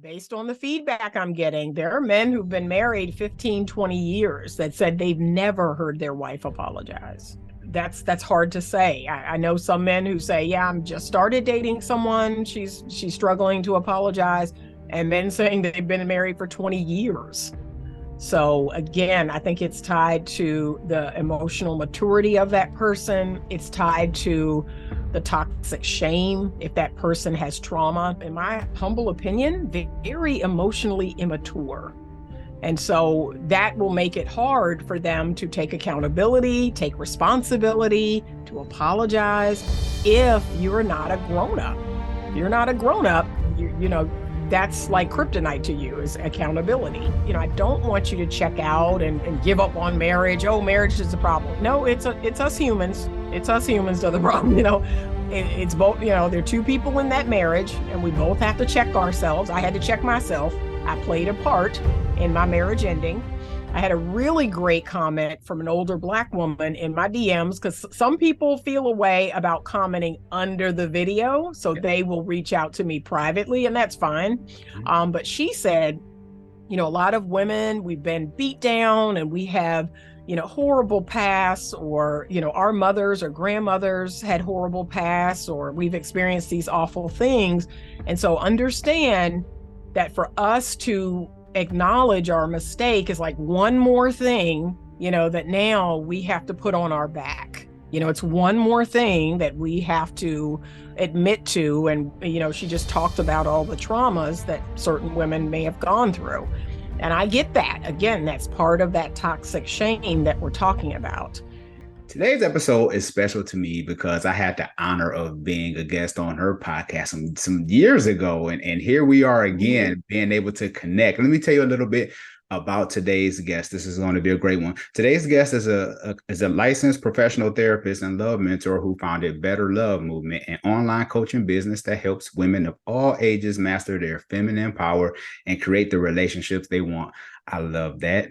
Based on the feedback I'm getting, there are men who've been married 15, 20 years that said they've never heard their wife apologize. That's hard to say. I know some men who say, yeah, I'm just started dating someone. She's struggling to apologize. And men saying they've been married for 20 years. So again, I think it's tied to the emotional maturity of that person. It's tied to the toxic shame if that person has trauma. In my humble opinion, very emotionally immature. And so that will make it hard for them to take accountability, take responsibility, to apologize if you're not a grown-up. If you're not a grown-up, you know, that's like kryptonite to you, is accountability. I don't want you to check out and give up on marriage. Oh, marriage is the problem. No, it's us humans. It's us humans that are the problem. It's both, there are two people in that marriage and we both have to check ourselves. I had to check myself. I played a part in my marriage ending. I had a really great comment from an older Black woman in my DMs, because some people feel a way about commenting under the video, so they will reach out to me privately, and that's fine. But she said, a lot of women, we've been beat down and we have, horrible pasts, or, our mothers or grandmothers had horrible pasts, or we've experienced these awful things. And so understand that for us to acknowledge our mistake is like one more thing, that now we have to put on our back. It's one more thing that we have to admit to. And, she just talked about all the traumas that certain women may have gone through. And I get that. Again, that's part of that toxic shame that we're talking about. Today's episode is special to me because I had the honor of being a guest on her podcast some years ago. And here we are again, being able to connect. Let me tell you a little bit about today's guest. This is going to be a great one. Today's guest is a licensed professional therapist and love mentor who founded Better Love Movement, an online coaching business that helps women of all ages master their feminine power and create the relationships they want. I love that.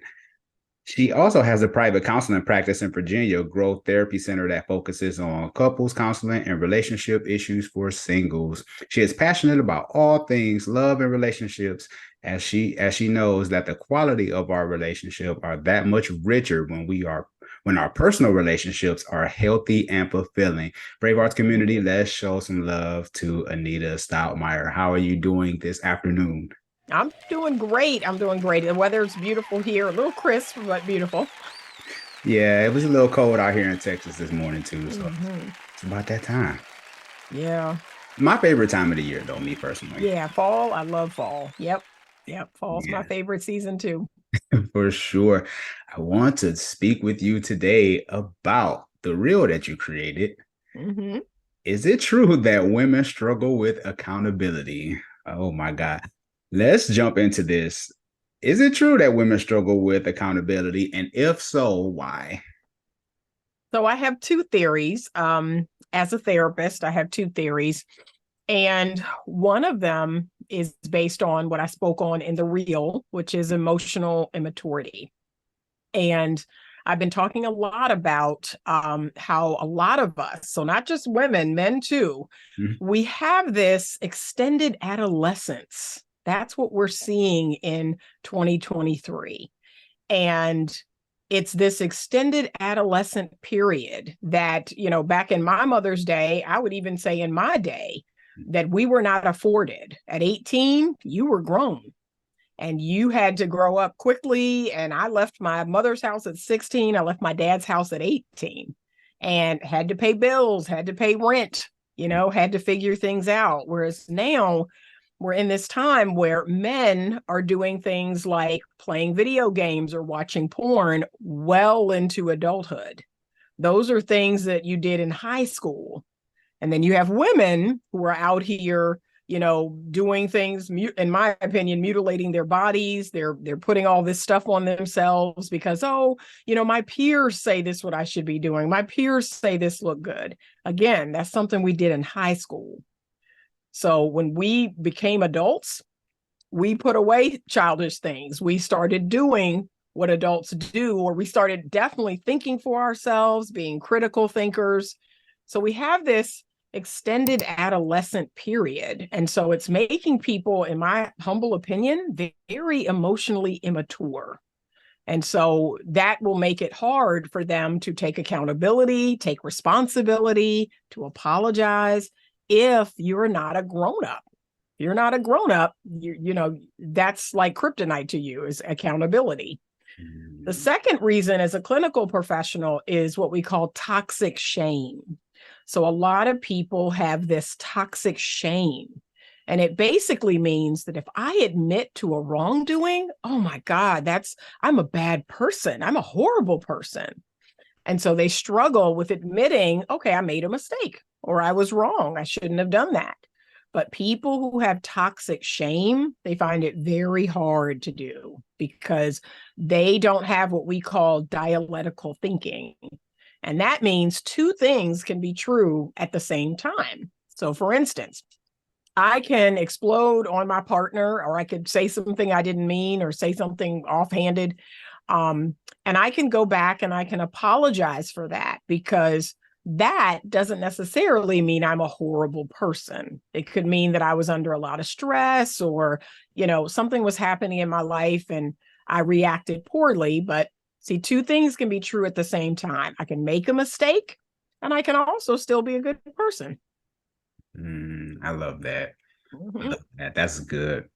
She also has a private counseling practice in Virginia, Growth Therapy Center, that focuses on couples counseling and relationship issues for singles. She is passionate about all things love and relationships, as she knows that the quality of our relationship are that much richer when our personal relationships are healthy and fulfilling. Brave Arts community, let's show some love to Anita Stoutmeyer. How are you doing this afternoon? I'm doing great. The weather's beautiful here, a little crisp, but beautiful. Yeah, it was a little cold out here in Texas this morning too, so it's about that time. Yeah. My favorite time of the year, though, me personally. Yeah, fall. I love fall. Yep. Fall's my favorite season too. For sure. I want to speak with you today about the reel that you created. Is it true that women struggle with accountability? Oh my God. Let's jump into this. Is it true that women struggle with accountability? And if so, why? So I have two theories. As a therapist, I have two theories. And one of them is based on what I spoke on in the reel, which is emotional immaturity. And I've been talking a lot about how a lot of us, so not just women, men too, we have this extended adolescence. That's what we're seeing in 2023. And it's this extended adolescent period that, back in my mother's day, I would even say in my day, that we were not afforded. At 18, you were grown and you had to grow up quickly. And I left my mother's house at 16. I left my dad's house at 18 and had to pay bills, had to pay rent, had to figure things out. Whereas now, we're in this time where men are doing things like playing video games or watching porn well into adulthood. Those are things that you did in high school. And then you have women who are out here, doing things, in my opinion, mutilating their bodies. They're putting all this stuff on themselves because, my peers say this is what I should be doing. My peers say this look good. Again, that's something we did in high school. So when we became adults, we put away childish things. We started doing what adults do, or we started definitely thinking for ourselves, being critical thinkers. So we have this extended adolescent period. And so it's making people, in my humble opinion, very emotionally immature. And so that will make it hard for them to take accountability, take responsibility, to apologize if you're not a grown up. You're not a grown up, that's like kryptonite to you, is accountability. The second reason as a clinical professional is what we call toxic shame. So a lot of people have this toxic shame. And it basically means that if I admit to a wrongdoing, oh my God, I'm a bad person. I'm a horrible person. And so they struggle with admitting, okay, I made a mistake or I was wrong. I shouldn't have done that. But people who have toxic shame, they find it very hard to do because they don't have what we call dialectical thinking. And that means two things can be true at the same time. So for instance, I can explode on my partner, or I could say something I didn't mean or say something offhanded. And I can go back and I can apologize for that, because that doesn't necessarily mean I'm a horrible person. It could mean that I was under a lot of stress, or, something was happening in my life and I reacted poorly. But see, two things can be true at the same time. I can make a mistake and I can also still be a good person. I love that. Mm-hmm. I love that. That's good.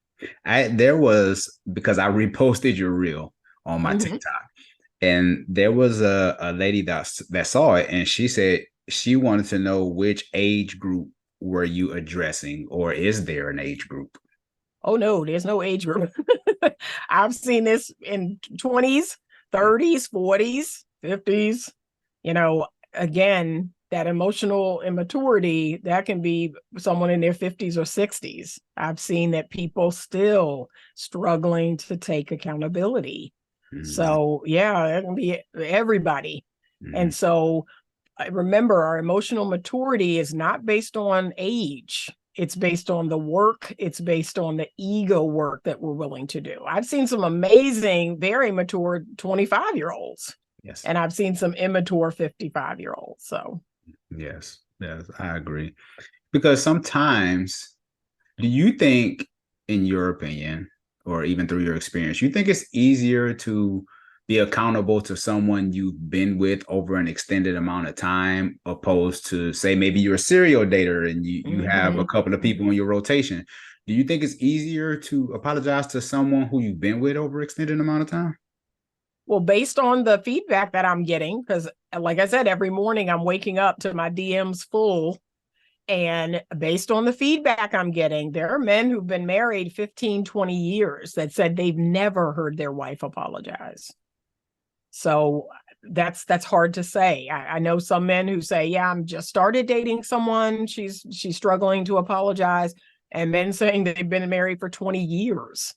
Because I reposted your reel on my TikTok, and there was a lady that saw it, and she said she wanted to know which age group were you addressing, or is there an age group? Oh no, there's no age group. I've seen this in 20s, 30s, 40s, 50s. Again, that emotional immaturity, that can be someone in their 50s or 60s. I've seen that people still struggling to take accountability. So yeah, it can be everybody. And so remember, our emotional maturity is not based on age. It's based on the work. It's based on the ego work that we're willing to do. I've seen some amazing, very mature 25-year-olds. Yes. And I've seen some immature 55-year-olds. So yes, I agree. Because sometimes, do you think, in your opinion, or even through your experience, you think it's easier to be accountable to someone you've been with over an extended amount of time, opposed to, say, maybe you're a serial dater and you have a couple of people in your rotation? Do you think it's easier to apologize to someone who you've been with over an extended amount of time? Well, based on the feedback that I'm getting, because like I said, every morning I'm waking up to my DMs full. And based on the feedback I'm getting, there are men who've been married 15, 20 years that said they've never heard their wife apologize. So that's hard to say. I know some men who say, yeah, I'm just started dating someone. She's struggling to apologize. And men saying that they've been married for 20 years.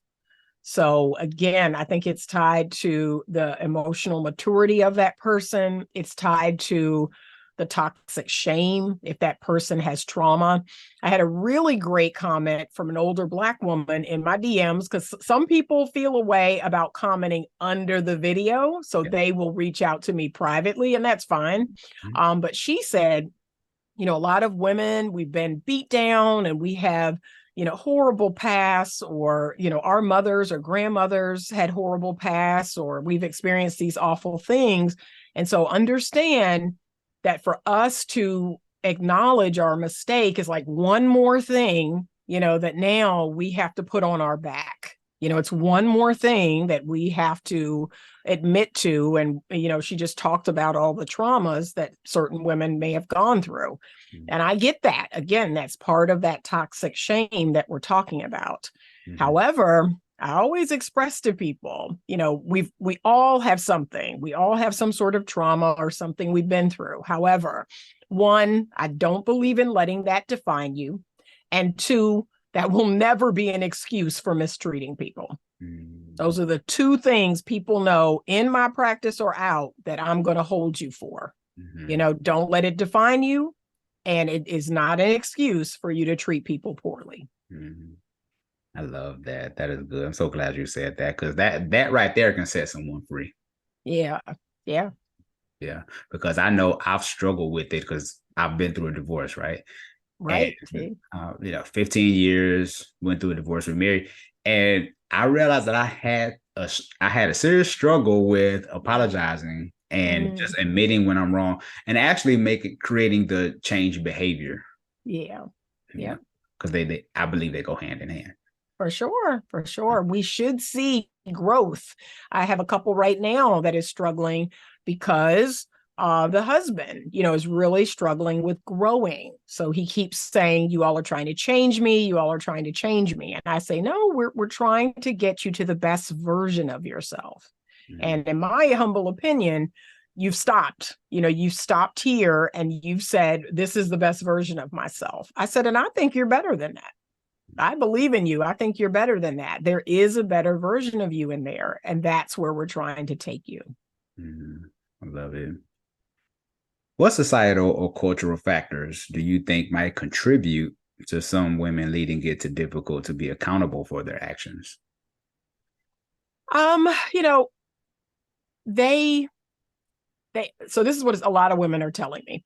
So again, I think it's tied to the emotional maturity of that person. It's tied to the toxic shame, if that person has trauma. I had a really great comment from an older Black woman in my DMs, because some people feel a way about commenting under the video. So they will reach out to me privately, and that's fine. But she said, a lot of women, we've been beat down and we have horrible pasts, or, our mothers or grandmothers had horrible pasts, or we've experienced these awful things. And so understand that for us to acknowledge our mistake is like one more thing, that now we have to put on our back. It's one more thing that we have to admit to. And, she just talked about all the traumas that certain women may have gone through. And I get that. Again, that's part of that toxic shame that we're talking about. However, I always express to people, we all have something. We all have some sort of trauma or something we've been through. However, one, I don't believe in letting that define you. And two, that will never be an excuse for mistreating people. Those are the two things people know in my practice or out that I'm going to hold you for. Don't let it define you. And it is not an excuse for you to treat people poorly. I love that. That is good. I'm so glad you said that, because that right there can set someone free. Yeah. Because I know I've struggled with it, because I've been through a divorce, right? And Right. See? 15 years, went through a divorce, remarried, and I realized that I had a serious struggle with apologizing and Mm, just admitting when I'm wrong, and actually creating the change behavior. yeah. You Yeah. know, because they I believe they go hand in hand. For sure. For sure. We should see growth. I have a couple right now that is struggling because the husband, is really struggling with growing. So he keeps saying, "You all are trying to change me. You all are trying to change me." And I say, "No, we're trying to get you to the best version of yourself." Mm-hmm. And in my humble opinion, you've stopped. You've stopped here and you've said, "This is the best version of myself." I said, "And I think you're better than that. I believe in you. I think you're better than that. There is a better version of you in there. And that's where we're trying to take you." Mm-hmm. I love it. What societal or cultural factors do you think might contribute to some women leading it to difficult to be accountable for their actions? Um, you know, they so this is what a lot of women are telling me,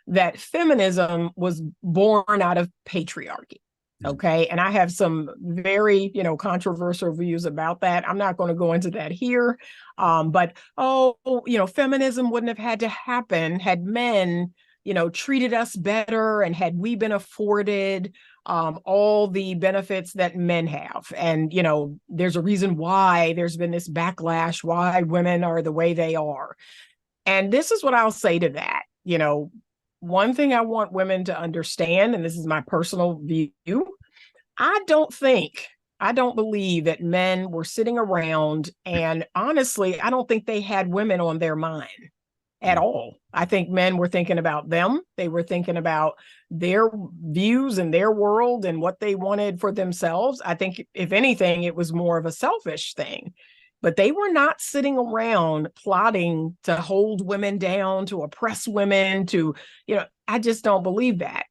that feminism was born out of patriarchy. Mm-hmm. Okay. And I have some very, controversial views about that. I'm not going to go into that here. But, feminism wouldn't have had to happen had men, treated us better and had we been afforded all the benefits that men have. And, there's a reason why there's been this backlash, why women are the way they are. And this is what I'll say to that. One thing I want women to understand, and this is my personal view, I don't think, I don't believe that men were sitting around, and honestly, I don't think they had women on their mind at all. I think men were thinking about them. They were thinking about their views and their world and what they wanted for themselves. I think, if anything, it was more of a selfish thing. But they were not sitting around plotting to hold women down, to oppress women, I just don't believe that.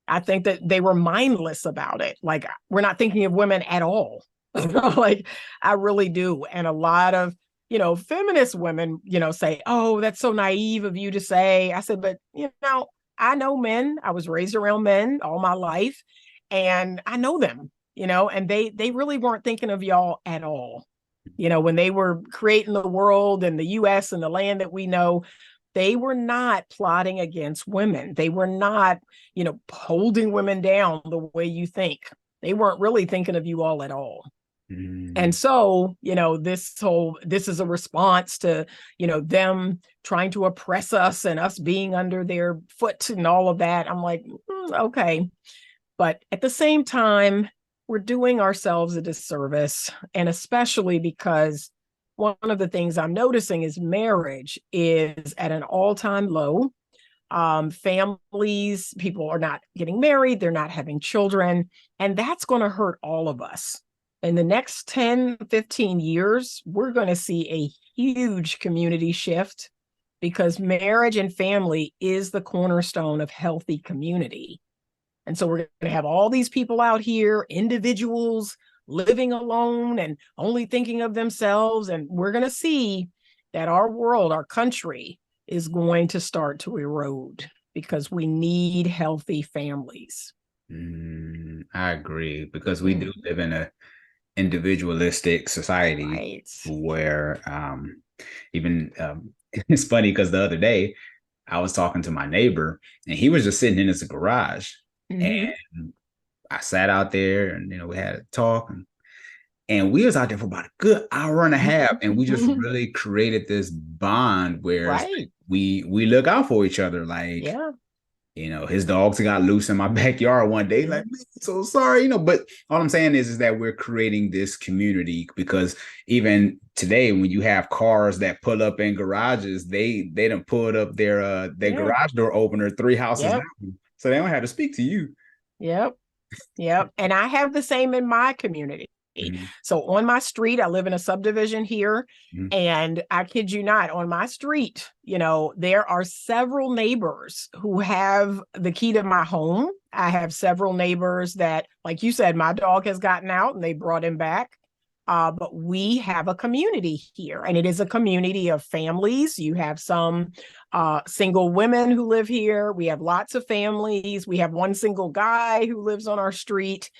I think that they were mindless about it. Like, we're not thinking of women at all. Like, I really do. And a lot of, feminist women, say, "Oh, that's so naive of you to say." I said, "But, I know men. I was raised around men all my life and I know them, and they really weren't thinking of y'all at all. When they were creating the world and the US and the land that we know, they were not plotting against women. They were not, holding women down the way you think. They weren't really thinking of you all at all." Mm-hmm. And so, this is a response to, them trying to oppress us and us being under their foot and all of that. I'm like, okay. But at the same time, we're doing ourselves a disservice. And especially because one of the things I'm noticing is marriage is at an all-time low. Families, people are not getting married, they're not having children, and that's going to hurt all of us. In the next 10, 15 years, we're going to see a huge community shift because marriage and family is the cornerstone of healthy community. And so we're going to have all these people out here, individuals living alone and only thinking of themselves. And we're going to see that our world, our country, is going to start to erode because we need healthy families. I agree because we do Mm, live in a individualistic society right. where even it's funny because the other day I was talking to my neighbor and he was just sitting in his garage Mm-hmm. and I sat out there and we had a talk and we was out there for about a good hour and a half and we just really created this bond where it's like Right. we look out for each other. Like, Yeah. his dogs got loose in my backyard one day. Like, Mm-hmm. "Man, so sorry," but all I'm saying is that we're creating this community because even today, when you have cars that pull up in garages, they done pulled up their Yeah. garage door opener 3 houses Yep. down. So they don't have to speak to you. Yep. Yep. And I have the same in my community. Mhm, So on my street, I live in a subdivision here. mhm, And I kid you not, on my street, there are several neighbors who have the key to my home. I have several neighbors that, like you said, my dog has gotten out and they brought him back. But we have a community here, and it is a community of families. You have some single women who live here. We have lots of families. We have one single guy who lives on our street.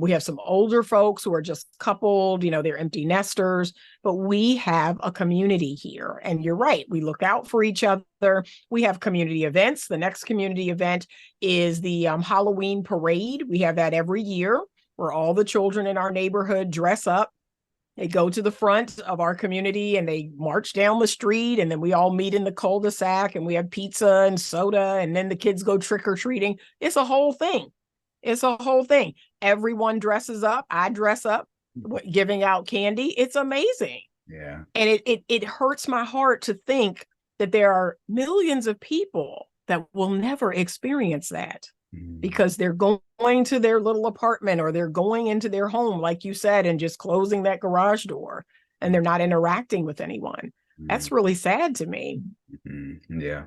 We have some older folks who are just coupled, they're empty nesters, but we have a community here. And you're right, we look out for each other. We have community events. The next community event is the Halloween parade. We have that every year, where all the children in our neighborhood dress up. They go to the front of our community and they march down the street, and then we all meet in the cul-de-sac and we have pizza and soda, and then the kids go trick-or-treating. It's a whole thing. It's a whole thing. Everyone dresses up. I dress up, giving out candy. It's amazing. Yeah. And it hurts my heart to think that there are millions of people that will never experience that, because they're going to their little apartment, or they're going into their home, like you said, and just closing that garage door, and they're not interacting with anyone. That's really sad to me. Yeah.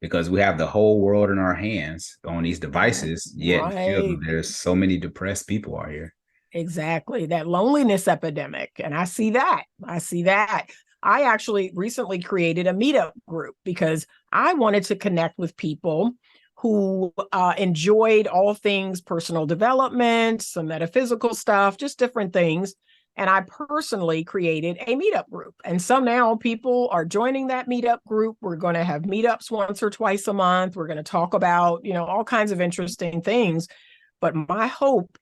Because we have the whole world in our hands on these devices, yet Right. there's so many depressed people out here. Exactly. That loneliness epidemic. And I see that. I actually recently created a meetup group because I wanted to connect with people who enjoyed all things personal development, some metaphysical stuff, just different things. And I personally created a meetup group. And so now people are joining that meetup group. We're going to have meetups once or twice a month. We're going to talk about, all kinds of interesting things. But my hope,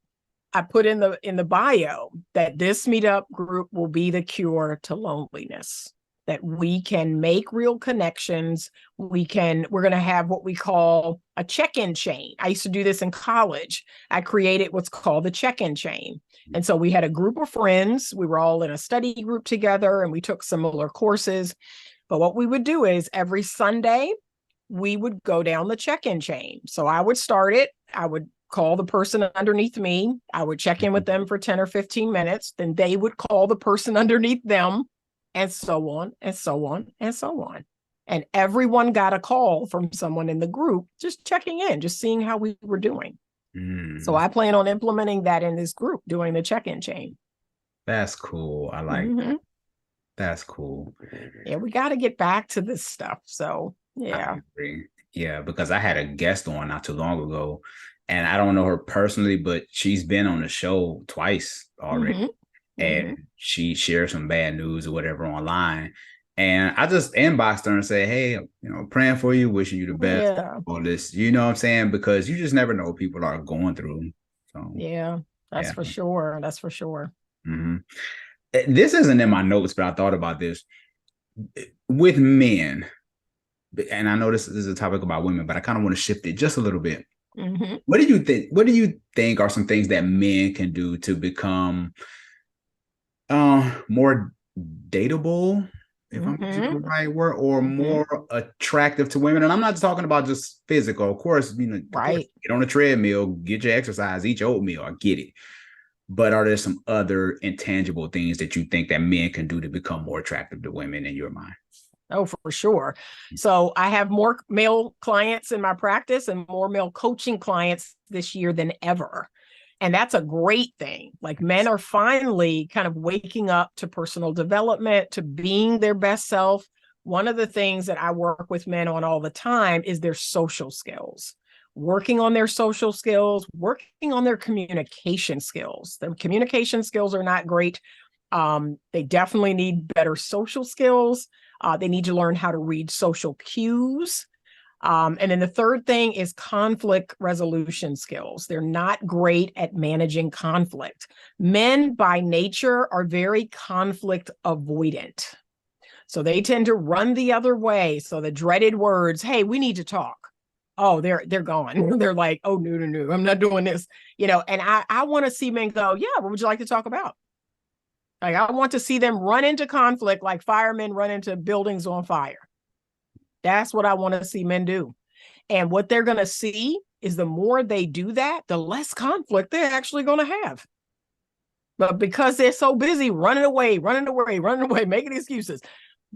I put in the bio, that this meetup group will be the cure to loneliness, that we can make real connections. We're going to have what we call a check-in chain. I used to do this in college. I created what's called the check-in chain. And so we had a group of friends. We were all in a study group together, and we took similar courses. But what we would do is every Sunday, we would go down the check-in chain. So I would start it. I would call the person underneath me. I would check in with them for 10 or 15 minutes. Then they would call the person underneath them, and so on, and so on, and so on. And everyone got a call from someone in the group, just checking in, just seeing how we were doing. So I plan on implementing that in this group, doing the check-in chain. That's cool. I like That's cool. Yeah, we got to get back to this stuff. So, yeah. I agree. Yeah, because I had a guest on not too long ago, and I don't know her personally, but she's been on the show twice already. And she shared some bad news or whatever online. And I just inboxed her and said, hey, praying for you, wishing you the best. Yeah. All this, you know what I'm saying? Because you just never know what people are going through. So yeah, that's for sure. That's for sure. This isn't in my notes, but I thought about this. With men, and I know this is a topic about women, but I kind of want to shift it just a little bit. What do you think? What do you think are some things that men can do to become more dateable, if I'm using the right word, or more attractive to women? And I'm not talking about just physical. Of course, right. Get on a treadmill, get your exercise, eat your oatmeal, I get it. But are there some other intangible things that you think that men can do to become more attractive to women in your mind? Oh, for sure. So I have more male clients in my practice and more male coaching clients this year than ever. And that's a great thing. Like, men are finally kind of waking up to personal development, to being their best self. One of the things that I work with men on all the time is their social skills, working on their social skills, working on their communication skills. Their communication skills are not great. They definitely need better social skills. They need to learn how to read social cues. And then the third thing is conflict resolution skills. They're not great at managing conflict. Men by nature are very conflict avoidant. So they tend to run the other way. So the dreaded words, hey, we need to talk. Oh, they're gone. They're like, oh, no, I'm not doing this. And I want to see men go, yeah, what would you like to talk about? Like, I want to see them run into conflict like firemen run into buildings on fire. That's what I want to see men do. And what they're going to see is the more they do that, the less conflict they're actually going to have. But because they're so busy running away, making excuses,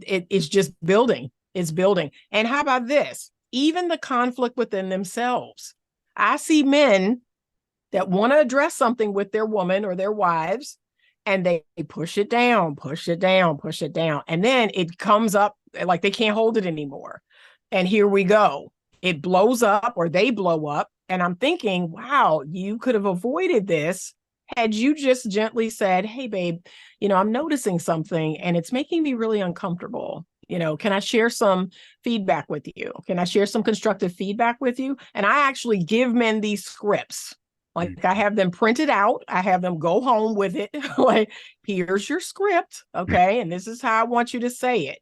it's just building. It's building. And how about this? Even the conflict within themselves. I see men that want to address something with their woman or their wives, and they push it down, push it down, push it down. And then it comes up like they can't hold it anymore. And here we go. It blows up, or they blow up. And I'm thinking, wow, you could have avoided this had you just gently said, hey, babe, I'm noticing something and it's making me really uncomfortable. Can I share some feedback with you? Can I share some constructive feedback with you? And I actually give men these scripts. Like, I have them printed out. I have them go home with it. Like, here's your script. Okay. And this is how I want you to say it.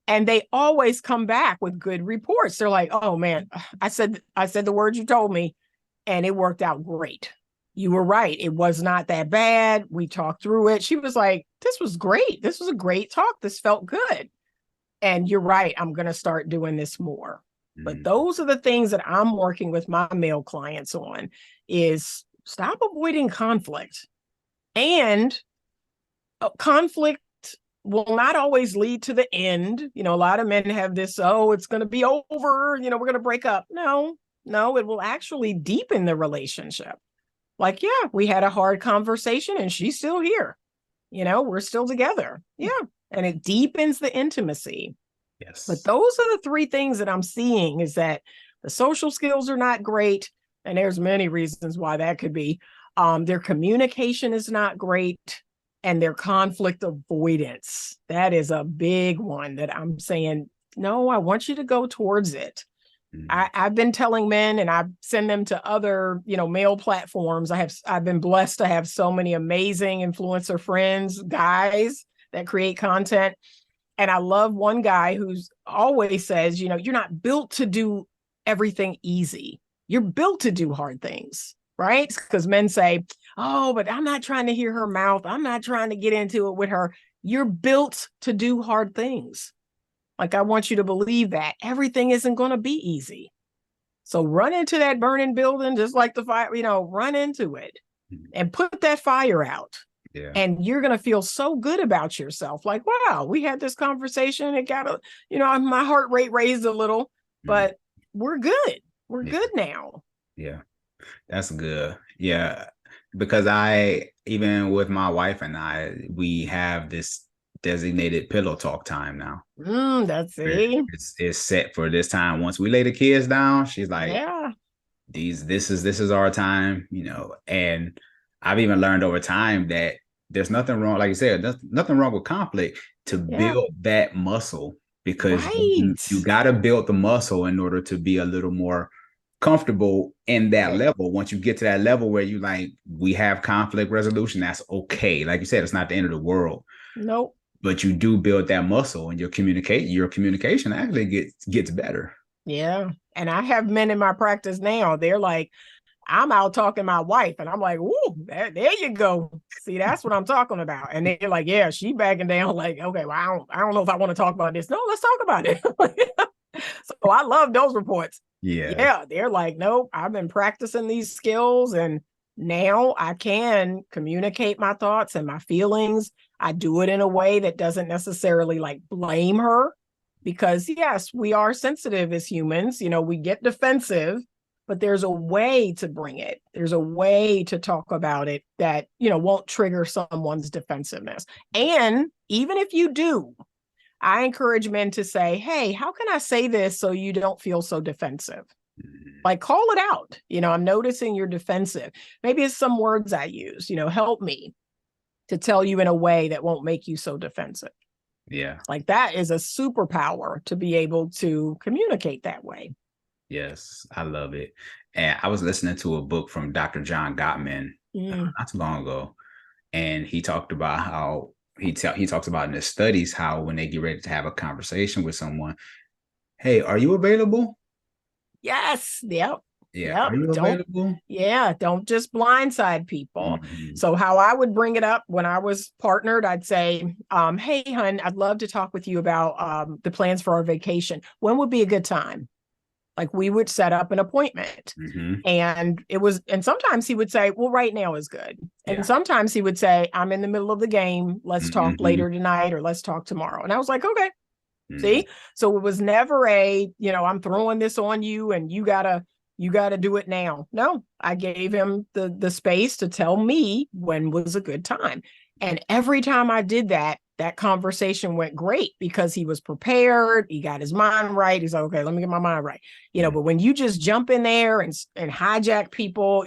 And they always come back with good reports. They're like, oh man, I said the words you told me and it worked out great. You were right. It was not that bad. We talked through it. She was like, this was great. This was a great talk. This felt good. And you're right. I'm going to start doing this more. But those are the things that I'm working with my male clients on, is stop avoiding conflict. And conflict will not always lead to the end. A lot of men have this, oh, it's going to be over. We're going to break up. No, it will actually deepen the relationship. Like, yeah, we had a hard conversation and she's still here. We're still together. Yeah. And it deepens the intimacy. Yes. But those are the three things that I'm seeing, is that the social skills are not great. And there's many reasons why that could be. Their communication is not great. And their conflict avoidance. That is a big one that I'm saying, no, I want you to go towards it. I've been telling men, and I send them to other, male platforms. I've been blessed to have so many amazing influencer friends, guys that create content. And I love one guy who's always says, you're not built to do everything easy. You're built to do hard things, right? Because men say, oh, but I'm not trying to hear her mouth. I'm not trying to get into it with her. You're built to do hard things. Like, I want you to believe that everything isn't going to be easy. So run into that burning building, just like the fire, run into it and put that fire out. Yeah. And you're going to feel so good about yourself. Like, wow, we had this conversation. It got my heart rate raised a little, but we're good. We're good now. Yeah, that's good. Yeah. Because even with my wife and I, we have this designated pillow talk time now. That's it. It's set for this time. Once we lay the kids down, she's like, yeah, this is our time, and I've even learned over time that there's nothing wrong, like you said, there's nothing wrong with conflict to build that muscle, because you got to build the muscle in order to be a little more comfortable in that level. Once you get to that level where you we have conflict resolution, that's okay. Like you said, it's not the end of the world. Nope. But you do build that muscle, and your communication actually gets better. Yeah. And I have men in my practice now. They're like, I'm out talking to my wife, and I'm like, "Ooh, there you go. See, that's what I'm talking about." And they're like, "Yeah, she backing down." Like, okay, well, I don't know if I want to talk about this. No, let's talk about it. So I love those reports. Yeah, they're like, "Nope, I've been practicing these skills, and now I can communicate my thoughts and my feelings. I do it in a way that doesn't necessarily blame her, because yes, we are sensitive as humans. We get defensive." But there's a way to bring it. There's a way to talk about it that, won't trigger someone's defensiveness. And even if you do, I encourage men to say, hey, how can I say this so you don't feel so defensive? Like, call it out. I'm noticing you're defensive. Maybe it's some words I use, help me to tell you in a way that won't make you so defensive. Yeah. Like, that is a superpower, to be able to communicate that way. Yes, I love it. And I was listening to a book from Dr. John Gottman not too long ago, and he talked about how he talks about in his studies how when they get ready to have a conversation with someone, hey, are you available? Yes. Yep. Yeah. Are you available? Don't just blindside people. So how I would bring it up when I was partnered, I'd say, hey, hun, I'd love to talk with you about the plans for our vacation. When would be a good time? Like, we would set up an appointment, and sometimes he would say, well, right now is good. And sometimes he would say, I'm in the middle of the game. Let's talk later tonight, or let's talk tomorrow. And I was like, okay, see? So it was never I'm throwing this on you and you gotta do it now. No, I gave him the space to tell me when was a good time. And every time I did that, that conversation went great because he was prepared. He got his mind right. He's like, okay, let me get my mind right. But when you just jump in there and hijack people,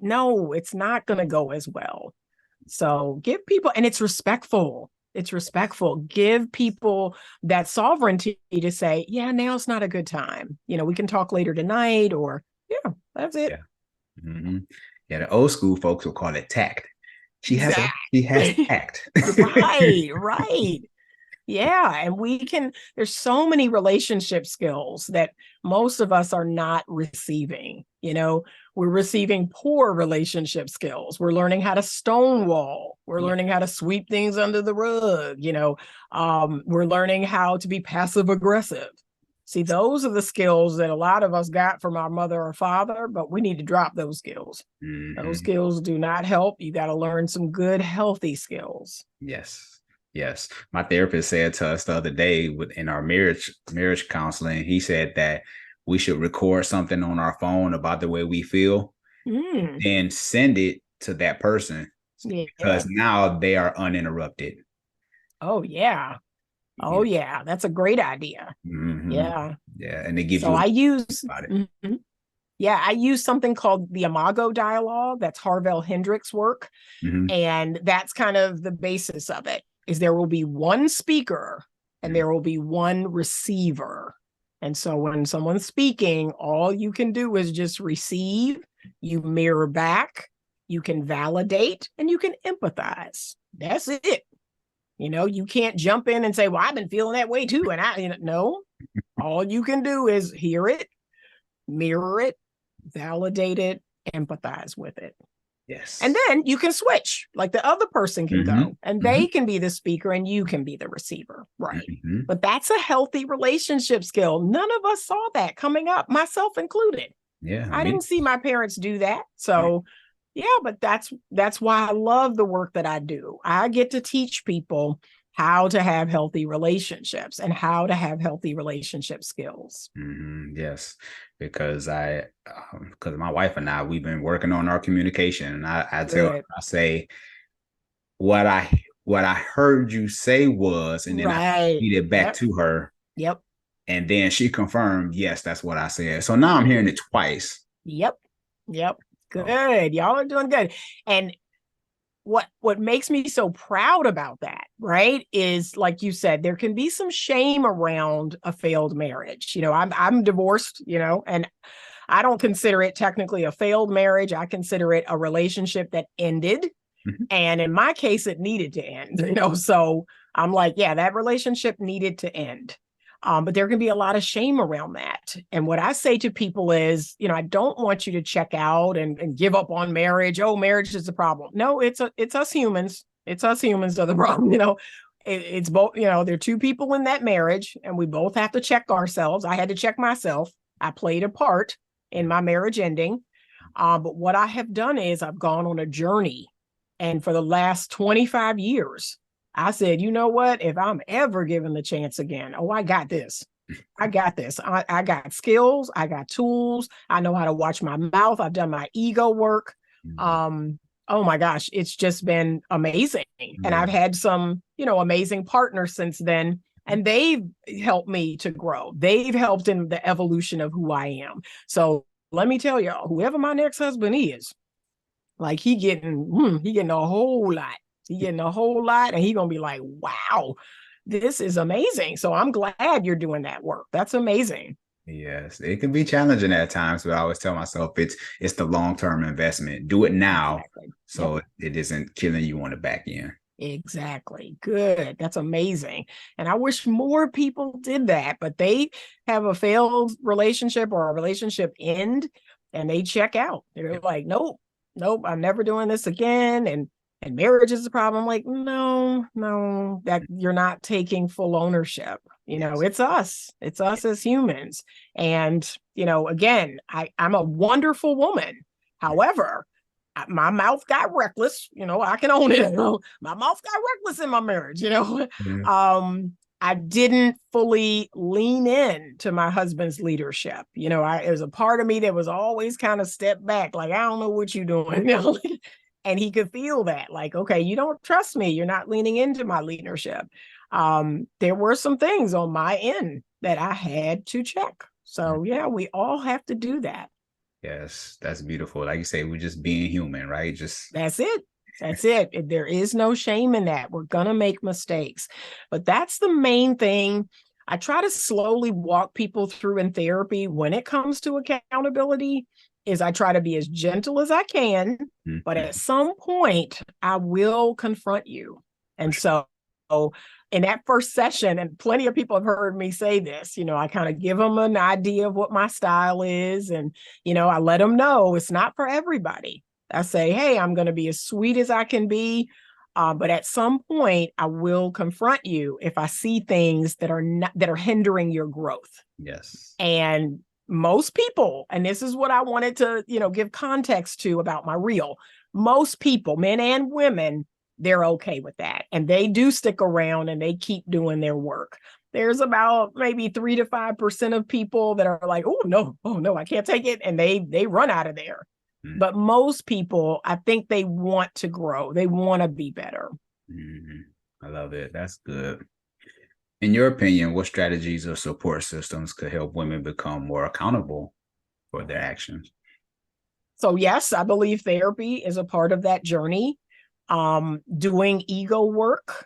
no, it's not going to go as well. So give people, and it's respectful. It's respectful. Give people that sovereignty to say, yeah, now's not a good time. We can talk later tonight, or yeah, that's it. Yeah. Mm-hmm. Yeah. The old school folks will call it tact. She has tact. Right. Yeah. And there's so many relationship skills that most of us are not receiving. We're receiving poor relationship skills. We're learning how to stonewall. We're learning how to sweep things under the rug. We're learning how to be passive aggressive. See, those are the skills that a lot of us got from our mother or father, but we need to drop those skills. Mm-hmm. Those skills do not help. You got to learn some good, healthy skills. Yes. My therapist said to us the other day in our marriage counseling, he said that we should record something on our phone about the way we feel and send it to that person because now they are uninterrupted. Oh, yeah. Oh, yeah. That's a great idea. Mm-hmm. Yeah. Yeah. And they give I use something called the Imago dialogue. That's Harville Hendrix' work. Mm-hmm. And that's kind of the basis of it, is there will be one speaker and there will be one receiver. And so when someone's speaking, all you can do is just receive, you mirror back, you can validate, and you can empathize. That's it. You can't jump in and say, well, I've been feeling that way too. And no, all you can do is hear it, mirror it, validate it, empathize with it. Yes. And then you can switch, like the other person can go and they can be the speaker and you can be the receiver. Right. Mm-hmm. But that's a healthy relationship skill. None of us saw that coming up, myself included. Yeah. I didn't see my parents do that. So but that's why I love the work that I do. I get to teach people how to have healthy relationships and how to have healthy relationship skills. Mm-hmm. Yes, because because my wife and I, we've been working on our communication, and I tell her, I say, what I heard you say was, and then I feed it back to her. Yep. And then she confirmed, yes, that's what I said. So now I'm hearing it twice. Yep. Good. Y'all are doing good. And what makes me so proud about that, right, is like you said, there can be some shame around a failed marriage. I'm divorced, and I don't consider it technically a failed marriage. I consider it a relationship that ended. Mm-hmm. And in my case, it needed to end, so I'm like, yeah, that relationship needed to end. But there can be a lot of shame around that. And what I say to people is, I don't want you to check out and give up on marriage. Oh, marriage is the problem. No, it's us humans. It's us humans are the problem. It's both, there are two people in that marriage and we both have to check ourselves. I had to check myself. I played a part in my marriage ending. But what I have done is I've gone on a journey. And for the last 25 years, I said, you know what? If I'm ever given the chance again, I got this. I got skills. I got tools. I know how to watch my mouth. I've done my ego work. Oh my gosh, it's just been amazing. Yeah. And I've had some, amazing partners since then. And they've helped me to grow. They've helped in the evolution of who I am. So let me tell y'all, whoever my next husband is, like he getting a whole lot. He's getting a whole lot and he's going to be like, wow, this is amazing. So I'm glad you're doing that work. That's amazing. Yes, it can be challenging at times, but I always tell myself it's the long-term investment. Do it now so it isn't killing you on the back end. Exactly. Good. That's amazing. And I wish more people did that, but they have a failed relationship or a relationship end and they check out. They're like, nope, I'm never doing this again. And marriage is the problem. I'm like, no, that you're not taking full ownership. It's us as humans. And, again, I'm a wonderful woman. However, my mouth got reckless. I can own it. My mouth got reckless in my marriage. I didn't fully lean in to my husband's leadership. There's a part of me that was always kind of step back, like, I don't know what you're doing. And he could feel that, like, okay, you don't trust me. You're not leaning into my leadership. There were some things on my end that I had to check. So yeah, we all have to do that. Yes, that's beautiful. Like you say, we're just being human, right? Just That's it. That's it. There is no shame in that. We're going to make mistakes. But that's the main thing. I try to slowly walk people through in therapy when it comes to accountability is I try to be as gentle as I can, but at some point I will confront you. And so in that first session, and plenty of people have heard me say this, I kind of give them an idea of what my style is. And, I let them know it's not for everybody. I say, hey, I'm going to be as sweet as I can be. But at some point, I will confront you if I see things that are hindering your growth. yes. And most people, and this is what I wanted to, give context to about my reel. Most people, men and women, they're okay with that. And they do stick around and they keep doing their work. There's about maybe 3 to 5% of people that are like, oh no, I can't take it. And they run out of there. But most people, I think they want to grow. They want to be better. I love it. That's good. In your opinion, what strategies or support systems could help women become more accountable for their actions? So yes, I believe therapy is a part of that journey. Doing ego work,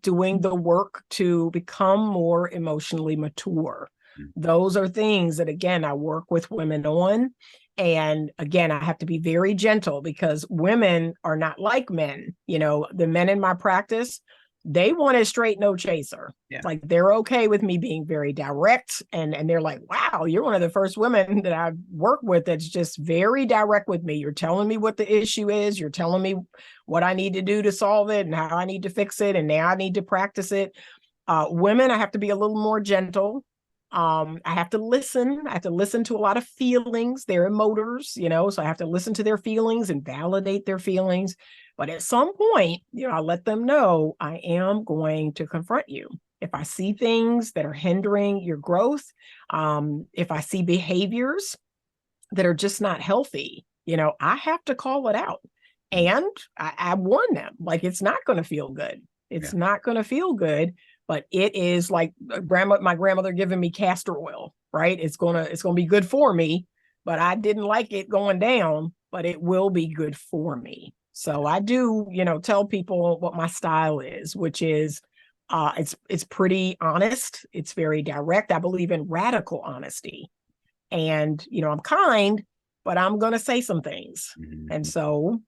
doing the work to become more emotionally mature. Those are things that, again, I work with women on. And again, I have to be very gentle because women are not like men. The men in my practice, they want a straight no chaser. Yeah. Like they're okay with me being very direct. And they're like, wow, you're one of the first women that I've worked with that's just very direct with me. You're telling me what the issue is. You're telling me what I need to do to solve it and how I need to fix it. And now I need to practice it. Women, I have to be a little more gentle. I have to listen. I have to listen to a lot of feelings. They're emoters, so I have to listen to their feelings and validate their feelings. But at some point, I let them know I am going to confront you. If I see things that are hindering your growth, if I see behaviors that are just not healthy, I have to call it out. And I warn them, like, it's not going to feel good. It's not going to feel good. But it is like my grandmother giving me castor oil, right? It's gonna be good for me, but I didn't like it going down, but it will be good for me. So I do, tell people what my style is, which is it's pretty honest. It's very direct. I believe in radical honesty. And, I'm kind, but I'm going to say some things. And so,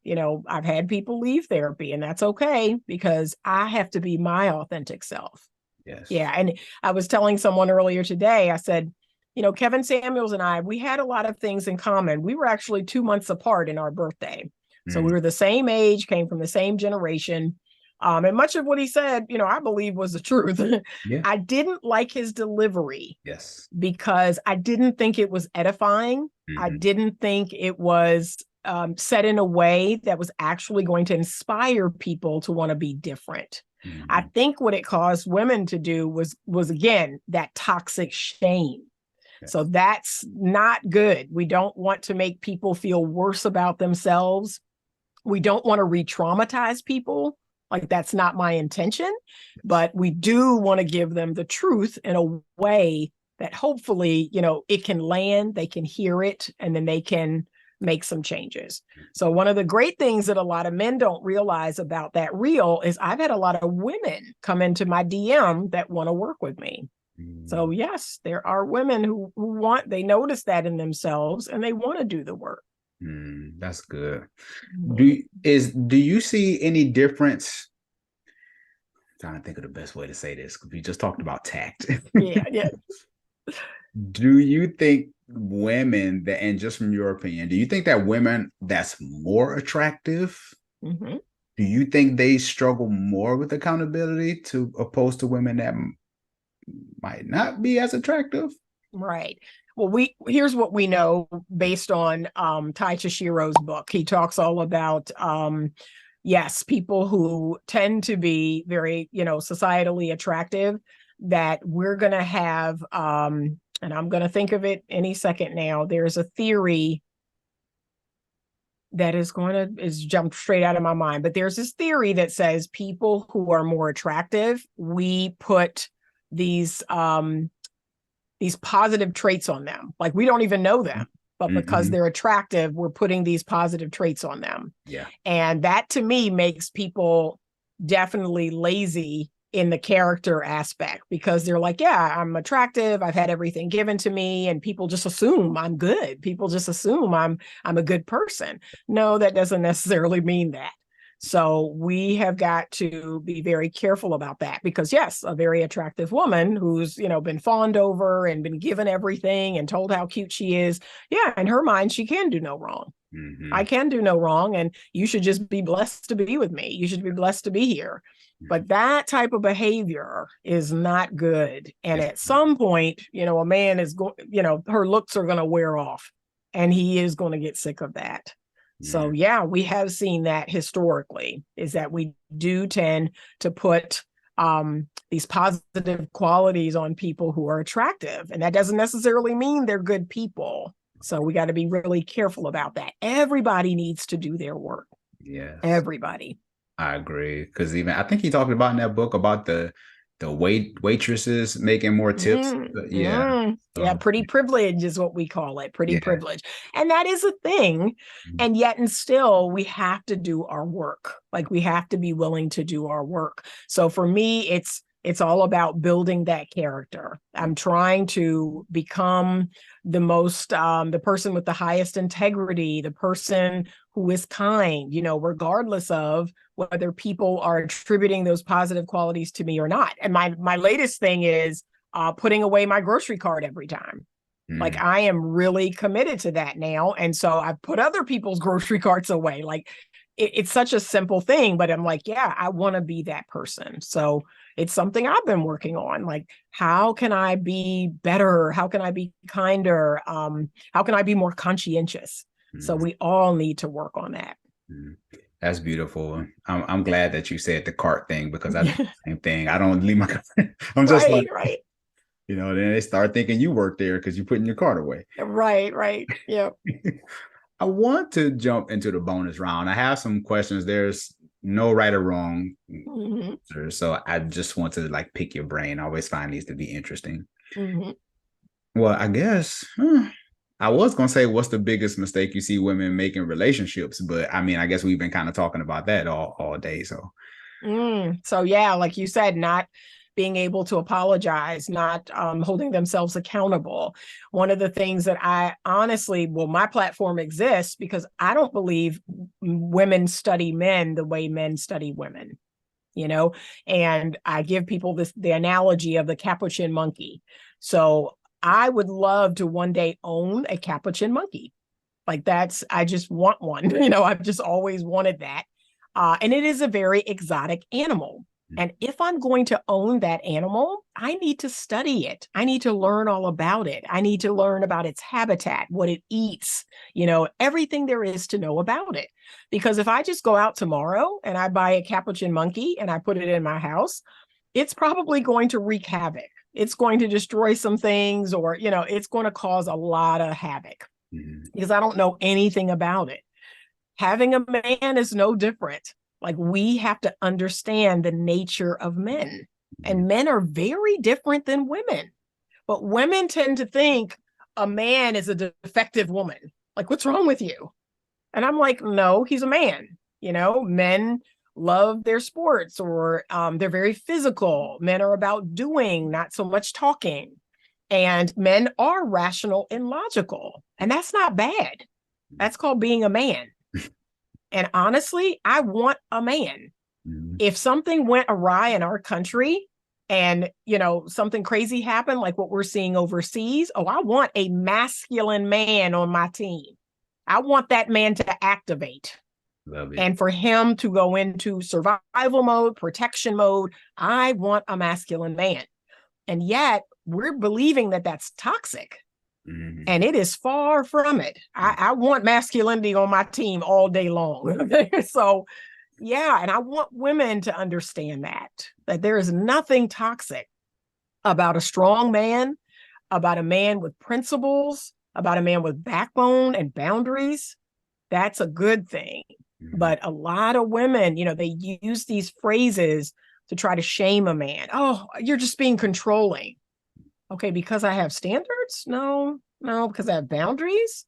I've had people leave therapy, and that's okay because I have to be my authentic self. Yes. Yeah. And I was telling someone earlier today, I said, Kevin Samuels and I, we had a lot of things in common. We were actually 2 months apart in our birthday. So we were the same age, came from the same generation. And much of what he said, I believe was the truth. Yeah. I didn't like his delivery. Yes. Because I didn't think it was edifying. I didn't think it was said in a way that was actually going to inspire people to want to be different. I think what it caused women to do was again, that toxic shame. Yes. So that's not good. We don't want to make people feel worse about themselves. We don't want to re-traumatize people. Like, that's not my intention, but we do want to give them the truth in a way that hopefully, it can land, they can hear it, and then they can make some changes. So one of the great things that a lot of men don't realize about that reel is I've had a lot of women come into my DM that want to work with me. So yes, there are women who they notice that in themselves and they want to do the work. That's good. Do you see any difference? I'm trying to think of the best way to say this because we just talked about tact. Yeah. Do you think women that, and just from your opinion, do you think that women that's more attractive? Do you think they struggle more with accountability to opposed to women that might not be as attractive? Right. Well, here's what we know based on Tai Chishiro's book. He talks all about yes, people who tend to be very, societally attractive, that we're going to have, and I'm going to think of it any second now. There's a theory. that is jumped straight out of my mind. But there's this theory that says people who are more attractive, we put these positive traits on them. Like we don't even know them, but because they're attractive, we're putting these positive traits on them. Yeah. And that to me makes people definitely lazy in the character aspect, because they're like, yeah, I'm attractive, I've had everything given to me, and people just assume I'm good. People just assume I'm a good person. No, that doesn't necessarily mean that. So we have got to be very careful about that, because yes, a very attractive woman who's, been fawned over and been given everything and told how cute she is. Yeah. In her mind, she can do no wrong. I can do no wrong. And you should just be blessed to be with me. You should be blessed to be here. But that type of behavior is not good. And at some point, a man is going, her looks are going to wear off, and he is going to get sick of that. So yeah, we have seen that historically, is that we do tend to put these positive qualities on people who are attractive. And that doesn't necessarily mean they're good people. So we got to be really careful about that. Everybody needs to do their work. Yeah. Everybody. I agree. Because even I think he talked about in that book about the waitresses making more tips. Yeah. Yeah, pretty privilege is what we call it. Pretty privilege. And that is a thing. And yet and still we have to do our work. Like we have to be willing to do our work. So for me, it's all about building that character. I'm trying to become the person with the highest integrity, the person who is kind, regardless of whether people are attributing those positive qualities to me or not. And my latest thing is putting away my grocery cart every time. Like I am really committed to that now. And so I've put other people's grocery carts away. Like it's such a simple thing, but I'm like, yeah, I want to be that person. So it's something I've been working on. Like, how can I be better? How can I be kinder? How can I be more conscientious? So we all need to work on that. That's beautiful. I'm glad that you said the cart thing, because I do the same thing. I don't leave my cart. I'm just right. Then they start thinking you work there because you're putting your cart away. Right. Yeah. I want to jump into the bonus round. I have some questions. There's no right or wrong. So I just want to pick your brain. I always find these to be interesting. Well, I guess I was going to say, what's the biggest mistake you see women make in relationships? But I mean, I guess we've been kind of talking about that all day. So yeah, like you said, not being able to apologize, not holding themselves accountable. One of the things that my platform exists because I don't believe women study men the way men study women, and I give people the analogy of the capuchin monkey. So I would love to one day own a capuchin monkey. I just want one, I've just always wanted that. And it is a very exotic animal. And if I'm going to own that animal, I need to study it. I need to learn all about it. I need to learn about its habitat, what it eats, everything there is to know about it. Because if I just go out tomorrow and I buy a capuchin monkey and I put it in my house, it's probably going to wreak havoc. It's going to destroy some things, or, it's going to cause a lot of havoc because I don't know anything about it. Having a man is no different. Like we have to understand the nature of men, and men are very different than women, but women tend to think a man is a defective woman. Like, what's wrong with you? And I'm like, no, he's a man. Men love their sports, or they're very physical. Men are about doing, not so much talking. And men are rational and logical. And that's not bad. That's called being a man. And honestly, I want a man. If something went awry in our country and, something crazy happened, like what we're seeing overseas, I want a masculine man on my team. I want that man to activate. Love it. And for him to go into survival mode, protection mode. I want a masculine man. And yet we're believing that that's toxic. And it is far from it. I want masculinity on my team all day long. So, yeah. And I want women to understand that there is nothing toxic about a strong man, about a man with principles, about a man with backbone and boundaries. that's a good thing. Mm-hmm. But a lot of women, they use these phrases to try to shame a man. Oh, you're just being controlling. Okay, because I have standards? No, because I have boundaries.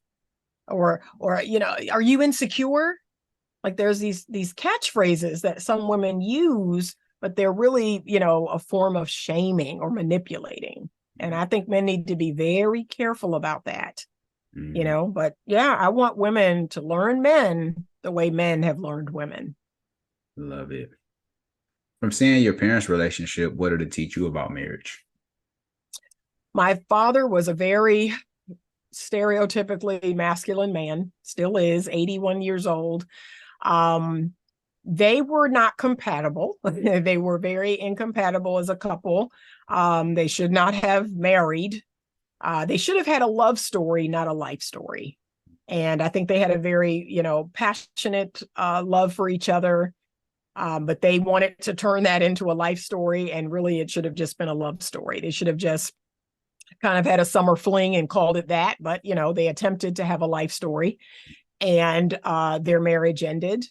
Or are you insecure? Like there's these catchphrases that some women use, but they're really, a form of shaming or manipulating. And I think men need to be very careful about that. But yeah, I want women to learn men the way men have learned women. Love it. From seeing your parents' relationship, what did it teach you about marriage? My father was a very stereotypically masculine man, still is, 81 years old. They were not compatible. They were very incompatible as a couple. They should not have married. They should have had a love story, not a life story. And I think they had a very, passionate love for each other. But they wanted to turn that into a life story. And really, it should have just been a love story. They should have just kind of had a summer fling and called it that. But, they attempted to have a life story, and their marriage ended.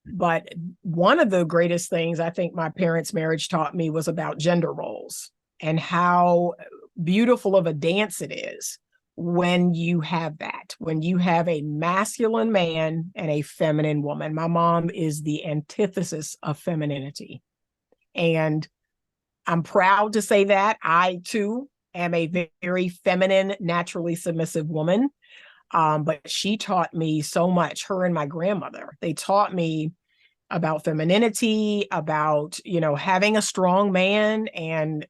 But one of the greatest things I think my parents' marriage taught me was about gender roles and how beautiful of a dance it is when you have that, when you have a masculine man and a feminine woman. My mom is the antithesis of femininity. And I'm proud to say that. I, too, am a very feminine, naturally submissive woman. But she taught me so much, her and my grandmother. They taught me about femininity, about, having a strong man and,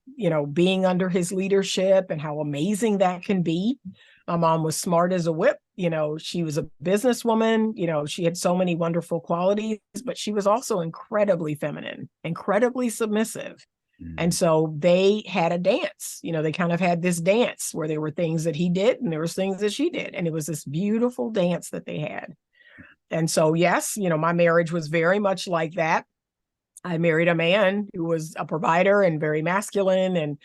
being under his leadership and how amazing that can be. My mom was smart as a whip. She was a businesswoman. She had so many wonderful qualities, but she was also incredibly feminine, incredibly submissive. And so they had a dance, they kind of had this dance where there were things that he did and there was things that she did. And it was this beautiful dance that they had. And so, yes, my marriage was very much like that. I married a man who was a provider and very masculine. And,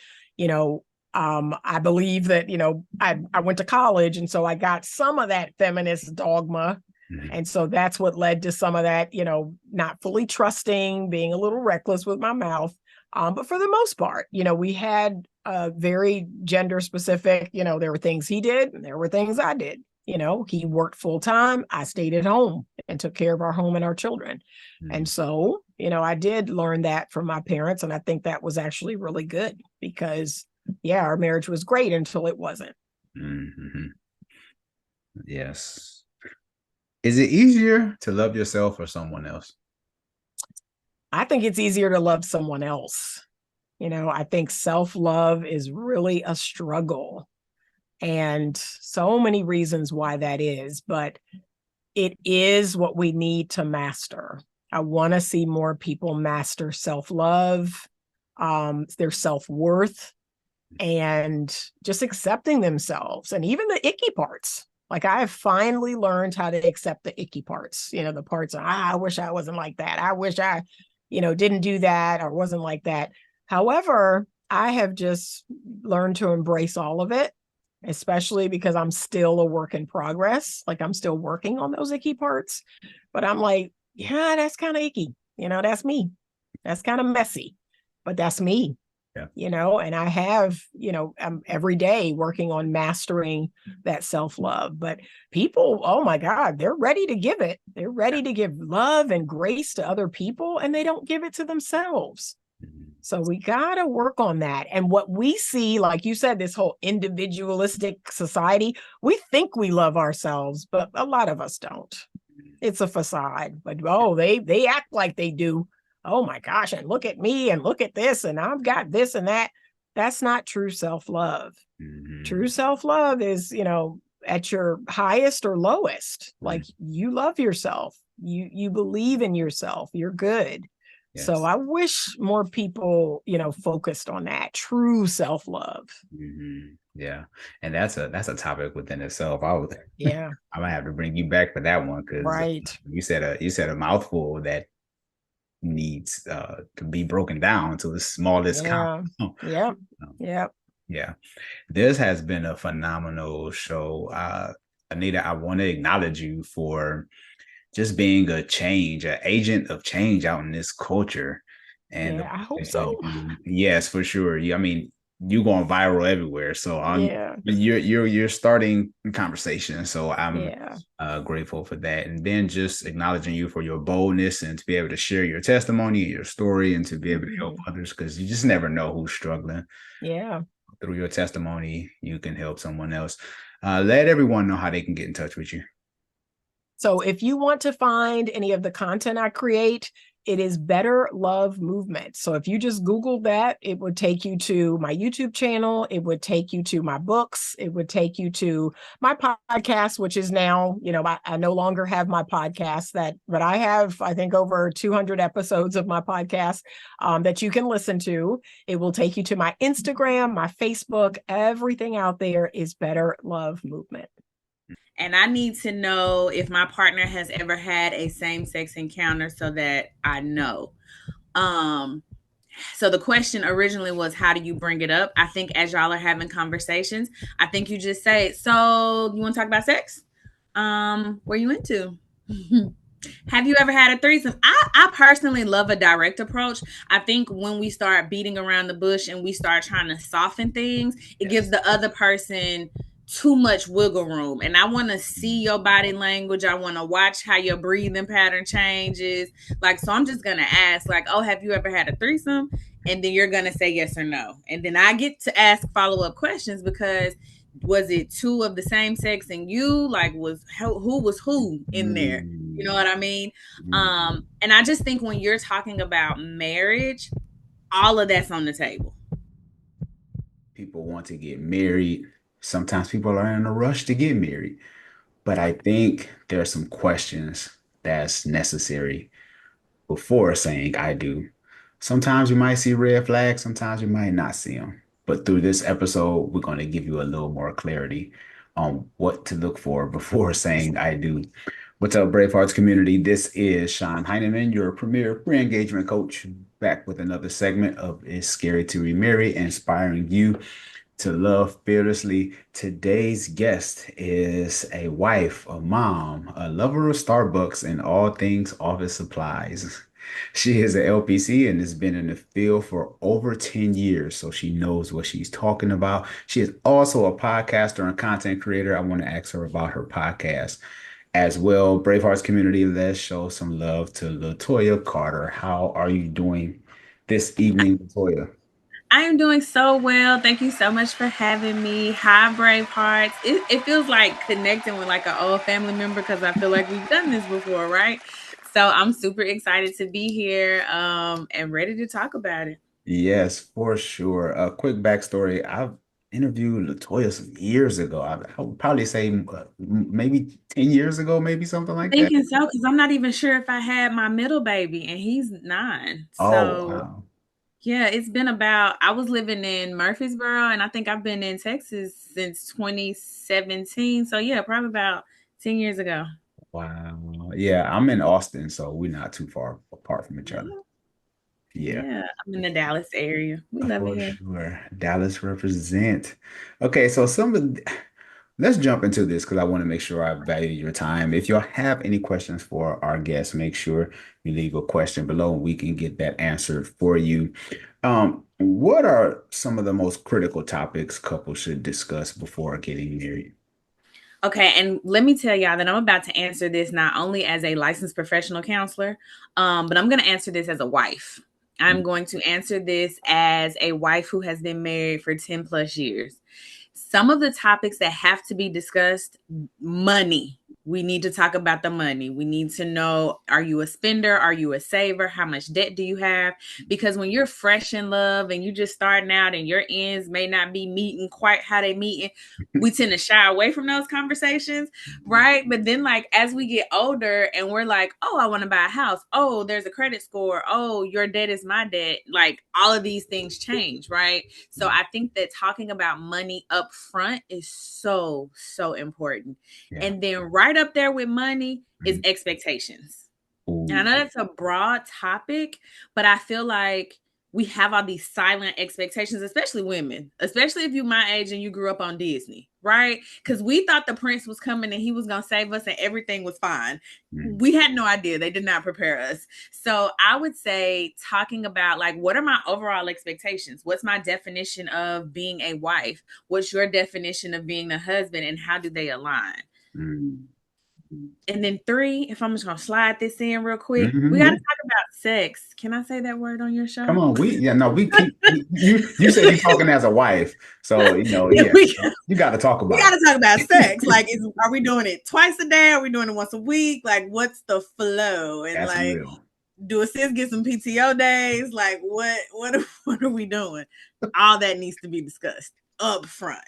I believe that, I went to college. And so I got some of that feminist dogma. And so that's what led to some of that, not fully trusting, being a little reckless with my mouth. But for the most part, we had very gender specific, there were things he did and there were things I did. He worked full time. I stayed at home and took care of our home and our children. And so, I did learn that from my parents. And I think that was actually really good because, yeah, our marriage was great until it wasn't. Yes. Is it easier to love yourself or someone else? I think it's easier to love someone else. I think self-love is really a struggle. And so many reasons why that is, but it is what we need to master. I want to see more people master self-love, their self-worth, and just accepting themselves and even the icky parts. Like I have finally learned how to accept the icky parts, the parts of, I wish I wasn't like that. I wish I, didn't do that or wasn't like that. However, I have just learned to embrace all of it, especially because I'm still a work in progress. Like I'm still working on those icky parts, but I'm like, yeah, that's kind of icky. That's me. That's kind of messy, but that's me. And I have, I'm every day working on mastering that self-love. But people, oh my God, they're ready to give it. They're ready to give love and grace to other people, and they don't give it to themselves. So we got to work on that. And what we see, like you said, this whole individualistic society, we think we love ourselves, but a lot of us don't. It's a facade. But, they act like they do. Oh my gosh, and look at me and look at this and I've got this and that. That's not true self-love. True self-love is, at your highest or lowest. Like you love yourself. You believe in yourself. You're good. Yes. So I wish more people, focused on that true self-love. Yeah. And that's a topic within itself. Yeah. I might have to bring you back for that one because you said a mouthful that needs to be broken down to the smallest count. Yeah. This has been a phenomenal show. Anita, I want to acknowledge you for just being a change, an agent of change out in this culture. And the Yeah, I work hope that you so. do, yes, for sure. I mean, you going viral everywhere. So Yeah, you're starting conversation. So I'm yeah. grateful for that. And then just acknowledging you for your boldness and to be able to share your testimony and your story and to be able to help Mhm. others because you just never know who's struggling. Yeah. Through your testimony, you can help someone else. Let everyone know how they can get in touch with you. So if you want to find any of the content I create, it is Better Love Movement. So if you just Google that, it would take you to my YouTube channel. It would take you to my books. It would take you to my podcast, which is now, I no longer have my podcast but I have, I think, over 200 episodes of my podcast that you can listen to. It will take you to my Instagram, my Facebook. Everything out there is Better Love Movement. And I need to know if my partner has ever had a same sex encounter so that I know. Um, so the question originally was, how do you bring it up? I think as y'all are having conversations, I think you just say, so you want to talk about sex? Where you into? Have you ever had a threesome? I personally love a direct approach. I think when we start beating around the bush and we start trying to soften things, it gives Yes. the other person too much wiggle room. And I want to see your body language. I want to watch how your breathing pattern changes. Like, so I'm just going to ask, like, oh, have you ever had a threesome? And then you're going to say yes or no. And then I get to ask follow up questions because was it two of the same sex and you like was who was who in there, you know Mm, what I mean? mm. And I just think when you're talking about marriage, all of that's on the table. People want to get married. Sometimes people are in a rush to get married. But I think there are some questions that's necessary before saying I do. Sometimes you might see red flags, sometimes you might not see them. But through this episode, we're going to give you a little more clarity on what to look for before saying I do. What's up, Bravehearts community? This is Sean Heineman, your premier pre-engagement coach, back with another segment of It's Scary to Remarry, inspiring you to love fearlessly. Today's guest is a wife, a mom, a lover of Starbucks and all things office supplies. She is an LPC and has been in the field for over 10 years, so she knows what she's talking about. She is also a podcaster and content creator. I want to ask her about her podcast as well. Bravehearts community, let's show some love to Latoya Carter. How are you doing this evening, Latoya? I am doing so well. Thank you so much for having me. Hi, Brave Hearts. It feels like connecting with like an old family member because I feel like we've done this before, right? So I'm super excited to be here and ready to talk about it. Yes, for sure. A quick backstory. I've interviewed Latoya some years ago. I would probably say maybe 10 years ago, maybe something I'm like that. thinking so because I'm not even sure if I had my middle baby and he's 9. Oh, So wow. yeah, it's been about, I was living in Murfreesboro and I think I've been in Texas since 2017. So yeah, probably about 10 years ago. Wow. Yeah, I'm in Austin, so we're not too far apart from each other. Oh, Yeah, yeah, I'm in the Dallas area. We love it for here. sure. Dallas represent. Okay, so let's jump into this because I want to make sure I value your time. If y'all have any questions for our guests, make sure you leave a question below and we can get that answered for you. What are some of the most critical topics couples should discuss before getting married? Okay, and let me tell y'all that I'm about to answer this not only as a licensed professional counselor, but I'm going to answer this as a wife. I'm going to answer this as a wife who has been married for 10 plus years. Some of the topics that have to be discussed: money. We need to talk about the money. We need to know, are you a spender? Are you a saver? How much debt do you have? Because when you're fresh in love and you just starting out and your ends may not be meeting quite how they meeting, we tend to shy away from those conversations, right? But then like as we get older and we're like, oh, I want to buy a house. Oh, there's a credit score. Oh, your debt is my debt. Like all of these things change, right? So I think that talking about money up front is so, so important. Yeah. And then right up there with money is Mhm. expectations. And I Ooh. know that's a broad topic, but I feel like we have all these silent expectations, especially women, especially if you're my age and you grew up on Disney. right? Because we thought the prince was coming and he was going to save us and everything was fine. We had no idea. They did not prepare us. So I would say talking about like, what are my overall expectations? What's my definition of being a wife? What's your definition of being a husband, and how do they align? And then 3, if I'm just going to slide this in real quick, we got to talk about sex. Can I say that word on your show? Come on, we keep you said you're talking as a wife, so you got to talk about. We got to talk about sex. Like, are we doing it twice a day? Are we doing it once a week? Like, what's the flow? And that's like, real. Do sis get some PTO days? Like, what are we doing? All that needs to be discussed up front.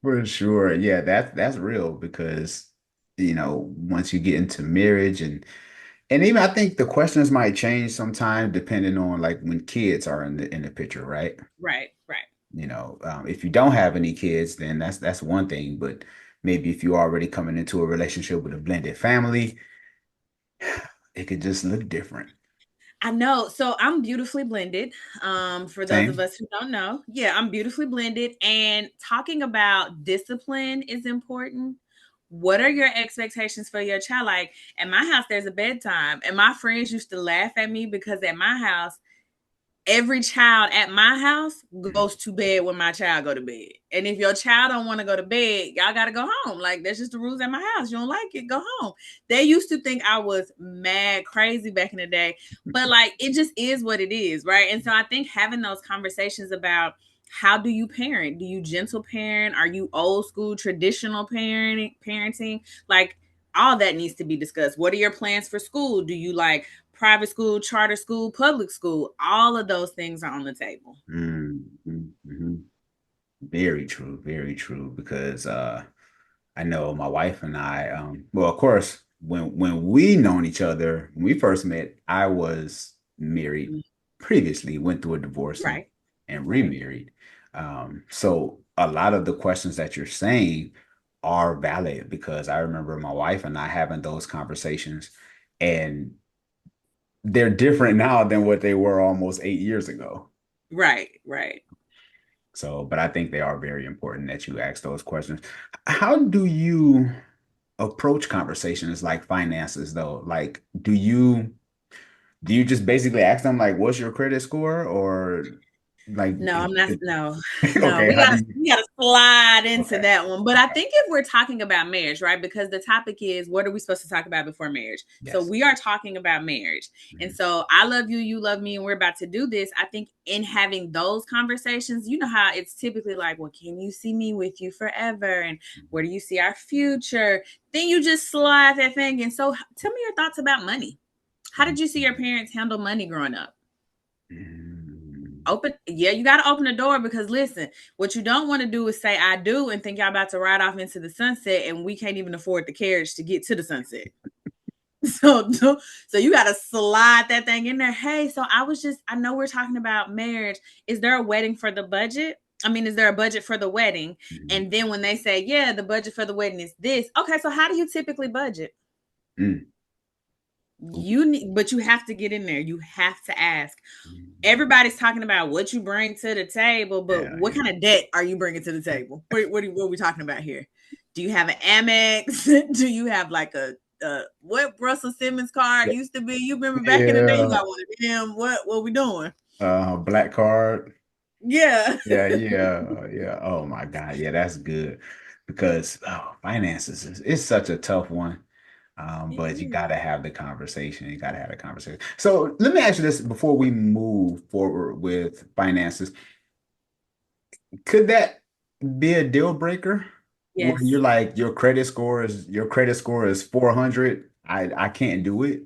For sure, yeah, that's real because once you get into marriage and even I think the questions might change sometimes depending on like when kids are in the picture, right? Right. If you don't have any kids, then that's one thing. But maybe if you're already coming into a relationship with a blended family, it could just look different. I know. So I'm beautifully blended. For those of us who don't know, I'm beautifully blended. And talking about discipline is important. What are your expectations for your child? Like at my house, there's a bedtime, and my friends used to laugh at me because at my house, every child at my house goes to bed when my child go to bed. And if your child don't want to go to bed, y'all got to go home. Like that's just the rules at my house. You don't like it, go home. They used to think I was mad crazy back in the day, but like it just is what it is, right? And so I think having those conversations about how do you parent? Do you gentle parent? Are you old school traditional parenting? Like all that needs to be discussed. What are your plans for school? Do you like private school, charter school, public school? All of those things are on the table. Very true, very true. Because I know my wife and I, well, of course, when we known each other, when we first met, I was married previously, went through a divorce and remarried. So a lot of the questions that you're saying are valid because I remember my wife and I having those conversations, and they're different now than what they were almost 8 years ago. Right. So, but I think they are very important that you ask those questions. How do you approach conversations like finances though? Like, do you just basically ask them like, what's your credit score, or like? No, I'm not. No, Okay, we gotta slide into that one. But I think if we're talking about marriage, right? Because the topic is, what are we supposed to talk about before marriage? Yes. So we are talking about marriage, and so I love you, you love me, and we're about to do this. I think in having those conversations, you know how it's typically like, well, can you see me with you forever, and where do you see our future? Then you just slide that thing. And so, tell me your thoughts about money. How did you see your parents handle money growing up? You got to open the door, because listen, what you don't want to do is say I do and think y'all about to ride off into the sunset and we can't even afford the carriage to get to the sunset. So you got to slide that thing in there. Hey, so I know we're talking about marriage. Is there a wedding for the budget? I mean, is there a budget for the wedding? And then when they say, yeah, the budget for the wedding is this. Okay, so how do you typically budget? But you have to get in there. You have to ask. Everybody's talking about what you bring to the table, but what kind of debt are you bringing to the table? What are we talking about here? Do you have an Amex? Do you have like a what Russell Simmons card used to be? You remember back in the day, you got one of them. What we doing? Black card. Yeah. Yeah. Oh my God. Yeah, that's good, because finances is such a tough one. But you got to have the conversation. You got to have a conversation. So let me ask you this before we move forward with finances. Could that be a deal breaker? Yes. When you're like, your credit score is 400. I can't do it.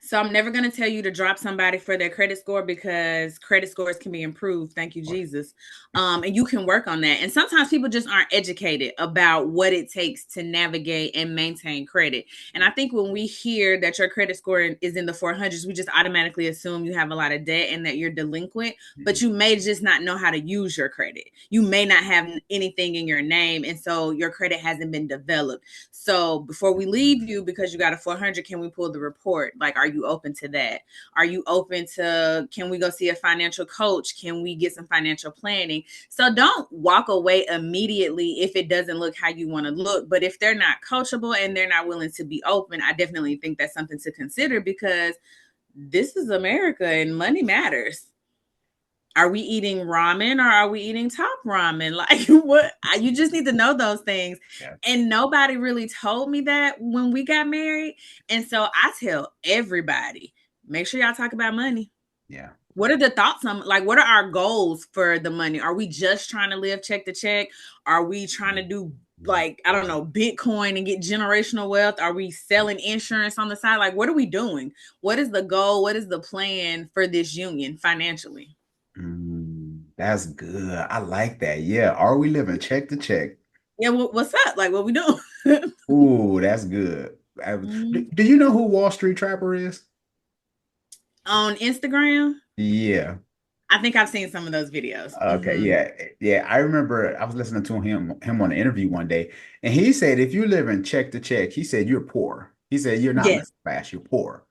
So I'm never going to tell you to drop somebody for their credit score, because credit scores can be improved. Thank you, Jesus. And you can work on that. And sometimes people just aren't educated about what it takes to navigate and maintain credit. And I think when we hear that your credit score is in the 400s, we just automatically assume you have a lot of debt and that you're delinquent, but you may just not know how to use your credit. You may not have anything in your name. And so your credit hasn't been developed. So before we leave you, because you got a 400, can we pull the report? Like, are you open to that? Are you open to, can we go see a financial coach? Can we get some financial planning? So don't walk away immediately if it doesn't look how you want to look. But if they're not coachable and they're not willing to be open, I definitely think that's something to consider, because this is America and money matters. Are we eating ramen or are we eating top ramen? Like, what? You just need to know those things. Yeah. And nobody really told me that when we got married. And so I tell everybody, make sure y'all talk about money. Yeah. What are the thoughts on, like, what are our goals for the money? Are we just trying to live check to check? Are we trying to do, like, I don't know, Bitcoin and get generational wealth? Are we selling insurance on the side? Like, what are we doing? What is the goal? What is the plan for this union financially? That's good. I like that. Yeah. Are we living check to check? Yeah, what's up? Like, what we doing? Ooh, that's good. Do you know who Wall Street Trapper is? On Instagram? Yeah. I think I've seen some of those videos. Okay. Yeah. Yeah. I remember I was listening to him on an interview one day, and he said, if you live in check to check, he said, you're poor. He said, you're not middle Yes. class, you're poor.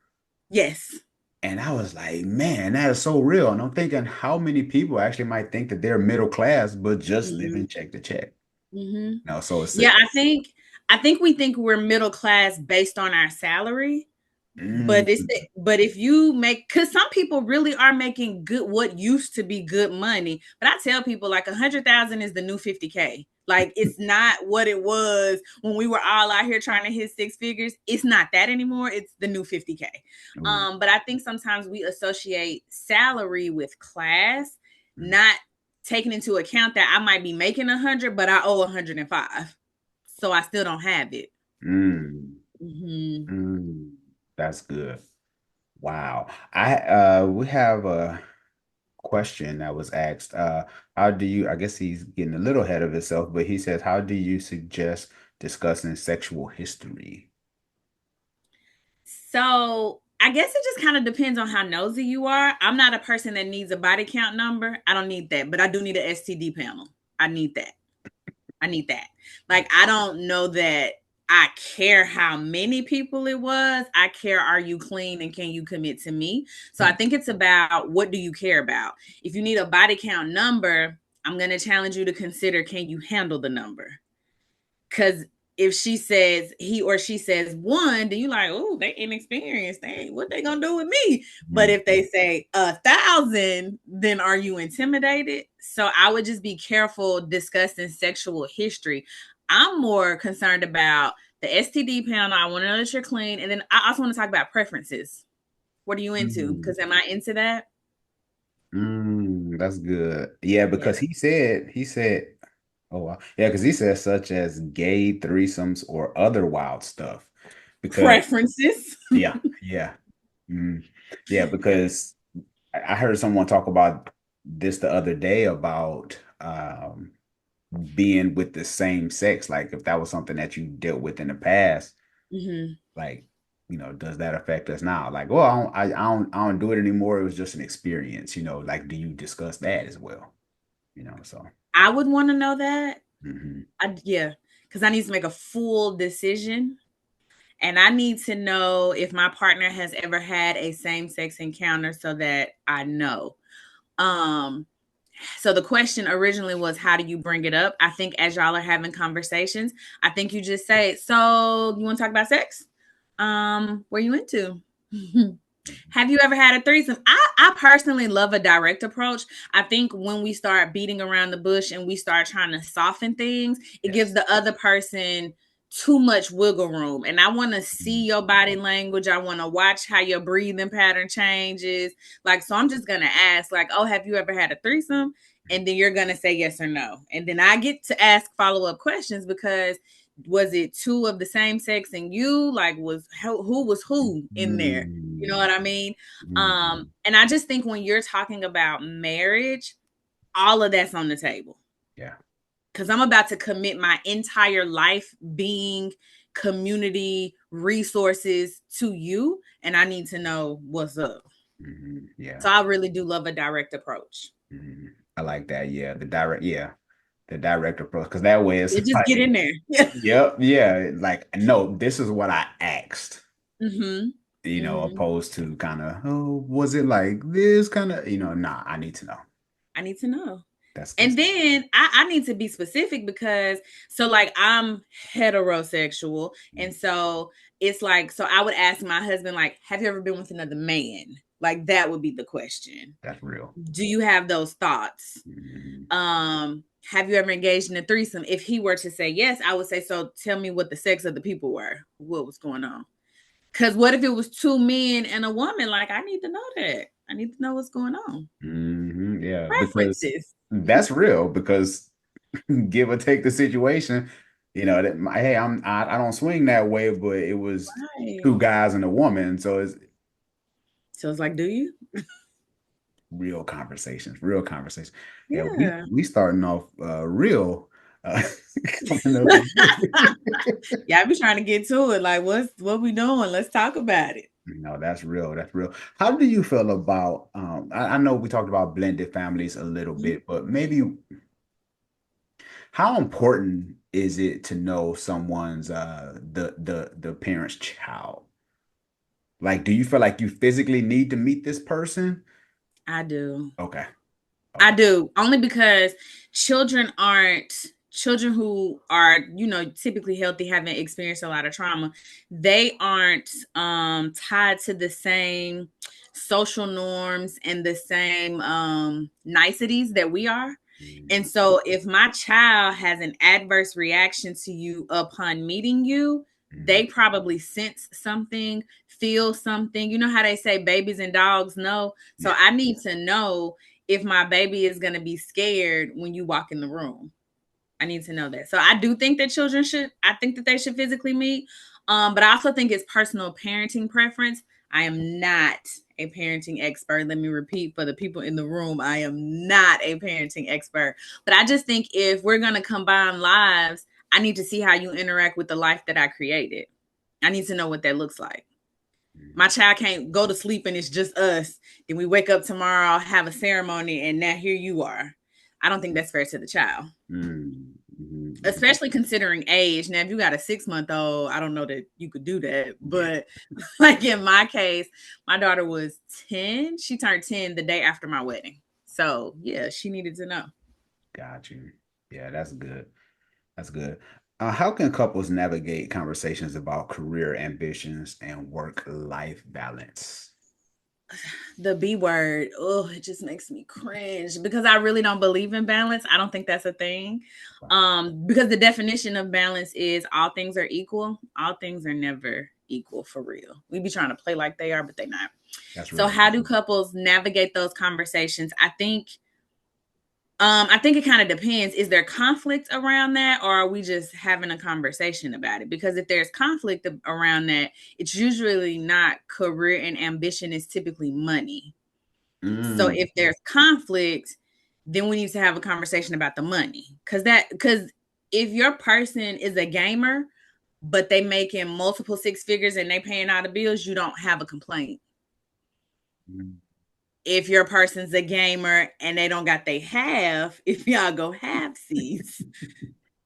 Yes. And I was like, man, that is so real. And I'm thinking how many people actually might think that they're middle class, but just living check to check. No, so it's Yeah, I think we think we're middle class based on our salary. But if you make, because some people really are making good, what used to be good money. But I tell people, like, 100,000 is the new 50K. Like, it's not what it was when we were all out here trying to hit six figures. It's not that anymore. It's the new 50K. But I think sometimes we associate salary with class, not taking into account that I might be making 100, but I owe 105. So I still don't have it. That's good. Wow. We have a question that was asked. How do you, I guess he's getting a little ahead of himself, but he says, how do you suggest discussing sexual history? So I guess it just kind of depends on how nosy you are. I'm not a person that needs a body count number. I don't need that, but I do need an STD panel. I need that. Like, I don't know that I care how many people it was. I care, are you clean and can you commit to me? So I think it's about, what do you care about? If you need a body count number, I'm going to challenge you to consider, can you handle the number? Because if she says, he or she says 1, then you like, oh, they inexperienced. What they gonna do with me? But if they say 1,000, then are you intimidated? So I would just be careful discussing sexual history. I'm more concerned about the STD panel. I want to know that you're clean. And then I also want to talk about preferences. What are you into? Because am I into that? That's good. Yeah, because he said, oh, wow. Yeah, because he says such as gay threesomes or other wild stuff. Because preferences. Yeah. Yeah, because I heard someone talk about this the other day about being with the same sex. Like, if that was something that you dealt with in the past, like, does that affect us now? Like, well, I don't do it anymore. It was just an experience, like, do you discuss that as well? So I would want to know that. Because I need to make a full decision. And I need to know if my partner has ever had a same-sex encounter so that I know. So the question originally was, how do you bring it up? I think as y'all are having conversations, I think you just say, so you want to talk about sex? Where you into? Have you ever had a threesome? I personally love a direct approach. I think when we start beating around the bush and we start trying to soften things, it gives the other person too much wiggle room. And I want to see your body language. I want to watch how your breathing pattern changes. Like, so I'm just going to ask, like, oh, have you ever had a threesome? And then you're going to say yes or no. And then I get to ask follow-up questions, because was it 2 of the same sex and you, like, who was who in there? You know what I mean? And I just think when you're talking about marriage, all of that's on the table. Yeah. Because I'm about to commit my entire life, being, community, resources to you. And I need to know what's up. Yeah. So I really do love a direct approach. I like that. Yeah. The direct approach. Because that way it's just like, get in there. Yep. Yeah. Like, no, this is what I asked. opposed to kind of, oh, was it like this kind of, nah, I need to know. I need to know. That's And good. then I need to be specific because so like I'm heterosexual. And so it's like, so I would ask my husband, like, have you ever been with another man? Like that would be the question. That's real. Do you have those thoughts? Have you ever engaged in a threesome? If he were to say yes, I would say, so tell me what the sex of the people were. What was going on? Because what if it was two men and a woman? Like, I need to know that. I need to know what's going on. Yeah, because Preferences. that's real. Because give or take the situation, hey, I don't swing that way, but it was two Right. guys and a woman, so it's So it's like, do you? real conversations. Real conversations. Yeah, Yeah. we starting off real. Coming up. Yeah, I be trying to get to it. Like, what we doing? Let's talk about it. No, that's real. That's real. How do you feel about I know we talked about blended families a little bit, but maybe how important is it to know someone's the parent's child? Like, do you feel like you physically need to meet this person? I do. Okay. I Okay. do. Only because children who are, typically healthy, haven't experienced a lot of trauma, they aren't tied to the same social norms and the same niceties that we are. And so if my child has an adverse reaction to you upon meeting you, they probably sense something, feel something. You know how they say babies and dogs know? So I need to know if my baby is going to be scared when you walk in the room. I need to know that. So I do think that I think that they should physically meet. But I also think it's personal parenting preference. I am not a parenting expert. Let me repeat for the people in the room. I am not a parenting expert. But I just think if we're going to combine lives, I need to see how you interact with the life that I created. I need to know what that looks like. My child can't go to sleep and it's just us. Then we wake up tomorrow, have a ceremony, and now here you are. I don't think that's fair to the child. Especially considering age. Now, if you got a 6-month-old, I don't know that you could do that. But like in my case, my daughter was 10. She turned 10 the day after my wedding. So yeah, she needed to know. Got you. Yeah, that's good. That's good. How can couples navigate conversations about career ambitions and work-life balance? The B word, oh, it just makes me cringe because I really don't believe in balance. I don't think that's a thing. Because the definition of balance is all things are equal. All things are never equal for real. We be trying to play like they are, but they're not. That's So real. how do couples navigate those conversations? I think it kind of depends. Is there conflict around that, or are we just having a conversation about it? Because if there's conflict around that, it's usually not career and ambition, it's typically money. So if there's conflict, then we need to have a conversation about the money. Because if your person is a gamer, but they making multiple six figures and they paying all the bills, you don't have a complaint. If your person's a gamer and they don't got they half, if y'all go halfsies,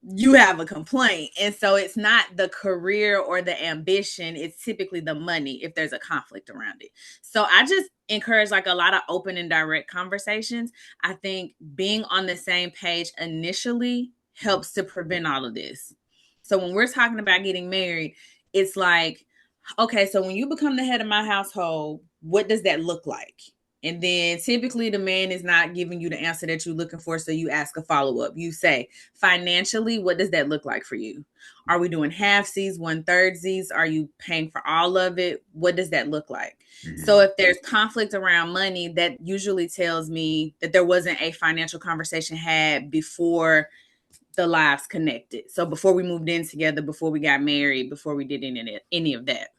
you have a complaint. And so it's not the career or the ambition, it's typically the money if there's a conflict around it. So I just encourage like a lot of open and direct conversations. I think being on the same page initially helps to prevent all of this. So when we're talking about getting married, it's like, okay, so when you become the head of my household, what does that look like? And then typically the man is not giving you the answer that you're looking for. So you ask a follow-up. You say, financially, what does that look like for you? Are we doing half C's, 1/3 Z's? Are you paying for all of it? What does that look like? So if there's conflict around money, that usually tells me that there wasn't a financial conversation had before the lives connected. So before we moved in together, before we got married, before we did any of that.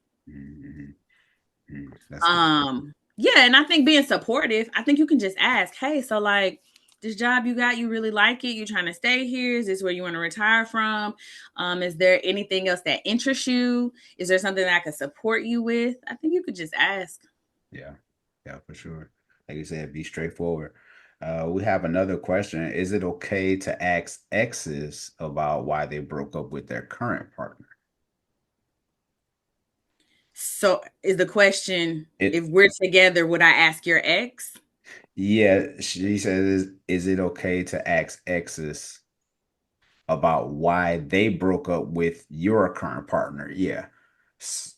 Yeah, and I think being supportive, I think you can just ask, hey, so like this job you got, you really like it? You trying to stay here? Is this where you want to retire from? Is there anything else that interests you? Is there something that I could support you with? I think you could just ask. Yeah, for sure. Like you said, be straightforward. We have another question. Is it okay to ask exes about why they broke up with their current partner? So is the question, if It we're together, would I ask your ex? Yeah, she says, is it okay to ask exes about why they broke up with your current partner? Yeah. S-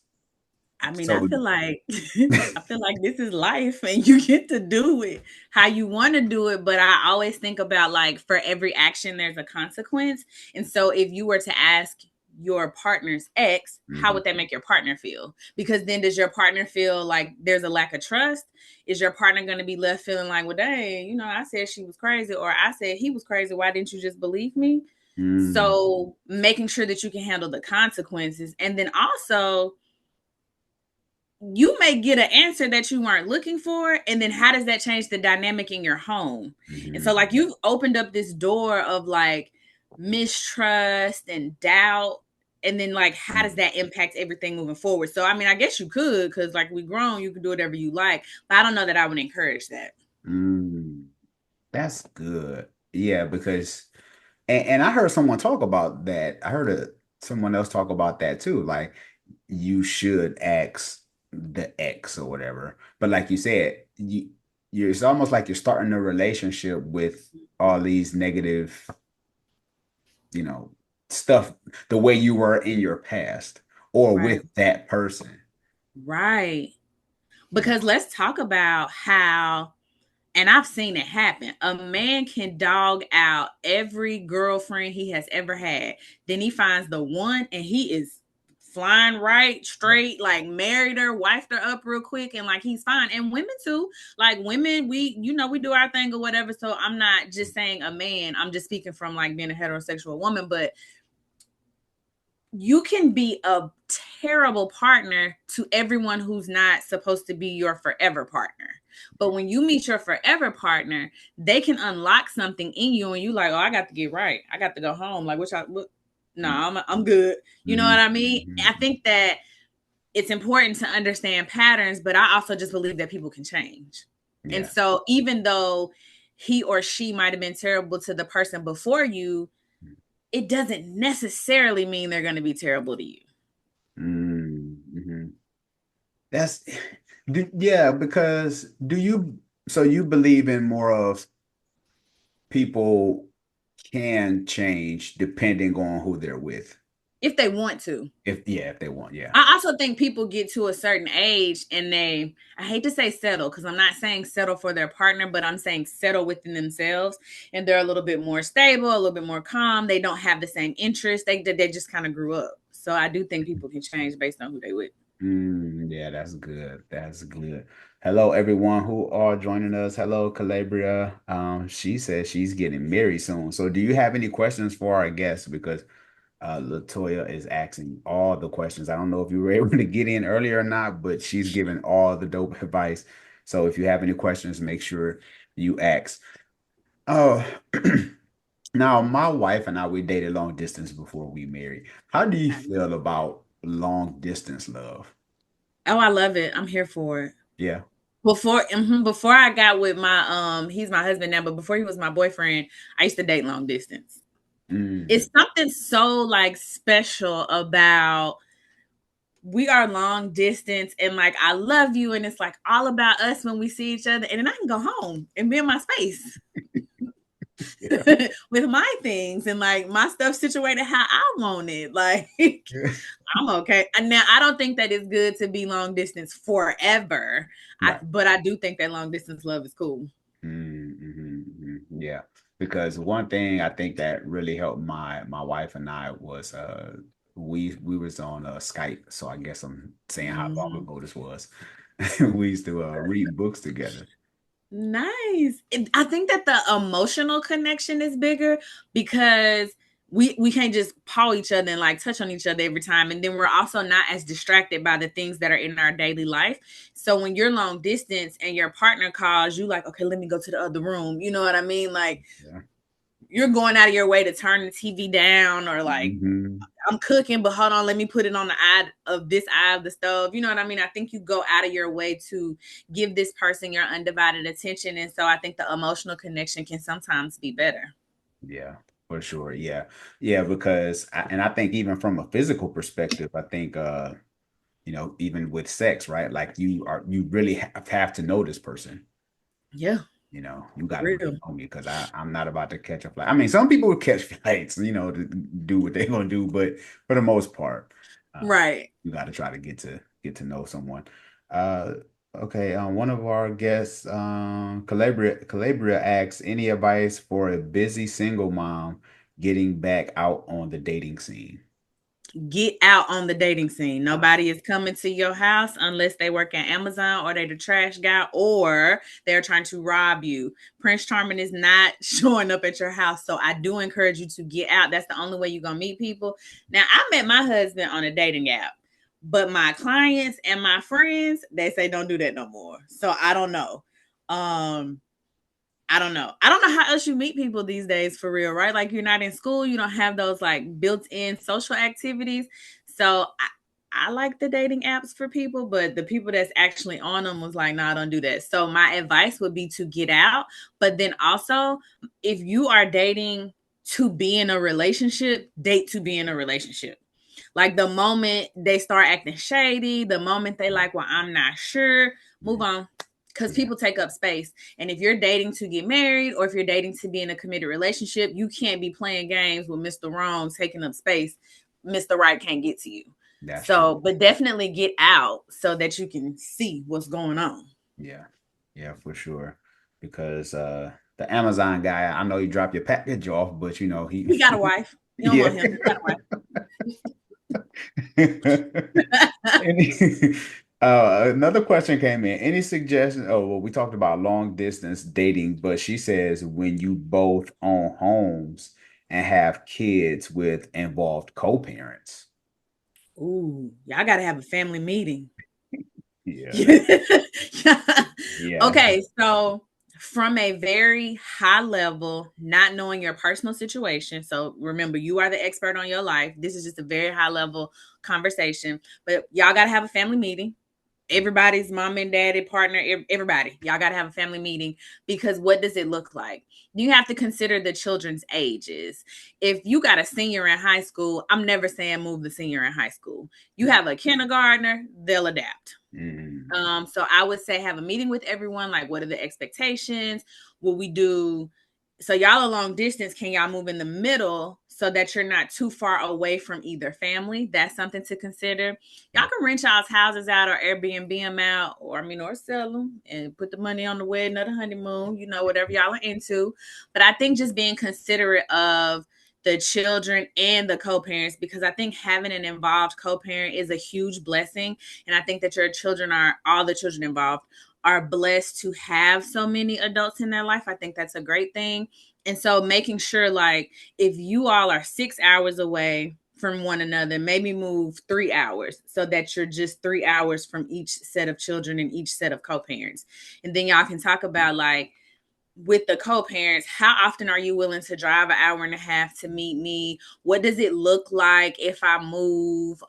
I mean, I So feel like I feel like this is life and you get to do it how you want to do it, but I always think about like for every action there's a consequence. And so if you were to ask your partner's ex, how Mhm. would that make your partner feel? Because then does your partner feel like there's a lack of trust? Is your partner going to be left feeling like, well, dang, I said she was crazy or I said he was crazy. Why didn't you just believe me? Mm, So making sure that you can handle the consequences. And then also, you may get an answer that you weren't looking for. And then how does that change the dynamic in your home? And so, mhm, like, you've opened up this door of like mistrust and doubt. And then, like, how does mm, that impact everything moving forward? So, I mean, I guess you could, because like we grown, you can do whatever you like. But I don't know that I would encourage that. mm. That's good. Yeah, because and I heard someone talk about that. I heard someone else talk about that too. Like you should ask the ex or whatever. But like you said, it's almost like you're starting a relationship with all these negative, you know, stuff the way you were in your past or Right. with that person. Right. Yeah. Because let's talk about how, and I've seen it happen. A man can dog out every girlfriend he has ever had. Then he finds the one and he is flying right straight, like married her, wifed her up real quick, and like he's fine. And women too. Like women, we do our thing or whatever. So I'm not just saying a man, I'm just speaking from like being a heterosexual woman, but you can be a terrible partner to everyone who's not supposed to be your forever partner. But when you meet your forever partner, they can unlock something in you, and you like, oh, I got to get right. I got to go home. Like, no, I'm good. You know what I mean? I Mhm. think that it's important to understand patterns, but I also just believe that people can change. And Yeah. so, even though he or she might have been terrible to the person before you, it doesn't necessarily mean they're going to be terrible to you. Mm-hmm. That's yeah, because so you believe in more of people can change depending on who they're with. If they want to. If they want, yeah. I also think people get to a certain age and I hate to say settle, because I'm not saying settle for their partner, but I'm saying settle within themselves. And they're a little bit more stable, a little bit more calm. They don't have the same interests. They just kind of grew up. So I do think people can change based on who they with. Yeah, that's good. That's good. Hello, everyone who are joining us. Hello, Calabria. She says she's getting married soon. So, do you have any questions for our guests? Because Latoya is asking all the questions. I don't know if you were able to get in earlier or not, but she's giving all the dope advice. So, if you have any questions, make sure you ask. Oh, now my wife and I we dated long distance before we married. How do you Okay. feel about long distance love? Oh, I love it. I'm here for it. Yeah. Before I got with my he's my husband now, but before he was my boyfriend, I used to date long distance. Mm. It's something so like special about, we are long distance and like I love you and it's like all about us when we see each other, and then I can go home and be in my space Yeah. with my things and like my stuff situated how I want it. Like I'm okay. And now I don't think that it's good to be long distance forever. Right. But I do think that long distance love is cool. Yeah. Because one thing I think that really helped my wife and I was we was on Skype. So I guess I'm saying how long Mm-hmm. ago this was. We used to read books together. Nice. I think that the emotional connection is bigger because we can't just paw each other and like touch on each other every time, and then we're also not as distracted by the things that are in our daily life. So when you're long distance and your partner calls, you like, okay, let me go to the other room. You know what I mean? Like Yeah. you're going out of your way to turn the TV down, or like Hmm. I'm cooking, but hold on, let me put it on the eye of this eye of the stove. You know what I mean? I think you go out of your way to give this person your undivided attention. And so I think the emotional connection can sometimes be better. Yeah, for sure. Yeah. Yeah, because I think even from a physical perspective, I think you know, even with sex, right? Like you really have to know this person. Yeah. You know, you got to Real. really know me because I'm not about to catch a flight. I mean, some people will catch flights, you know, to do what they're gonna do, but for the most part, Right. you got to try to get to know someone. Uh, okay. One of our guests, Calabria asks, any advice for a busy single mom getting back out on the dating scene? Get out on the dating scene. Nobody is coming to your house unless they work at Amazon or they're the trash guy or they're trying to rob you. Prince Charming is not showing up at your house. So I do encourage you to get out. That's the only way you're going to meet people. Now, I met my husband on a dating app, but my clients and my friends, they say don't do that no more. So I don't know. I don't know. I don't know how else you meet people these days for real, right? Like you're not in school, you don't have those like built-in social activities. So I like the dating apps for people, but the people that's actually on them was like, nah, don't do that. So my advice would be to get out. But then also, if you are dating to be in a relationship, date to be in a relationship. Like the moment they start acting shady, the moment they like, well, I'm not sure, move on. Because people take up space. And if you're dating to get married or if you're dating to be in a committed relationship, you can't be playing games with Mr. Wrong taking up space. Mr. Right can't get to you. That's so, true. but definitely get out so that you can see what's going on. Yeah. Yeah, for sure. Because the Amazon guy, I know you drop your package off, but you know, He got a wife. You don't yeah. want him. He got a wife. Any, another question came in. Any suggestions? Oh, well, we talked about long distance dating, but she says when you both own homes and have kids with involved co-parents. Ooh, y'all got to have a family meeting. Yeah. Yeah. Okay, so from a very high level, not knowing your personal situation. So remember, you are the expert on your life. This is just a very high level conversation, but y'all got to have a family meeting. Everybody's mom and daddy, partner, everybody. Y'all got to have a family meeting because what does it look like? You have to consider the children's ages. If you got a senior in high school, I'm never saying move the senior in high school. You have a kindergartner, they'll adapt. So I would say have a meeting with everyone. Like, what are the expectations? Will we do? So y'all are long distance. Can y'all move in the middle so that you're not too far away from either family? That's something to consider. Y'all can rent y'all's houses out or Airbnb them out, or sell them and put the money on the wedding or the honeymoon. You know, whatever y'all are into. But I think just being considerate of the children and the co-parents, because I think having an involved co-parent is a huge blessing. And I think that your children all the children involved are blessed to have so many adults in their life. I think that's a great thing. And so making sure, like, if you all are 6 hours away from one another, maybe move 3 hours so that you're just 3 hours from each set of children and each set of co-parents. And then y'all can talk about, like, with the co-parents, how often are you willing to drive an hour and a half to meet me? What does it look like if I move?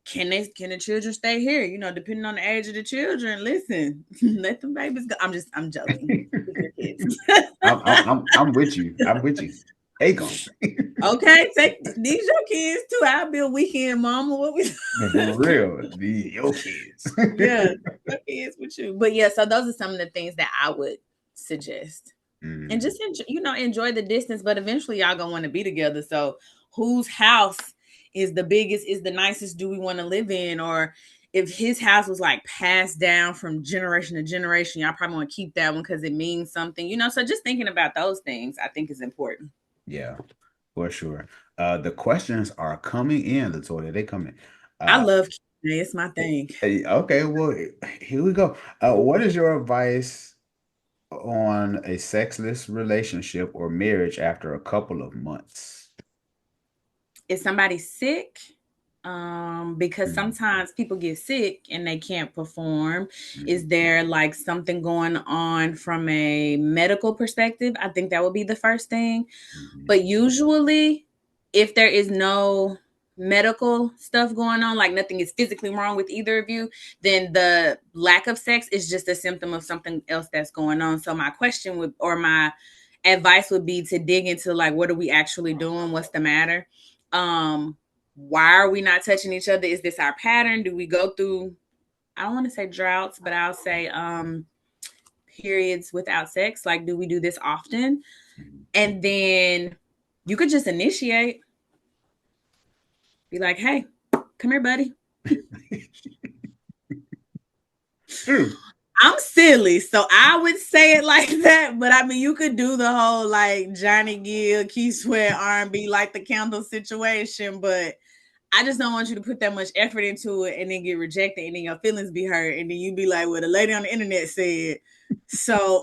Can the children stay here? You know, depending on the age of the children. Listen, let them babies go. I'm joking. I'm with you. I'm with you. Hey, go. Okay, take these your kids too. I'll be a weekend mama. What we For real, your kids. Yeah, your kids with you. But yeah, so those are some of the things that I would suggest. And just enjoy the distance, but eventually y'all gonna want to be together. So whose house is the biggest, is the nicest, do we want to live in? Or if his house was like passed down from generation to generation, y'all probably want to keep that one because it means something, so just thinking about those things I think is important. Yeah, for sure. The questions are coming in, Latoya. They come in. I love Q&A. It's my thing. Okay, well, here we go. What is your advice on a sexless relationship or marriage after a couple of months? Is somebody sick? Because sometimes people get sick and they can't perform. Is there like something going on from a medical perspective? I think that would be the first thing. But usually, if there is no medical stuff going on, like nothing is physically wrong with either of you, then the lack of sex is just a symptom of something else that's going on. So my advice would be to dig into, like, what are we actually doing? What's the matter? Why are we not touching each other? Is this our pattern? Do we go through, I don't want to say droughts, but I'll say periods without sex? Like, do we do this often? And then you could just initiate. Be like, hey, come here, buddy. True. I'm silly, so I would say it like that. But I mean, you could do the whole like Johnny Gill, Keith Sweat, R&B, like the candle situation. But I just don't want you to put that much effort into it and then get rejected and then your feelings be hurt. And then you be like, well, the lady on the internet said. So,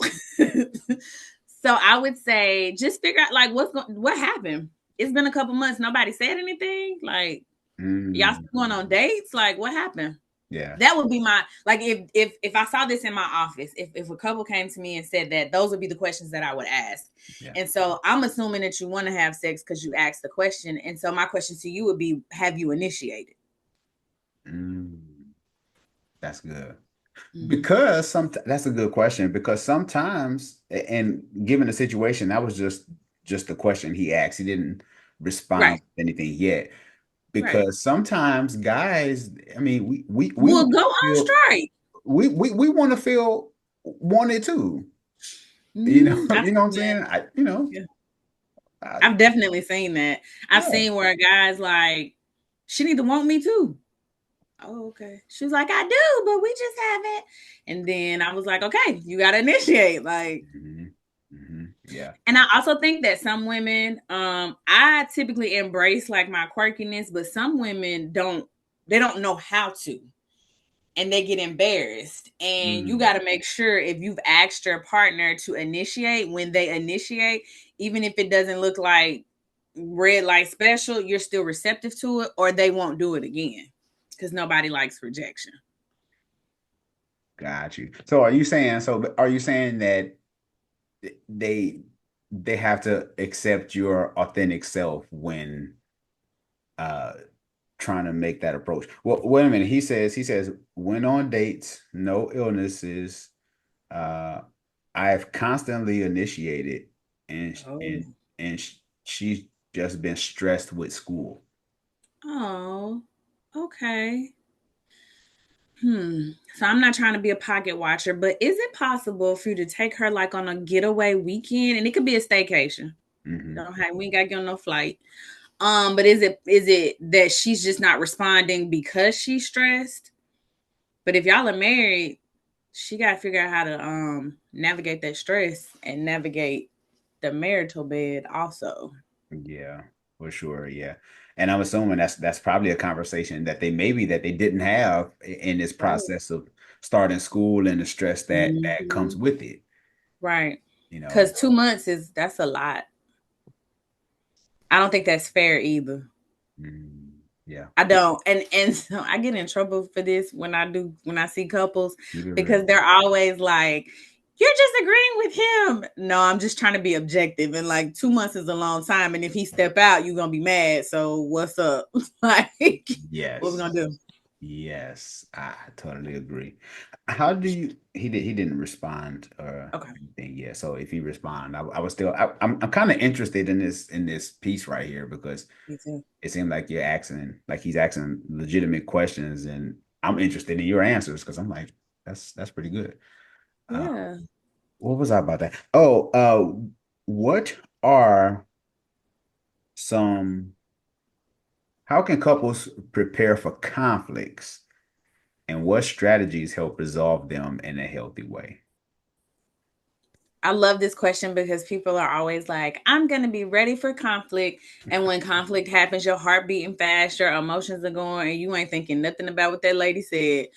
so I would say just figure out like what happened. It's been a couple months. Nobody said anything. Like, y'all still going on dates? Like, what happened? Yeah. That would be my, like, if I saw this in my office, if a couple came to me and said that, those would be the questions that I would ask. Yeah. And so I'm assuming that you want to have sex because you asked the question. And so my question to you would be, have you initiated? That's good. Because that's a good question, because sometimes, and given the situation, that was just the question he asked. He didn't respond to anything yet. Because sometimes guys, I mean, we will go on strike. We want to feel wanted too. You know what I'm saying? I've definitely seen that. I've seen where a guy's like, she need to want me too. Oh, okay. She was like, I do, but we just haven't. And then I was like, okay, you got to initiate. Like, yeah. And I also think that some women, I typically embrace like my quirkiness, but some women they don't know how to. And they get embarrassed. And you got to make sure if you've asked your partner to initiate, when they initiate, even if it doesn't look like red light special, you're still receptive to it, or they won't do it again. Because nobody likes rejection. Got you. So are you saying that they have to accept your authentic self when trying to make that approach? Well, wait a minute. He says when on dates, no illnesses. I've constantly initiated, and she's just been stressed with school. Oh, okay. So I'm not trying to be a pocket watcher, but is it possible for you to take her like on a getaway weekend? And it could be a staycation. We ain't got to get on no flight. But is it that she's just not responding because she's stressed? But if y'all are married, she got to figure out how to navigate that stress and navigate the marital bed also. Yeah, for sure. Yeah. And I'm assuming that's probably a conversation that they didn't have in this process of starting school and the stress that comes with it. Right. Because 2 months that's a lot. I don't think that's fair either. Yeah. I don't. And so I get in trouble for this when I see couples, because they're always like, you're just agreeing with him. No, I'm just trying to be objective. And like 2 months is a long time. And if he step out, you're going to be mad. So what's up? Like, yes. What we going to do? Yes, I totally agree. How do you? He didn't respond or anything yet. So if he respond, I was still. I'm kind of interested in this piece right here, because it seemed like he's asking legitimate questions, and I'm interested in your answers, because I'm like, that's pretty good. Yeah. What was I about that? Oh, what are some? How can couples prepare for conflicts, and what strategies help resolve them in a healthy way? I love this question because people are always like, I'm going to be ready for conflict. And when conflict happens, your heart beating fast, your emotions are going, and you ain't thinking nothing about what that lady said.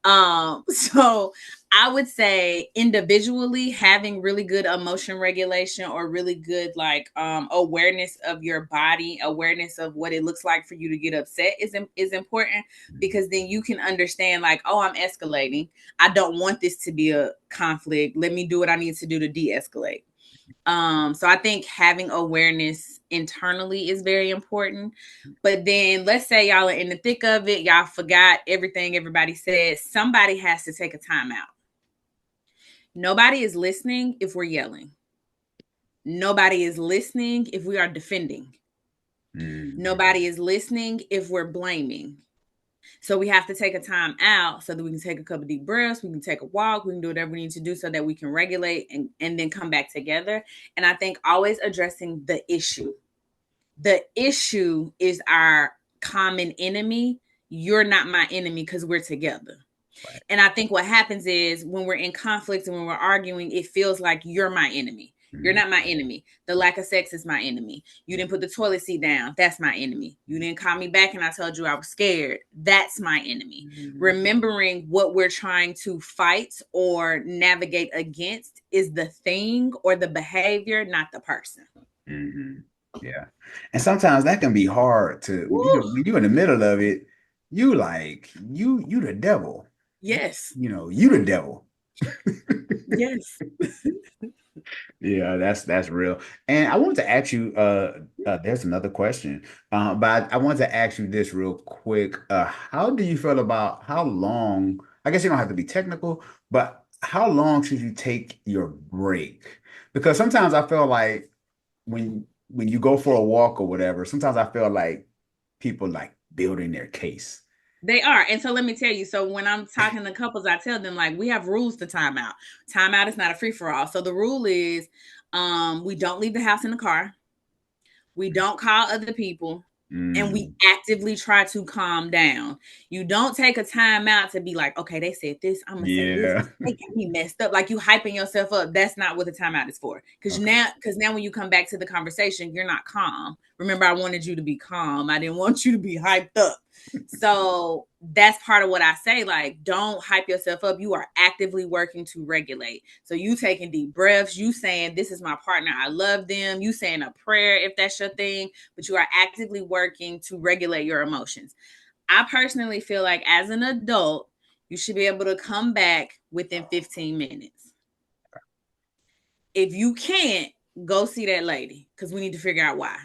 So I would say individually having really good emotion regulation, or really good awareness of your body, awareness of what it looks like for you to get upset is important, because then you can understand like, oh, I'm escalating. I don't want this to be a conflict. Let me do what I need to do to de-escalate. So I think having awareness internally is very important. But then let's say y'all are in the thick of it, y'all forgot everything everybody said. Somebody has to take a time out. Nobody is listening if we're yelling. Nobody is listening if we are defending. Nobody is listening if we're blaming. So we have to take a time out so that we can take a couple deep breaths, we can take a walk, we can do whatever we need to do so that we can regulate and then come back together. And I think always addressing the issue. The issue is our common enemy. You're not my enemy because we're together. Right. And I think what happens is when we're in conflict and when we're arguing, it feels like you're my enemy. You're not my enemy. The lack of sex is my enemy. You didn't put the toilet seat down. That's my enemy. You didn't call me back and I told you I was scared. That's my enemy. Remembering what we're trying to fight or navigate against is the thing or the behavior, not the person. Yeah. And sometimes that can be hard to, when you're in the middle of it, you the devil. Yes. You the devil. Yes. Yeah, that's real. And I wanted to ask you, there's another question, but I wanted to ask you this real quick. How do you feel about how long, I guess you don't have to be technical, but how long should you take your break? Because sometimes I feel like when you go for a walk or whatever, sometimes I feel like people like building their case. They are. And so let me tell you, so when I'm talking to couples, I tell them like we have rules to time out. Time out is not a free-for-all. So the rule is we don't leave the house in the car. We don't call other people. And we actively try to calm down. You don't take a time out to be like, okay, they said this, I'm gonna say this. They got me messed up. Like you hyping yourself up. That's not what the timeout is for. Because now when you come back to the conversation, you're not calm. Remember, I wanted you to be calm. I didn't want you to be hyped up. So that's part of what I say. Like, don't hype yourself up. You are actively working to regulate. So you taking deep breaths, you saying, this is my partner, I love them. You saying a prayer if that's your thing, but you are actively working to regulate your emotions. I personally feel like as an adult, you should be able to come back within 15 minutes. If you can't, go see that lady because we need to figure out why.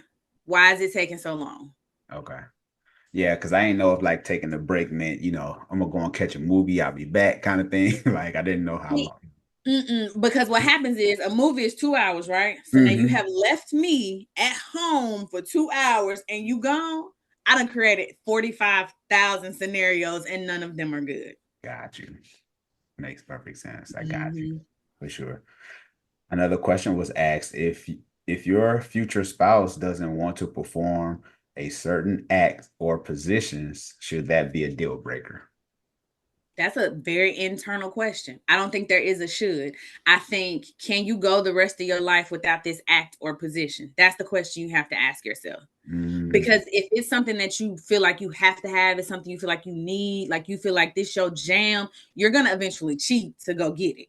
Why is it taking so long? Okay. Yeah, because I didn't know if like taking a break meant, I'm gonna go and catch a movie, I'll be back kind of thing. Like I didn't know how long. Because what happens is a movie is 2 hours, right? So now you have left me at home for 2 hours and you gone. I done created 45,000 scenarios and none of them are good. Got you. Makes perfect sense. I got you for sure. Another question was asked, if your future spouse doesn't want to perform a certain act or positions, should that be a deal breaker? That's a very internal question. I don't think there is a should. I think, can you go the rest of your life without this act or position? That's the question you have to ask yourself. Because if it's something that you feel like you have to have, it's something you feel like you need, like you feel like this your jam, you're going to eventually cheat to go get it.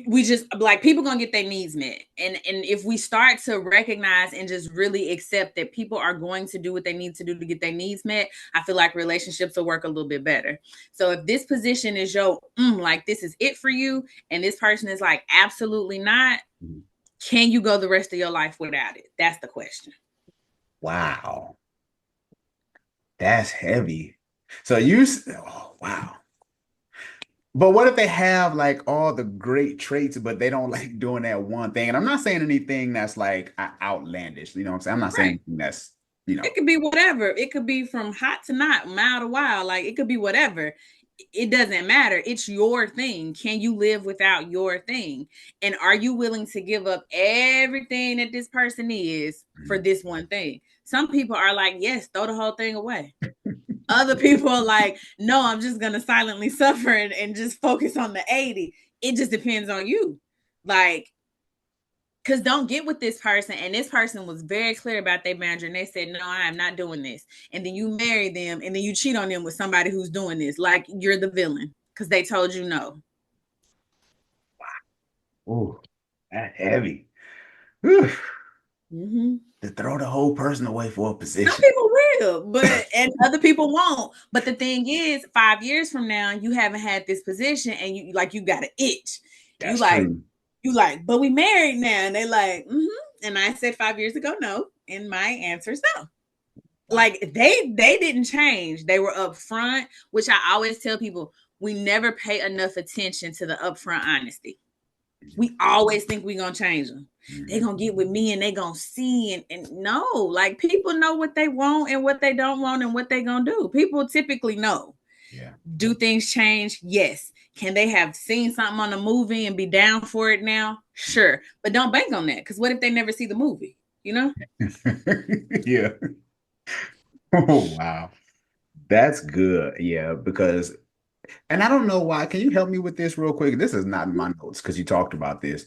We just like people gonna get their needs met, and if we start to recognize and just really accept that people are going to do what they need to do to get their needs met, I feel like relationships will work a little bit better. So if this position is your like this is it for you, and this person is like absolutely not, can you go the rest of your life without it? That's the question. Wow, that's heavy. So wow. But what if they have like all the great traits, but they don't like doing that one thing? And I'm not saying anything that's like outlandish. You know what I'm saying? I'm not saying anything that's, It could be whatever. It could be from hot to not, mild to wild. Like it could be whatever. It doesn't matter. It's your thing. Can you live without your thing? And are you willing to give up everything that this person is for this one thing? Some people are like, yes, throw the whole thing away. Other people are like, no, I'm just going to silently suffer and just focus on the 80. It just depends on you. Like, because don't get with this person. And this person was very clear about their boundary. And they said, no, I am not doing this. And then you marry them and then you cheat on them with somebody who's doing this. Like you're the villain because they told you no. Wow. Oh, that's heavy. To throw the whole person away for a position. Some people will, and other people won't. But the thing is, 5 years from now, you haven't had this position and you got an itch. That's true. You like, but we married now. And they like, And I said 5 years ago, no. And my answer is no. Like they didn't change. They were upfront, which I always tell people, we never pay enough attention to the upfront honesty. We always think we're gonna change them. Mm-hmm. They're gonna get with me and they gonna see. And no, like people know what they want and what they don't want and what they gonna do. People typically know. Yeah. Do things change? Yes. Can they have seen something on a movie and be down for it now? Sure. But don't bank on that. Because what if they never see the movie? You know? Yeah. Oh, wow. That's good. Yeah, because, and I don't know why. Can you help me with this real quick? This is not in my notes because you talked about this.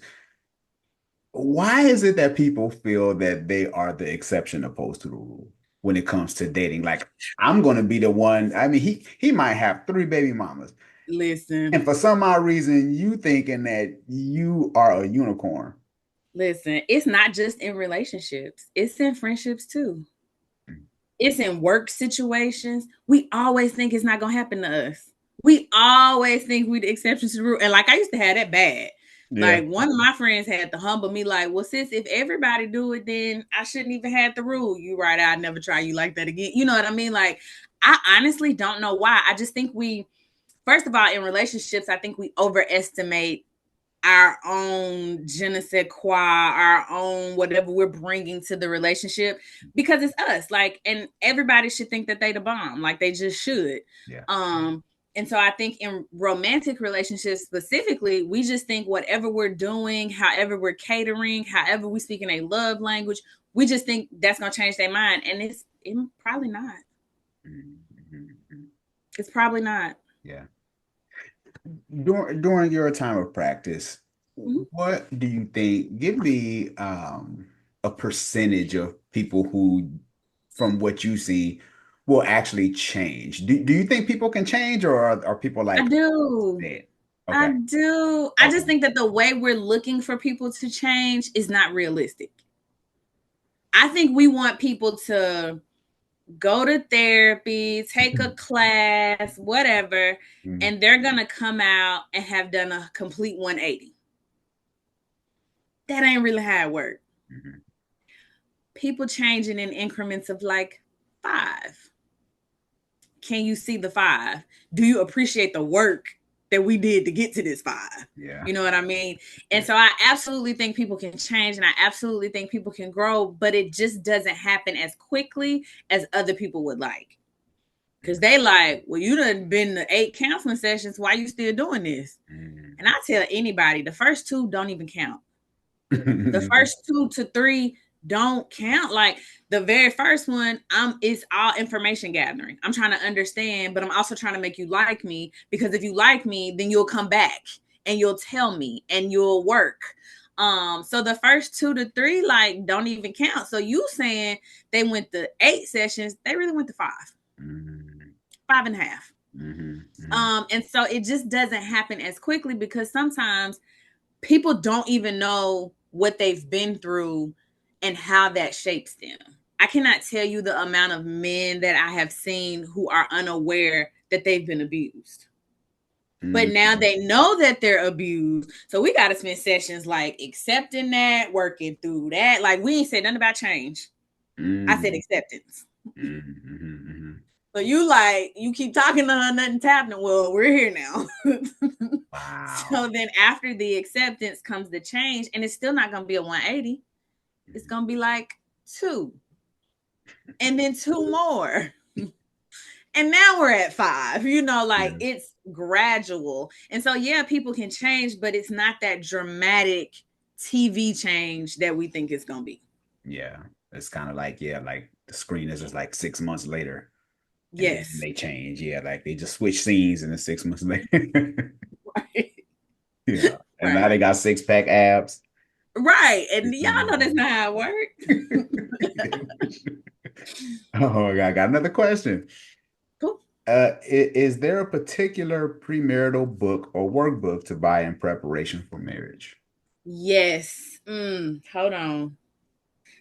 Why is it that people feel that they are the exception opposed to the rule when it comes to dating? Like, I'm going to be the one. I mean, he might have 3 baby mamas. Listen. And for some odd reason, you thinking that you are a unicorn. Listen, it's not just in relationships. It's in friendships too. It's in work situations. We always think it's not going to happen to us. We always think we the exception to the rule. And like I used to have that bad. Yeah. Like one of my friends had to humble me like, well, sis, if everybody do it, then I shouldn't even have the rule. You right, I'd never try you like that again. You know what I mean? Like, I honestly don't know why. I just think first of all, in relationships, I think we overestimate our own je ne sais quoi, our own whatever we're bringing to the relationship because it's us. Like, and everybody should think that they the bomb. Like they just should. Yeah. And so I think in romantic relationships specifically, we just think whatever we're doing, however we're catering, however we speak in a love language, we just think that's gonna change their mind. And it's probably not. Mm-hmm. It's probably not. Yeah. During your time of practice, Mm-hmm. what do you think? Give me a percentage of people who, from what you see, will actually change. Do you think people can change, or are people like, I do. dead? I Okay. do. I just think that the way we're looking for people to change is not realistic. I think we want people to go to therapy, take a class, whatever, and they're going to come out and have done a complete 180. That ain't really how it works. Mm-hmm. People changing in increments of like 5. Can you see the 5? Do you appreciate the work that we did to get to this 5? Yeah. You know what I mean? And so I absolutely think people can change and I absolutely think people can grow, but it just doesn't happen as quickly as other people would like. Because they like, well, you done been to 8 counseling sessions. Why you still doing this? And I tell anybody, the first 2 don't even count. The first 2 to 3 don't count. Like the very first one, it's all information gathering. I'm trying to understand, but I'm also trying to make you like me, because if you like me, then you'll come back and you'll tell me and you'll work. So the first 2 to 3 like don't even count. So you saying they went to 8 sessions, they really went to 5. 5.5. And so it just doesn't happen as quickly because sometimes people don't even know what they've been through and how that shapes them. I cannot tell you the amount of men that I have seen who are unaware that they've been abused. But now they know that they're abused. So we got to spend sessions like accepting that, working through that. Like we ain't said nothing about change. I said acceptance. So you keep talking to her, nothing's happening. Well, we're here now. Wow. So then after the acceptance comes the change, and it's still not going to be a 180. It's going to be like 2. And then 2 more. And now we're at 5, it's gradual. And so, yeah, people can change, but it's not that dramatic TV change that we think it's going to be. Yeah. It's kind of like, like the screen is just like 6 months later. Yes. They change. Yeah. Like they just switch scenes and then 6 months later. Right. Yeah. And now they got 6-pack abs. Right. And y'all know that's not how it works. Oh, I got another question. Cool. Is there a particular premarital book or workbook to buy in preparation for marriage? Yes. Hold on.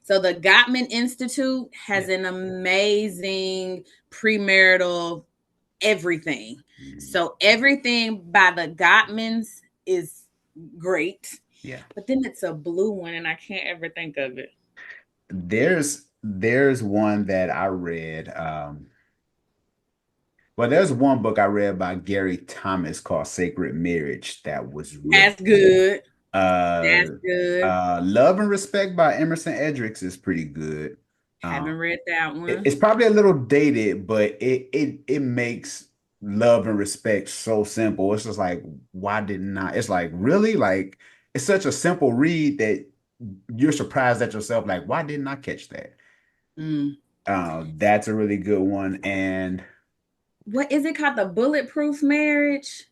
So the Gottman Institute has an amazing premarital everything. So everything by the Gottmans is great. Yeah. But then it's a blue one and I can't ever think of it. There's one that I read. Well, there's one book I read by Gary Thomas called Sacred Marriage that was really That's good. Uh, That's good. Love and Respect by Emerson Edricks is pretty good. Haven't read that one. It's probably a little dated, but it makes love and respect so simple. It's just like, why didn't I? It's like, really? Like, it's such a simple read that you're surprised at yourself. Like, why didn't I catch that? Mm. That's a really good one. And What is it called? The Bulletproof Marriage?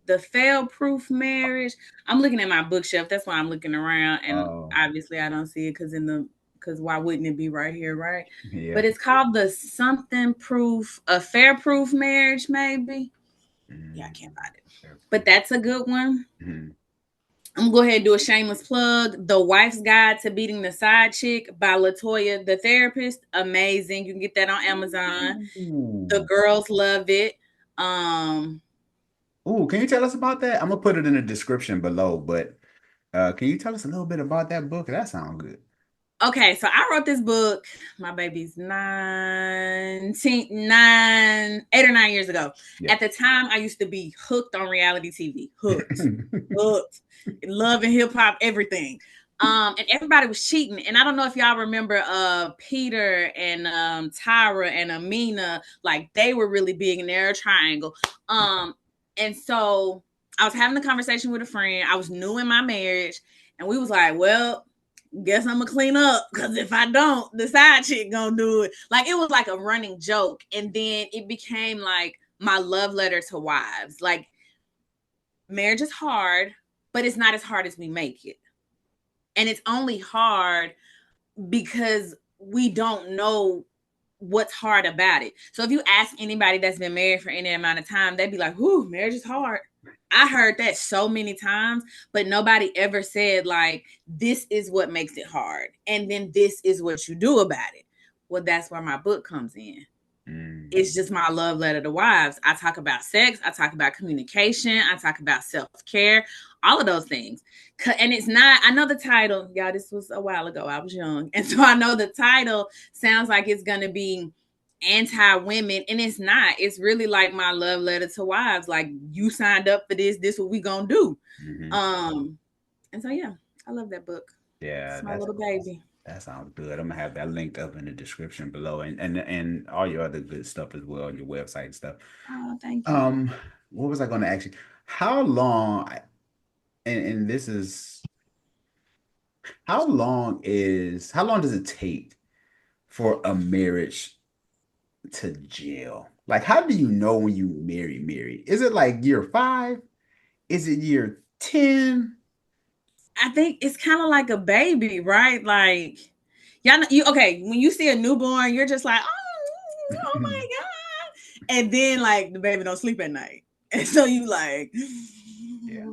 The Fail-Proof Marriage? I'm looking at my bookshelf. That's why I'm looking around. And obviously I don't see it because why wouldn't it be right here, right? yeah. But it's called the something proof, a fair proof marriage, maybe. Yeah, I can't find it. But that's a good one. Mm-hmm. I'm gonna go ahead and do a shameless plug. The Wife's Guide to Beating the Side Chick by Latoya, the therapist. Amazing. You can get that on Amazon. Ooh. The girls love it. Ooh, can you tell us about that? I'm gonna put it in the description below, but can you tell us a little bit about that book? That sounds good. Okay, so I wrote this book. My baby's 8 or 9 years ago. Yeah. At the time, I used to be hooked on reality TV. Hooked. Love and hip hop, everything. And everybody was cheating. And I don't know if y'all remember Peter and Tyra and Amina, like they were really big in their triangle. And so I was having a conversation with a friend. I was new in my marriage, and we was like, well, guess I'm gonna clean up, because if I don't, the side chick gonna do it. Like, it was like a running joke. And then it became like my love letter to wives. Like, marriage is hard, but it's not as hard as we make it. And it's only hard because we don't know what's hard about it. So if you ask anybody that's been married for any amount of time, they'd be like, whoo, marriage is hard. I heard that so many times, but nobody ever said, like, this is what makes it hard, and then this is what you do about it. Well, that's where my book comes in. It's just my love letter to wives. I talk about sex. I talk about communication. I talk about self-care, all of those things. And it's not, I know the title, y'all, this was a while ago. I was young. And so I know the title sounds like it's going to be anti-women, and it's not. It's really like my love letter to wives. Like, you signed up for this. This is what we gonna do. And so, yeah, I love that book. Yeah, it's my little baby. That sounds good. I'm gonna have that linked up in the description below, and all your other good stuff as well, your website and stuff. Oh, thank you. What was I going to ask you? How long? And this is how long does it take for a marriage to gel? Like, how do you know when you marry? Is it like year 5? Is it year 10? I think it's kind of like a baby, right? Like, y'all know, okay, when you see a newborn, you're just like, oh my God. And then, like, the baby don't sleep at night. And so you like, yeah.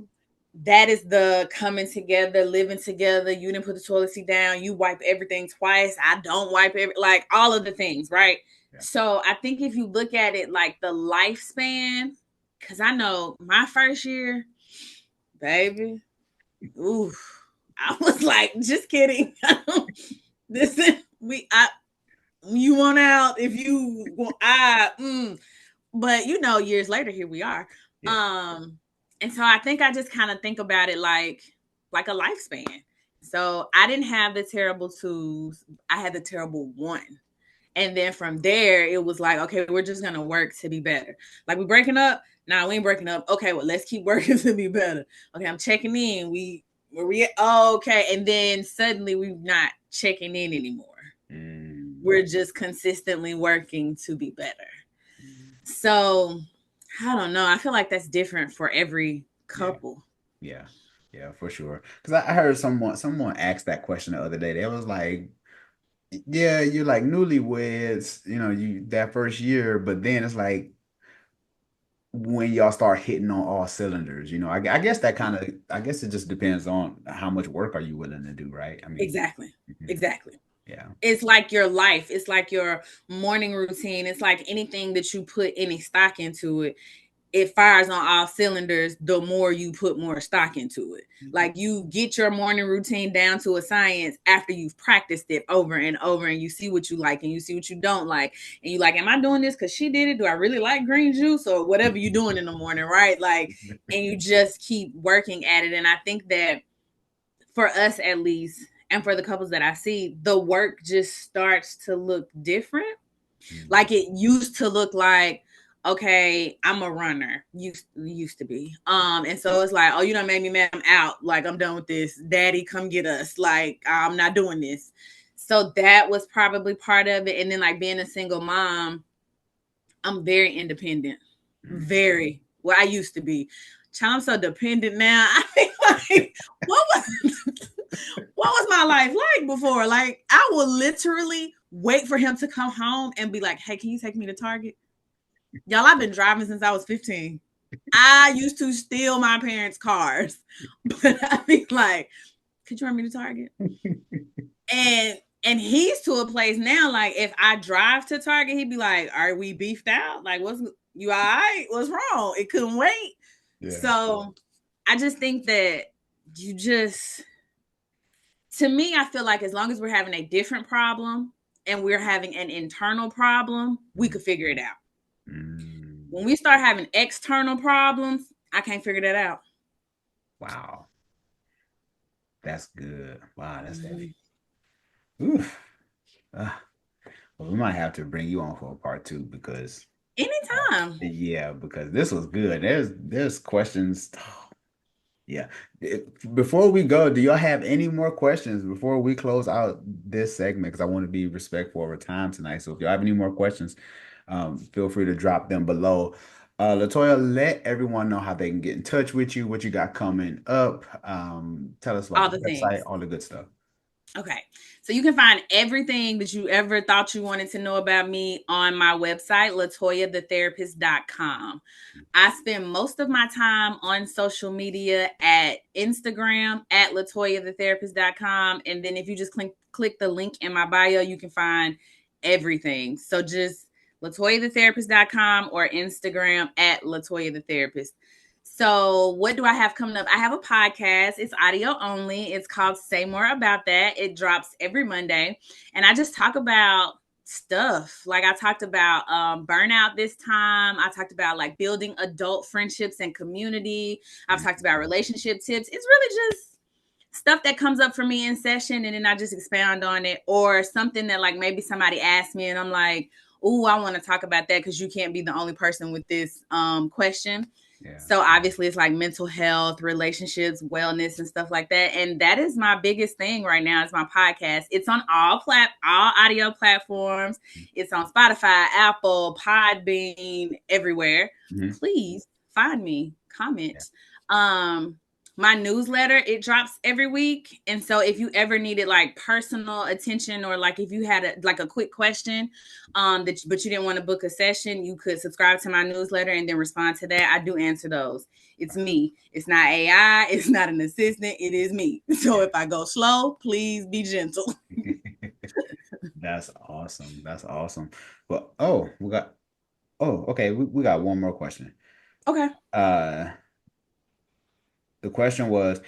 That is the coming together, living together. You didn't put the toilet seat down. You wipe everything twice. I don't wipe like all of the things, right? Yeah. So I think if you look at it like the lifespan, because I know my first year, baby, ooh, I was like, just kidding. You want out if you want, but you know, years later, here we are. Yeah. And so I think I just kind of think about it like a lifespan. So I didn't have the terrible 2s. I had the terrible 1. And then from there, it was like, okay, we're just going to work to be better. Like, we breaking up? Nah, we ain't breaking up. Okay, well, let's keep working to be better. Okay, I'm checking in. Okay. And then suddenly we're not checking in anymore. We're just consistently working to be better. So I don't know. I feel like that's different for every couple. Yeah, for sure. Because I heard someone asked that question the other day. They was like, yeah, you're like newlyweds, you that first year, but then it's like when y'all start hitting on all cylinders, I guess I guess it just depends on how much work are you willing to do, right? I mean, exactly. Yeah. It's like your life. It's like your morning routine. It's like anything that you put any stock into it. It fires on all cylinders the more you put more stock into it. Like, you get your morning routine down to a science after you've practiced it over and over, and you see what you like and you see what you don't like. And you like, am I doing this because she did it? Do I really like green juice or whatever you're doing in the morning, right? Like, and you just keep working at it. And I think that for us at least, and for the couples that I see, the work just starts to look different. Like it used to look like, okay, I'm a runner. Used to be. And so it's like, oh, you done made me mad. I'm out. Like, I'm done with this. Daddy, come get us. Like, I'm not doing this. So that was probably part of it. And then like being a single mom, I'm very independent. Very. Well, I used to be. Child, I'm so dependent now. I mean, like, what was my life like before? Like, I would literally wait for him to come home and be like, hey, can you take me to Target? Y'all, I've been driving since I was 15. I used to steal my parents' cars. But I mean, like, could you run me to Target? And he's to a place now, like, if I drive to Target, he'd be like, are we beefed out? Like, you all right? What's wrong? It couldn't wait. Yeah. So I just think that to me, I feel like as long as we're having a different problem and we're having an internal problem, we could figure it out. When we start having external problems, I can't figure that out. Wow. That's good. Wow, that's heavy. Oof. Well, we might have to bring you on for a part 2 because anytime. Yeah, because this was good. There's questions. Yeah. Before we go, do y'all have any more questions before we close out this segment? Because I want to be respectful of our time tonight. So if y'all have any more questions, feel free to drop them below. Latoya, let everyone know how they can get in touch with you, what you got coming up. Tell us about the website, all the good stuff. Okay. So you can find everything that you ever thought you wanted to know about me on my website, latoyathetherapist.com. I spend most of my time on social media at Instagram at latoyathetherapist.com. And then if you just click the link in my bio, you can find everything. So just latoyathetherapist.com or Instagram at latoyathetherapist. So what do I have coming up? I have a podcast. It's audio only. It's called Say More About That. It drops every Monday. And I just talk about stuff. Like I talked about burnout this time. I talked about like building adult friendships and community. I've talked about relationship tips. It's really just stuff that comes up for me in session. And then I just expound on it, or something that like maybe somebody asked me and I'm like, oh, I want to talk about that because you can't be the only person with this question. Yeah. So obviously it's like mental health, relationships, wellness, and stuff like that. And that is my biggest thing right now is my podcast. It's on all audio platforms. It's on Spotify, Apple, Podbean, everywhere. Mm-hmm. Please find me, comment. Yeah. My newsletter, it drops every week. And so if you ever needed like personal attention, or like if you had a quick question, but you didn't want to book a session, you could subscribe to my newsletter and then respond to that. I do answer those. It's me. It's not AI. It's not an assistant. It is me. So if I go slow, please be gentle. That's awesome. That's awesome. Well, we got one more question. Okay. The question was,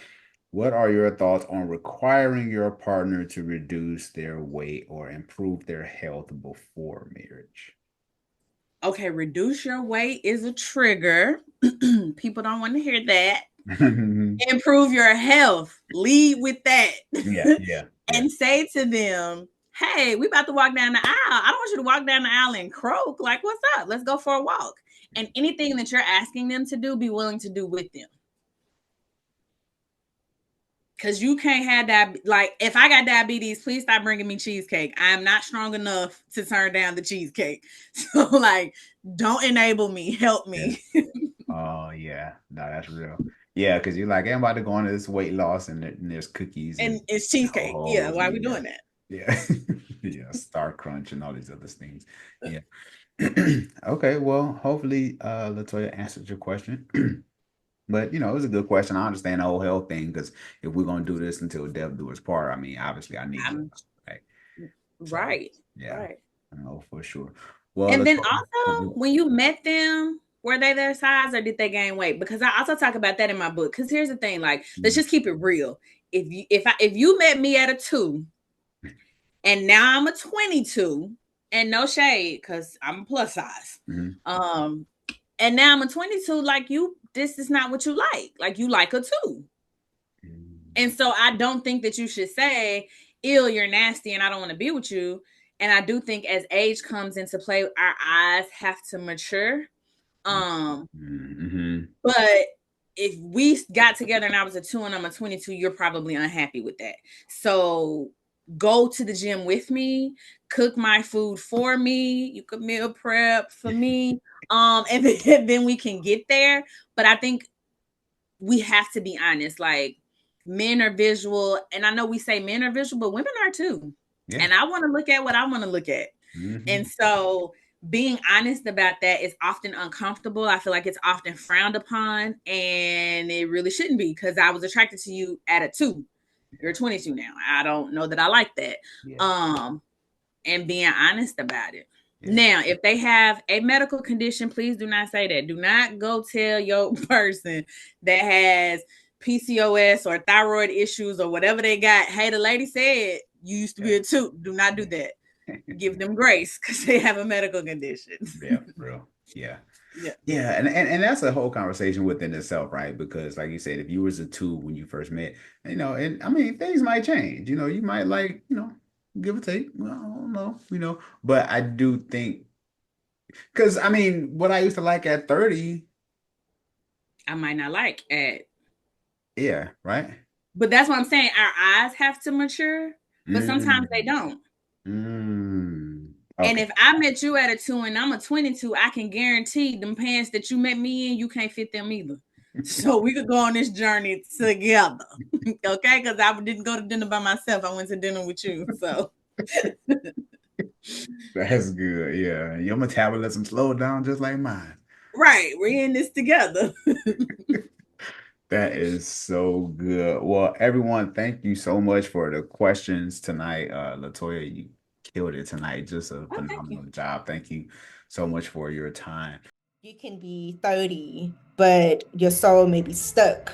what are your thoughts on requiring your partner to reduce their weight or improve their health before marriage? Okay, reduce your weight is a trigger. People don't want to hear that. Improve your health. Lead with that. Yeah. And say to them, hey, we about to walk down the aisle. I don't want you to walk down the aisle and croak. Like, what's up? Let's go for a walk. And anything that you're asking them to do, be willing to do with them. Because you can't have that. Like, if I got diabetes, please stop bringing me cheesecake. I am not strong enough to turn down the cheesecake. So, like, don't enable me. Help me. Yeah. Oh, yeah. No, that's real. Yeah, because you're like, I'm about to go on this weight loss and there's cookies. And it's cheesecake. Yeah, why are we doing that? Yeah. Yeah, Star Crunch and all these other things. Yeah. Okay, well, hopefully Latoya answered your question. But, it was a good question. I understand the whole health thing, because if we're going to do this until death do us part, I mean, obviously I need you. Right? Right. Yeah. Right. I know for sure. Well, and then also, when you met them, were they their size or did they gain weight? Because I also talk about that in my book. Because here's the thing, like, let's just keep it real. If you met me at a 2 and now I'm a 22, and no shade, because I'm a plus size. Mm-hmm. And now I'm a 22, like, this is not what you like. Like, you like a 2. And so I don't think that you should say, "Ew, you're nasty and I don't want to be with you." And I do think as age comes into play, our eyes have to mature. Mm-hmm. But if we got together and I was a 2 and I'm a 22, you're probably unhappy with that. So go to the gym with me, cook my food for me, you could meal prep for me. And then we can get there. But I think we have to be honest. Like, men are visual, and I know we say men are visual, but women are too. Yeah. And I want to look at what I want to look at. Mm-hmm. And so being honest about that is often uncomfortable. I feel like it's often frowned upon, and it really shouldn't be, because I was attracted to you at a 2. You're 22 now. I don't know that I like that. Yeah. And being honest about it. Yeah. Now, if they have a medical condition, please do not say that. Do not go tell your person that has PCOS or thyroid issues or whatever they got, "Hey, the lady said you used to be a 2. Do not do that. Give them grace because they have a medical condition. Yeah, bro. Yeah. Yeah. And that's a whole conversation within itself, right? Because like you said, if you was a 2 when you first met, and I mean, things might change. You might give or take. Well, I don't know, but I do think, because I mean, what I used to like at 30, I might not like at. Yeah, right. But that's what I'm saying. Our eyes have to mature, but sometimes they don't. Okay. And if I met you at a 2 and I'm a 22, I can guarantee them pants that you met me in, you can't fit them either. So we could go on this journey together. Okay? Because I didn't go to dinner by myself. I went to dinner with you. So that's good. Yeah. Your metabolism slowed down just like mine. Right. We're in this together. That is so good. Well, everyone, thank you so much for the questions tonight. Latoya, you killed it tonight. Just a phenomenal job. Thank you so much for your time. You can be 30, but your soul may be stuck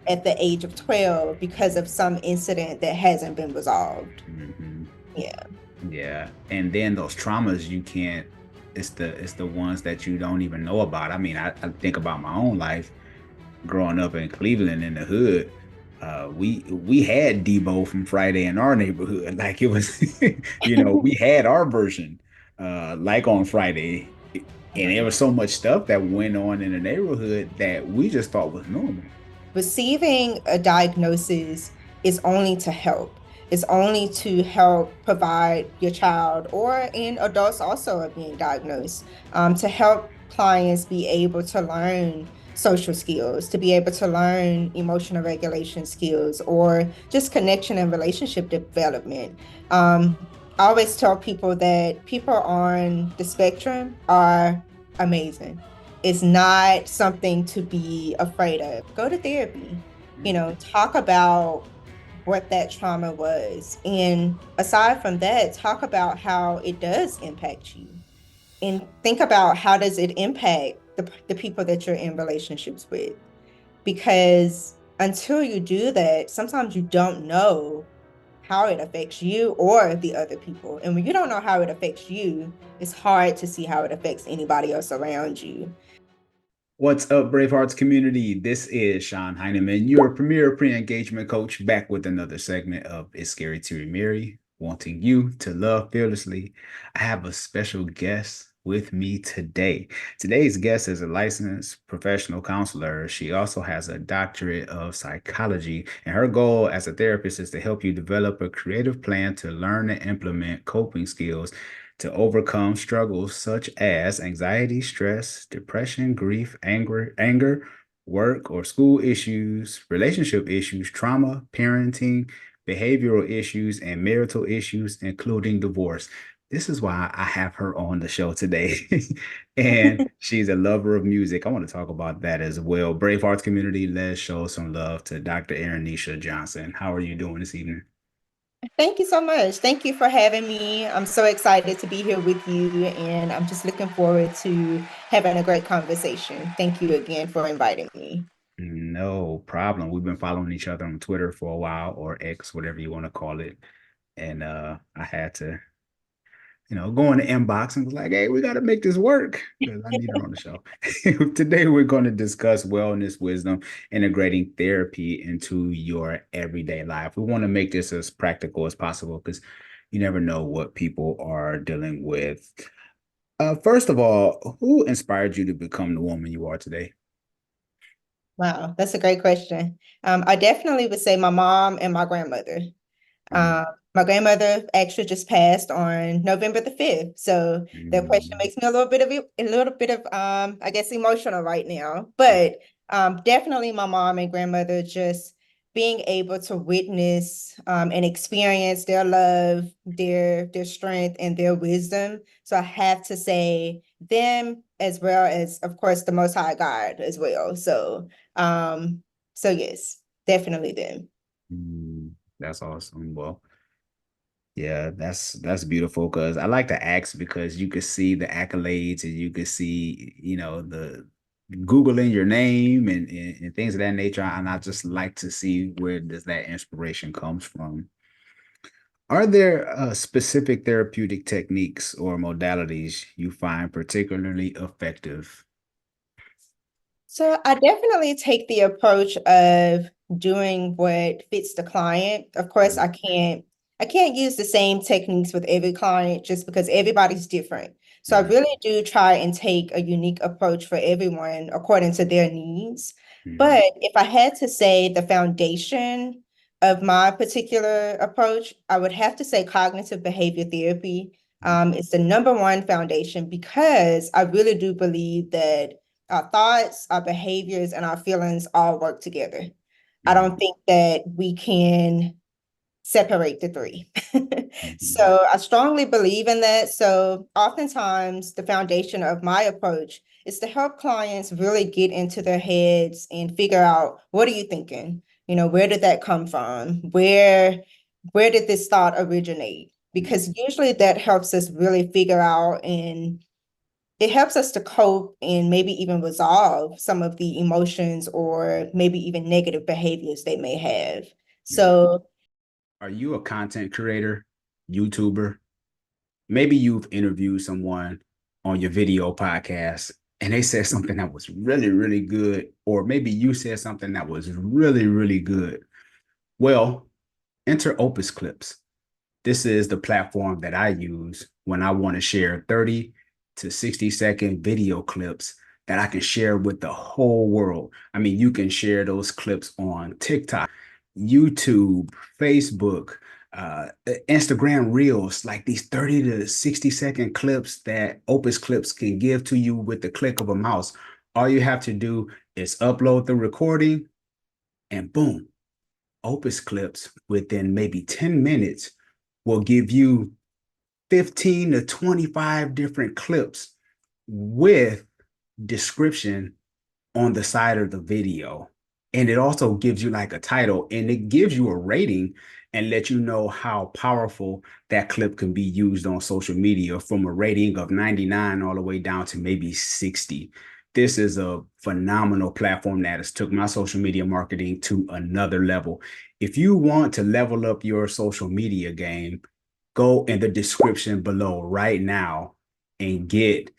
at the age of 12 because of some incident that hasn't been resolved. Mm-hmm. Yeah. Yeah. And then those traumas it's the ones that you don't even know about. I mean, I think about my own life. Growing up in Cleveland in the hood, we had Debo from Friday in our neighborhood. Like, it was, we had our version, like on Friday, and there was so much stuff that went on in the neighborhood that we just thought was normal. Receiving a diagnosis is only to help. It's only to help provide your child, and adults also are being diagnosed, to help clients be able to learn social skills, to be able to learn emotional regulation skills, or just connection and relationship development. I always tell people that people on the spectrum are amazing. It's not something to be afraid of. Go to therapy, talk about what that trauma was. And aside from that, talk about how it does impact you. And think about, how does it impact the people that you're in relationships with? Because until you do that, sometimes you don't know how it affects you or the other people. And when you don't know how it affects you, it's hard to see how it affects anybody else around you. What's up, Bravehearts community? This is Sean Heineman, your premier pre-engagement coach, back with another segment of It's Scary to Remarry, wanting you to love fearlessly. I have a special guest with me today. Today's guest is a licensed professional counselor. She also has a doctorate of psychology, and her goal as a therapist is to help you develop a creative plan to learn and implement coping skills to overcome struggles such as anxiety, stress, depression, grief, anger, work or school issues, relationship issues, trauma, parenting, behavioral issues, and marital issues, including divorce. This is why I have her on the show today. And she's a lover of music. I want to talk about that as well. Bravehearts community, let's show some love to Dr. Aranisha Johnson. How are you doing this evening? Thank you so much. Thank you for having me. I'm so excited to be here with you, and I'm just looking forward to having a great conversation. Thank you again for inviting me. No problem. We've been following each other on Twitter for a while, or X, whatever you want to call it. And I had to go in the inbox and was like, hey, we got to make this work because I need her on the show. Today, we're going to discuss wellness wisdom, integrating therapy into your everyday life. We want to make this as practical as possible because you never know what people are dealing with. First of all, who inspired you to become the woman you are today? Wow, that's a great question. I definitely would say my mom and my grandmother. Mhm. My grandmother actually just passed on November the 5th. So that question Mhm. makes me a little bit of I guess emotional right now. But definitely my mom and grandmother, just being able to witness and experience their love, their strength and their wisdom. So I have to say them, as well as of course the Most High God as well. So yes, definitely them. That's awesome. Well, yeah, that's beautiful because I like to ask because you could see the accolades and you could see, the Googling your name and things of that nature. And I just like to see where does that inspiration comes from. Are there specific therapeutic techniques or modalities you find particularly effective? So I definitely take the approach of doing what fits the client. Of course, I can't use the same techniques with every client just because everybody's different. So I Mhm. really do try and take a unique approach for everyone according to their needs. But Mhm. if I had to say the foundation of my particular approach, I would have to say cognitive behavior therapy. Is the number one foundation because I really do believe that our thoughts, our behaviors, and our feelings all work together. I Mhm. don't think that we can separate the three. Mhm. So I strongly believe in that. So oftentimes the foundation of my approach is to help clients really get into their heads and figure out, what are you thinking? Where did that come from? Where did this thought originate? Mhm. Because usually that helps us really figure out, and it helps us to cope and maybe even resolve some of the emotions or maybe even negative behaviors they may have. Mhm. So, Are you a content creator, YouTuber? Maybe you've interviewed someone on your video podcast and they said something that was really, really good, or maybe you said something that was really, really good. Well, enter Opus Clips. This is the platform that I use when I want to share 30 to 60-second video clips that I can share with the whole world. I mean, you can share those clips on TikTok, YouTube, Facebook, Instagram Reels, like these 30 to 60-second clips that Opus Clips can give to you with the click of a mouse. All you have to do is upload the recording and boom, Opus Clips within maybe 10 minutes will give you 15 to 25 different clips with description on the side of the video. And it also gives you like a title and it gives you a rating and let you know how powerful that clip can be used on social media from a rating of 99 all the way down to maybe 60. This is a phenomenal platform that has took my social media marketing to another level. If you want to level up your social media game, go in the description below right now and get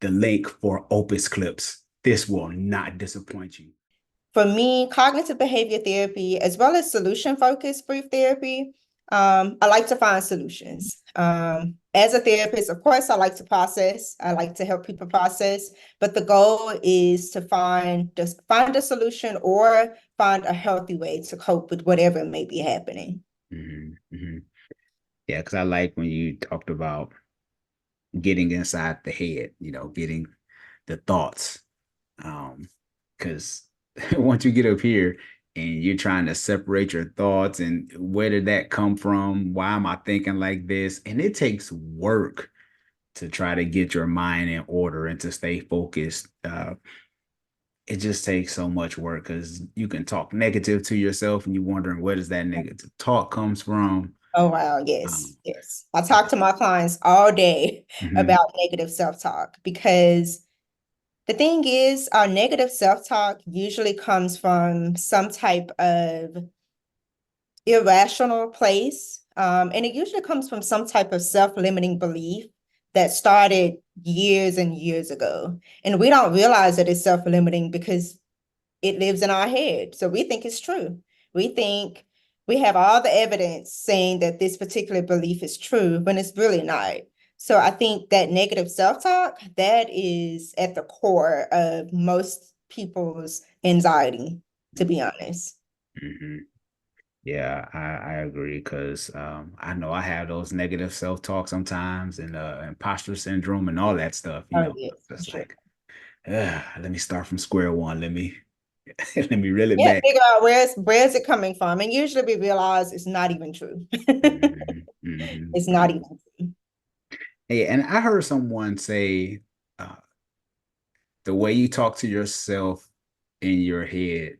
the link for Opus Clips. This will not disappoint you. for me, cognitive behavior therapy, as well as solution focused brief therapy, I like to find solutions. As a therapist, of course, I like to process. I like to help people process, but the goal is to find a solution or find a healthy way to cope with whatever may be happening. Mhm, mhm. Yeah, because I like when you talked about getting inside the head, getting the thoughts. Because once you get up here and you're trying to separate your thoughts and where did that come from? Why am I thinking like this? And it takes work to try to get your mind in order and to stay focused. It just takes so much work because you can talk negative to yourself and you're wondering where does that negative talk comes from. Oh, wow. Yes. Um, Yes. I talk to my clients all day mhm, about negative self-talk because the thing is, our negative self-talk usually comes from some type of irrational place. And it usually comes from some type of self-limiting belief. that started years and years ago. And we don't realize that it's self-limiting because it lives in our head. So we think it's true. We think we have all the evidence saying that this particular belief is true when it's really not. So I think that negative self-talk, that is at the core of most people's anxiety, to be honest. Mm-hmm. Yeah, I agree because I know I have those negative self-talk sometimes and imposter syndrome and all that stuff, you Oh, know. yes, for It's sure. like, let me start from square one. Let me let me reel it Yeah, back. figure out where's it coming from. And usually we realize it's not even true. Mhm, mhm, It's not mhm. even true. Hey, and I heard someone say uh, the way you talk to yourself in your head,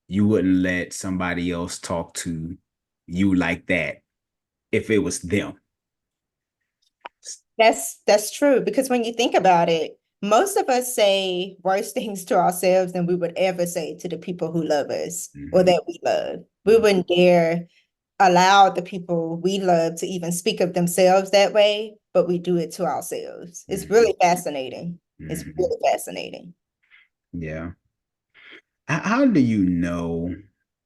you wouldn't let somebody else talk to you like that if it was them. That's true because when you think about it, most of us say worse things to ourselves than we would ever say to the people who love us or Mhm, that we love. We mhm, wouldn't dare allow the people we love to even speak of themselves that way, but we do it to ourselves. It's mhm, really fascinating. It's mhm. really fascinating. Yeah. How do you know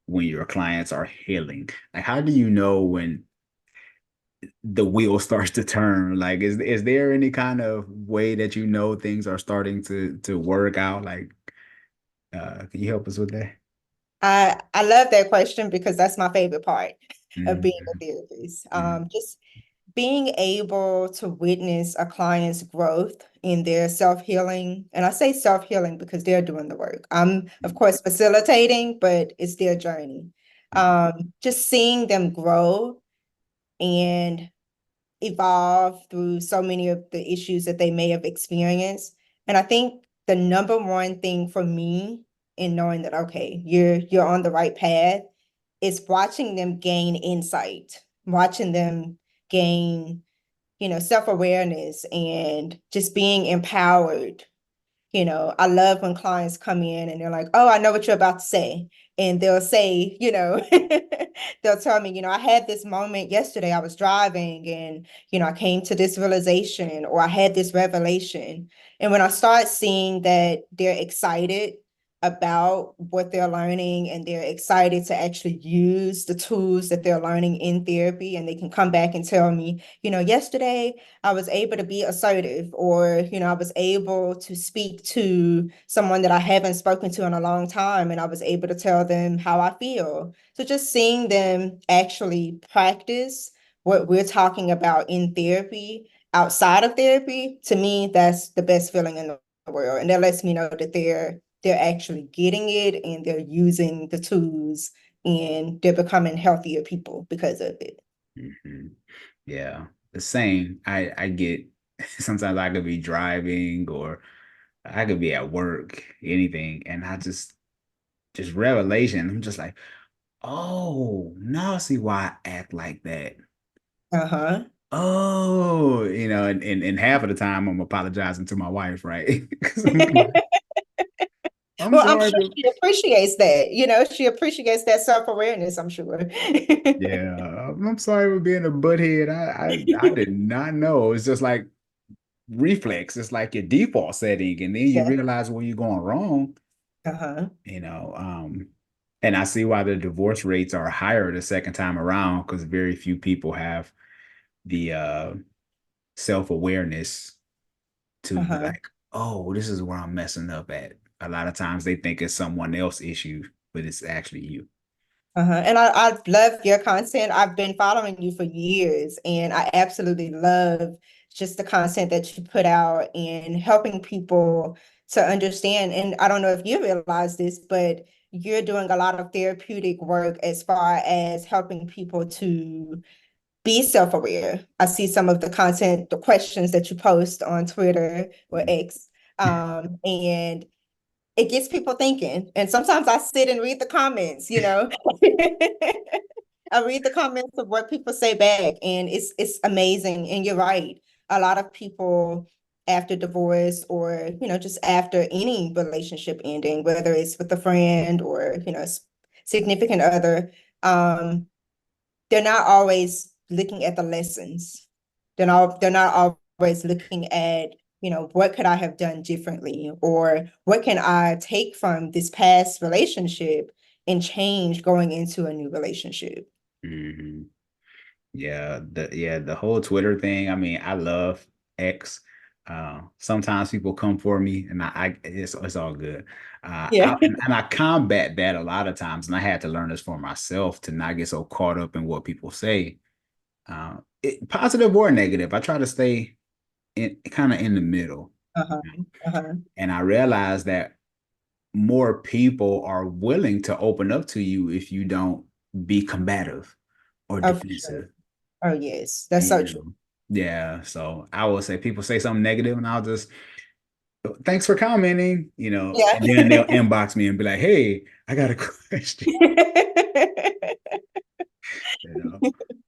when your clients are healing? Like, how do you know when the wheel starts to turn? Like, is there any kind of way that you know things are starting to work out? Like, can you help us with that? I love that question because that's my favorite part of being a Mhm, therapist. mhm, Just being able to witness a client's growth in their self-healing. And I say self-healing because they're doing the work. I'm, of course, facilitating, but it's their journey. mhm, Just seeing them grow and evolve through so many of the issues that they may have experienced. And I think the number one thing for me in knowing that, okay, you're on the right path is watching them gain insight, watching them gain, self-awareness and just being empowered. I love when clients come in and they're like, oh, I know what you're about to say. And they'll say, they'll tell me, I had this moment yesterday. I was driving and, I came to this realization or I had this revelation. And when I start seeing that they're excited about what they're learning and they're excited to actually use the tools that they're learning in therapy, and they can come back and tell me, yesterday I was able to be assertive, or, I was able to speak to someone that I haven't spoken to in a long time, and I was able to tell them how I feel. So just seeing them actually practice what we're talking about in therapy, outside of therapy, to me, that's the best feeling in the world. And that lets me know that they're actually getting it and they're using the tools and they're becoming healthier people because of it. mhm. Yeah, the same. I get sometimes I could be driving or I could be at work, anything, and I just revelation. I'm just like, oh, now I see why I act like that. Uh-huh. Oh, and half of the time I'm apologizing to my wife, right? 'Cause I'm Well, I'm sorry. sure she appreciates that. She appreciates that self-awareness, I'm sure. Yeah, I'm sorry for being a butthead. I did not know. It's just like reflex. It's like your default setting, and then you Yeah. realize where you're going wrong. Uh-huh. You know, um, and I see why the divorce rates are higher the second time around because very few people have the self-awareness to be Uh-huh. like, oh, this is where I'm messing up at. A lot of times they think it's someone else's issue, but it's actually you. Uh-huh. And I love your content. I've been following you for years, and I absolutely love just the content that you put out and helping people to understand. And I don't know if you realize this, but you're doing a lot of therapeutic work as far as helping people to be self-aware. I see some of the content, the questions that you post on Twitter or X, and it gets people thinking. And sometimes I sit and read the comments. I read the comments of what people say back, and it's amazing. And you're right. A lot of people after divorce or, just after any relationship ending, whether it's with a friend or, significant other, they're not always looking at the lessons. They're not always looking at, what could I have done differently, or what can I take from this past relationship and change going into a new relationship. Mm-hmm. The whole Twitter thing. I mean, I love X. Sometimes people come for me, and it's all good. Yeah. And I combat that a lot of times, and I had to learn this for myself to not get so caught up in what people say, positive or negative. I try to stay in kind of in the middle, Uh-huh. Uh-huh. and I realize that more people are willing to open up to you if you don't be combative or Oh, for sure. defensive. Oh, yes. That's so You true. know, yeah. So I will say people say something negative, and I'll just thanks for commenting, Yeah. and then they'll inbox me and be like, "Hey, I got a question," you know,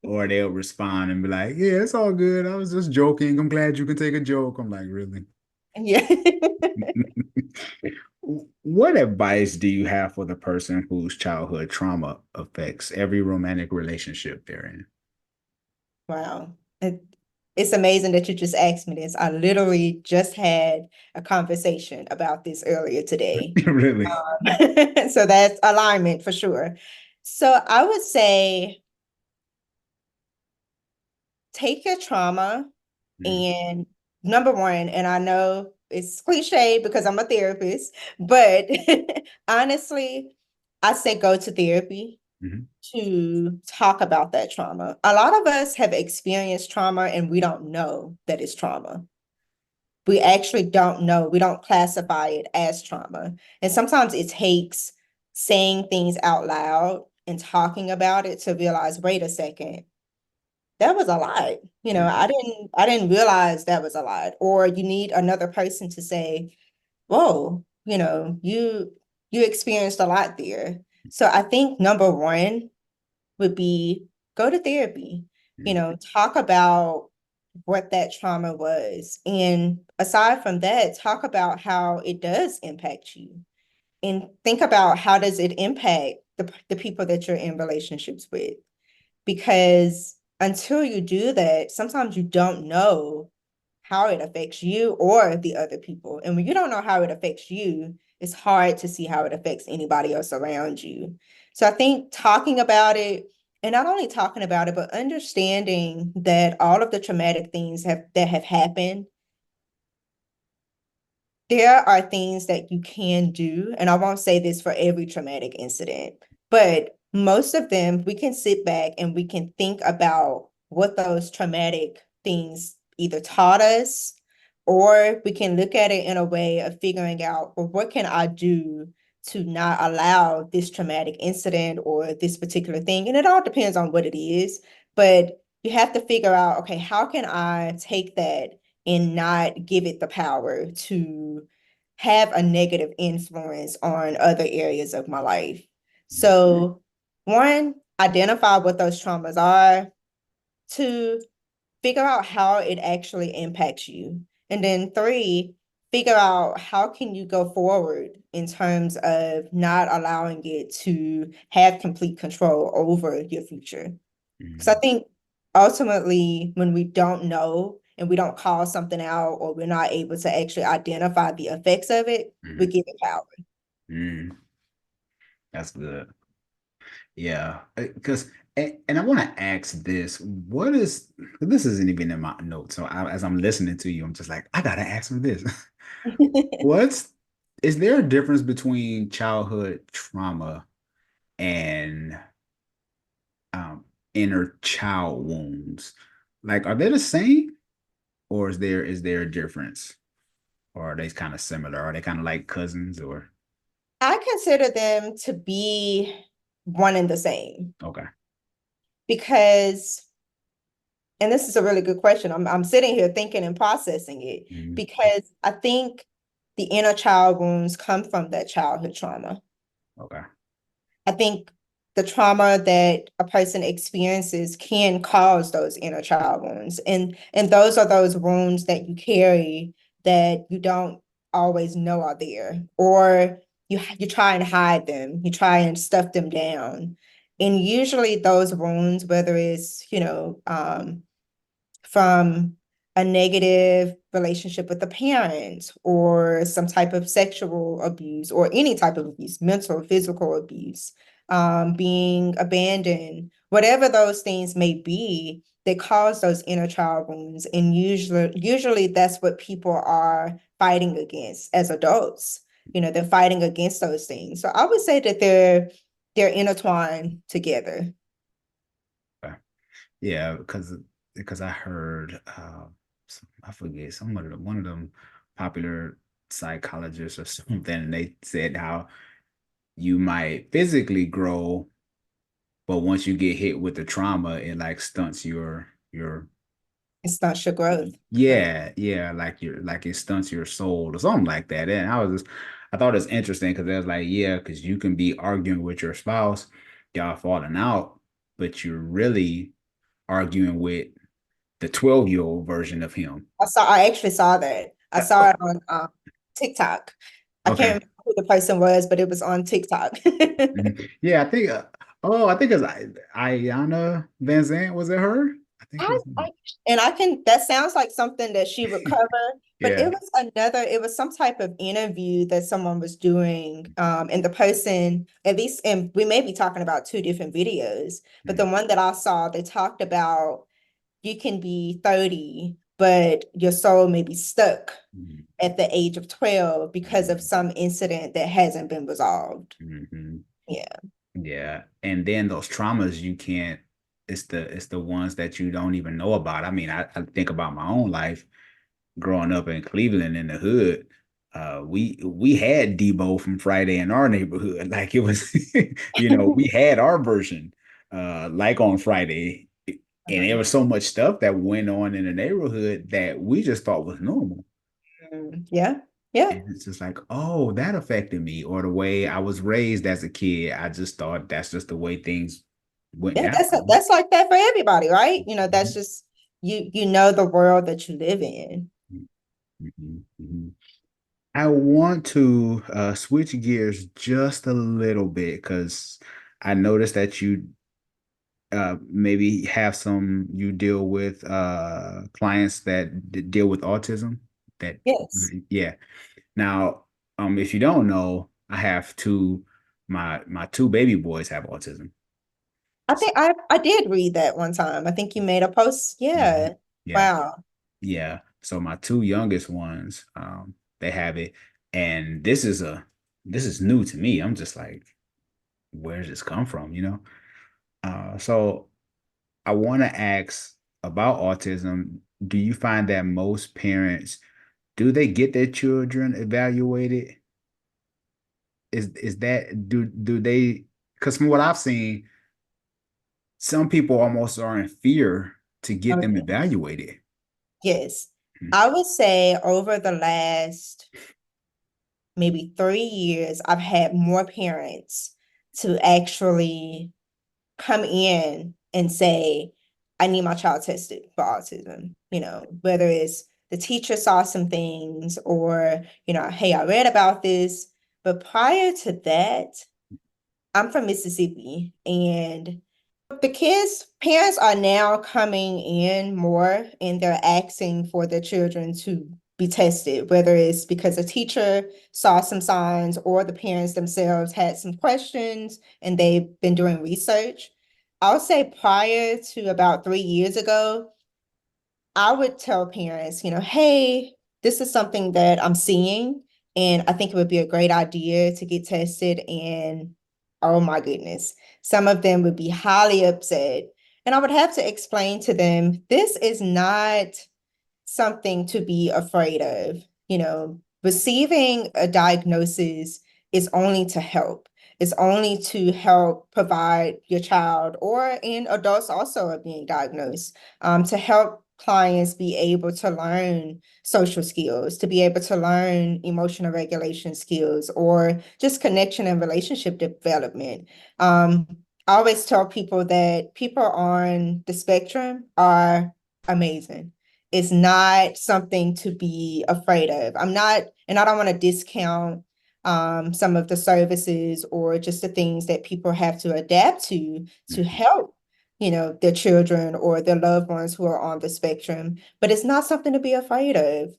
or they'll respond and be like, "Yeah, it's all good. I was just joking. I'm glad you can take a joke." I'm like, really? Yeah. What advice do you have for the person whose childhood trauma affects every romantic relationship they're in? Wow. It's amazing that you just asked me this. I literally just had a conversation about this earlier today. Really? So that's alignment for sure. So I would say take your trauma Mhm. and number one, and I know it's cliche because I'm a therapist, but honestly, I say go to therapy Mhm. to talk about that trauma. A lot of us have experienced trauma and we don't know that it's trauma. We actually don't know. We don't classify it as trauma. And sometimes it takes saying things out loud and talking about it to realize, wait a second, that was a lot. Mhm. I didn't realize that was a lot. Or you need another person to say, whoa, you experienced a lot there. So I think number one would be go to therapy, Mhm. talk about what that trauma was. And aside from that, talk about how it does impact you and think about how does it impact the people that you're in relationships with. Because until you do that, sometimes you don't know how it affects you or the other people. And when you don't know how it affects you, it's hard to see how it affects anybody else around you. So I think talking about it, and not only talking about it, but understanding that all of the traumatic things that have happened, there are things that you can do, and I won't say this for every traumatic incident, but most of them, we can sit back and we can think about what those traumatic things either taught us, or we can look at it in a way of figuring out, well, what can I do to not allow this traumatic incident or this particular thing? And it all depends on what it is, but you have to figure out, okay, how can I take that and not give it the power to have a negative influence on other areas of my life. So, one, identify what those traumas are. Two, figure out how it actually impacts you. And then three, figure out how can you go forward in terms of not allowing it to have complete control over your future. Because I Mhm. think ultimately, when we don't know and we don't call something out or we're not able to actually identify the effects of it, we Mhm. give it power. Mhm. That's good. Yeah, because and I want to ask this: what is this? Isn't even in my notes. So as I'm listening to you, I'm just like, I gotta ask him this. What's is there a difference between childhood trauma and um, inner child wounds? Like, are they the same, or is there a difference, or are they kind of similar? Are they kind of like cousins, or I consider them to be one and the same okay? because, and this is a really good question. I'm sitting here thinking and processing it Mhm. because I think the inner child wounds come from that childhood trauma. Okay. I think the trauma that a person experiences can cause those inner child wounds. And those are those wounds that you carry that you don't always know are there. Or you try and hide them, you try and stuff them down. And usually those wounds, whether it's, from a negative relationship with the parent or some type of sexual abuse or any type of abuse, mental, physical abuse, being abandoned, whatever those things may be that cause those inner child wounds. And usually that's what people are fighting against as adults. They're fighting against those things. So I would say that they're intertwined together. Yeah, because I heard I forget one of them popular psychologists or something, and they said how you might physically grow, but once you get hit with the trauma, it like stunts your It stunts your growth. yeah, like it stunts your soul or something like that. And I thought it's interesting because it was like, yeah, because you can be arguing with your spouse, y'all falling out, but you're really arguing with the 12-year-old version of him. I actually saw that. I saw it on TikTok. I can't Okay. remember who the person was, but it was on TikTok. Yeah, I think it's Ayana Van Zant. Was it her? I think it's That sounds like something that she would cover, but yeah. it was some type of interview that someone was doing. And the person, at least, and we may be talking about two different videos, but the one that I saw, they talked about you can be 30, but your soul may be stuck at the age of 12 because of some incident that hasn't been resolved. Mm-hmm. Yeah. Yeah. And then those traumas you can't, it's the ones that you don't even know about. I mean, I think about my own life growing up in Cleveland in the hood. We had Debo from Friday in our neighborhood. Like it was, we had our version, like on Friday. And there was so much stuff that went on in the neighborhood that we just thought was normal. Yeah. Yeah. And it's just like, oh, that affected me, or the way I was raised as a kid. I just thought that's just the way things went Yeah, down. that's like that for everybody, right? That's Mhm. just you know the world that you live in. Mhm. Mhm. I want to switch gears just a little bit because I noticed that you maybe have you deal with clients that deal with autism. That Yes. yeah. Now, if you don't know, I have my two baby boys have autism. I think I did read that one time. I think you made a post. Mhm. Yeah. Yeah, Wow. yeah. So my two youngest ones, they have it, and this is new to me. I'm just like, where does this come from? So I want to ask about autism. Do you find that most parents do they get their children evaluated? Is that do they? Because from what I've seen, some people almost are in fear to get them Okay. evaluated. Yes. Mhm. I would say over the last maybe 3 years, I've had more parents to actually come in and say, I need my child tested for autism, whether it's the teacher saw some things or, hey, I read about this. But prior to that, I'm from Mississippi, and the kids' parents are now coming in more and they're asking for their children to be tested, whether it's because a teacher saw some signs or the parents themselves had some questions and they've been doing research. I'll say prior to about 3 years ago, I would tell parents, hey, this is something that I'm seeing, and I think it would be a great idea to get tested. And oh my goodness, some of them would be highly upset. And I would have to explain to them, this is not something to be afraid of. Receiving a diagnosis is only to help. It's only to help provide your child or in adults also are being diagnosed, to help clients be able to learn social skills, to be able to learn emotional regulation skills, or just connection and relationship development. I always tell people that people on the spectrum are amazing. It's not something to be afraid of. And I don't want to discount some of the services or just the things that people have to adapt to help their children or their loved ones who are on the spectrum, but it's not something to be afraid of.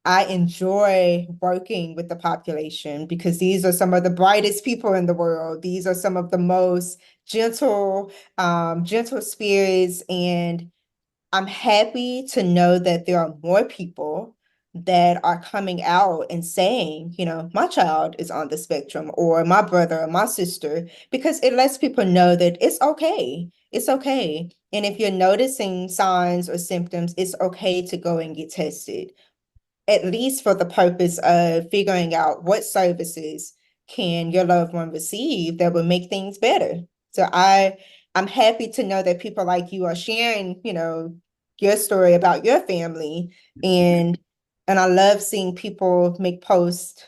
I enjoy working with the population because these are some of the brightest people in the world. These are some of the most gentle spirits, and I'm happy to know that there are more people that are coming out and saying, my child is on the spectrum, or my brother or my sister, because it lets people know that it's okay. It's okay. And if you're noticing signs or symptoms, it's okay to go and get tested, at least for the purpose of figuring out what services can your loved one receive that will make things better. So I'm happy to know that people like you are sharing, your story about your family, and I love seeing people make posts.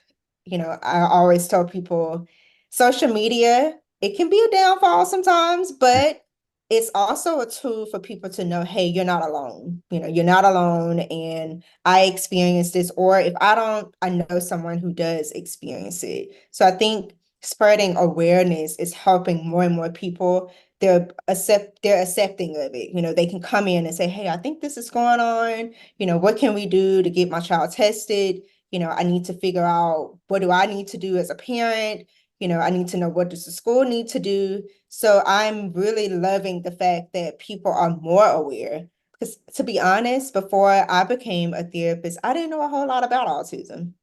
I always tell people social media, it can be a downfall sometimes, but it's also a tool for people to know, hey, you're not alone. You're not alone, and I experienced this, or if I don't, I know someone who does experience it. So I think spreading awareness is helping more and more people. They're accepting of it. They can come in and say, hey, I think this is going on. What can we do to get my child tested? I need to figure out, what do I need to do as a parent? I need to know, what does the school need to do? So I'm really loving the fact that people are more aware. Because to be honest, before I became a therapist, I didn't know a whole lot about autism.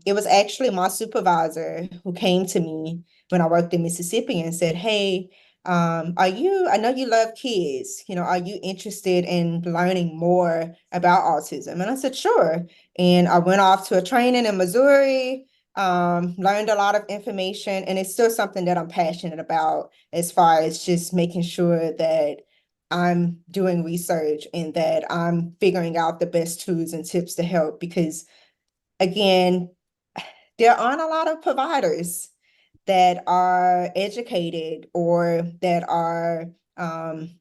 It was actually my supervisor who came to me when I worked in Mississippi and said, hey, I know you love kids, are you interested in learning more about autism? And I said, sure. And I went off to a training in Missouri, learned a lot of information, and it's still something that I'm passionate about, as far as just making sure that I'm doing research and that I'm figuring out the best tools and tips to help, because again, there aren't a lot of providers that are educated or that are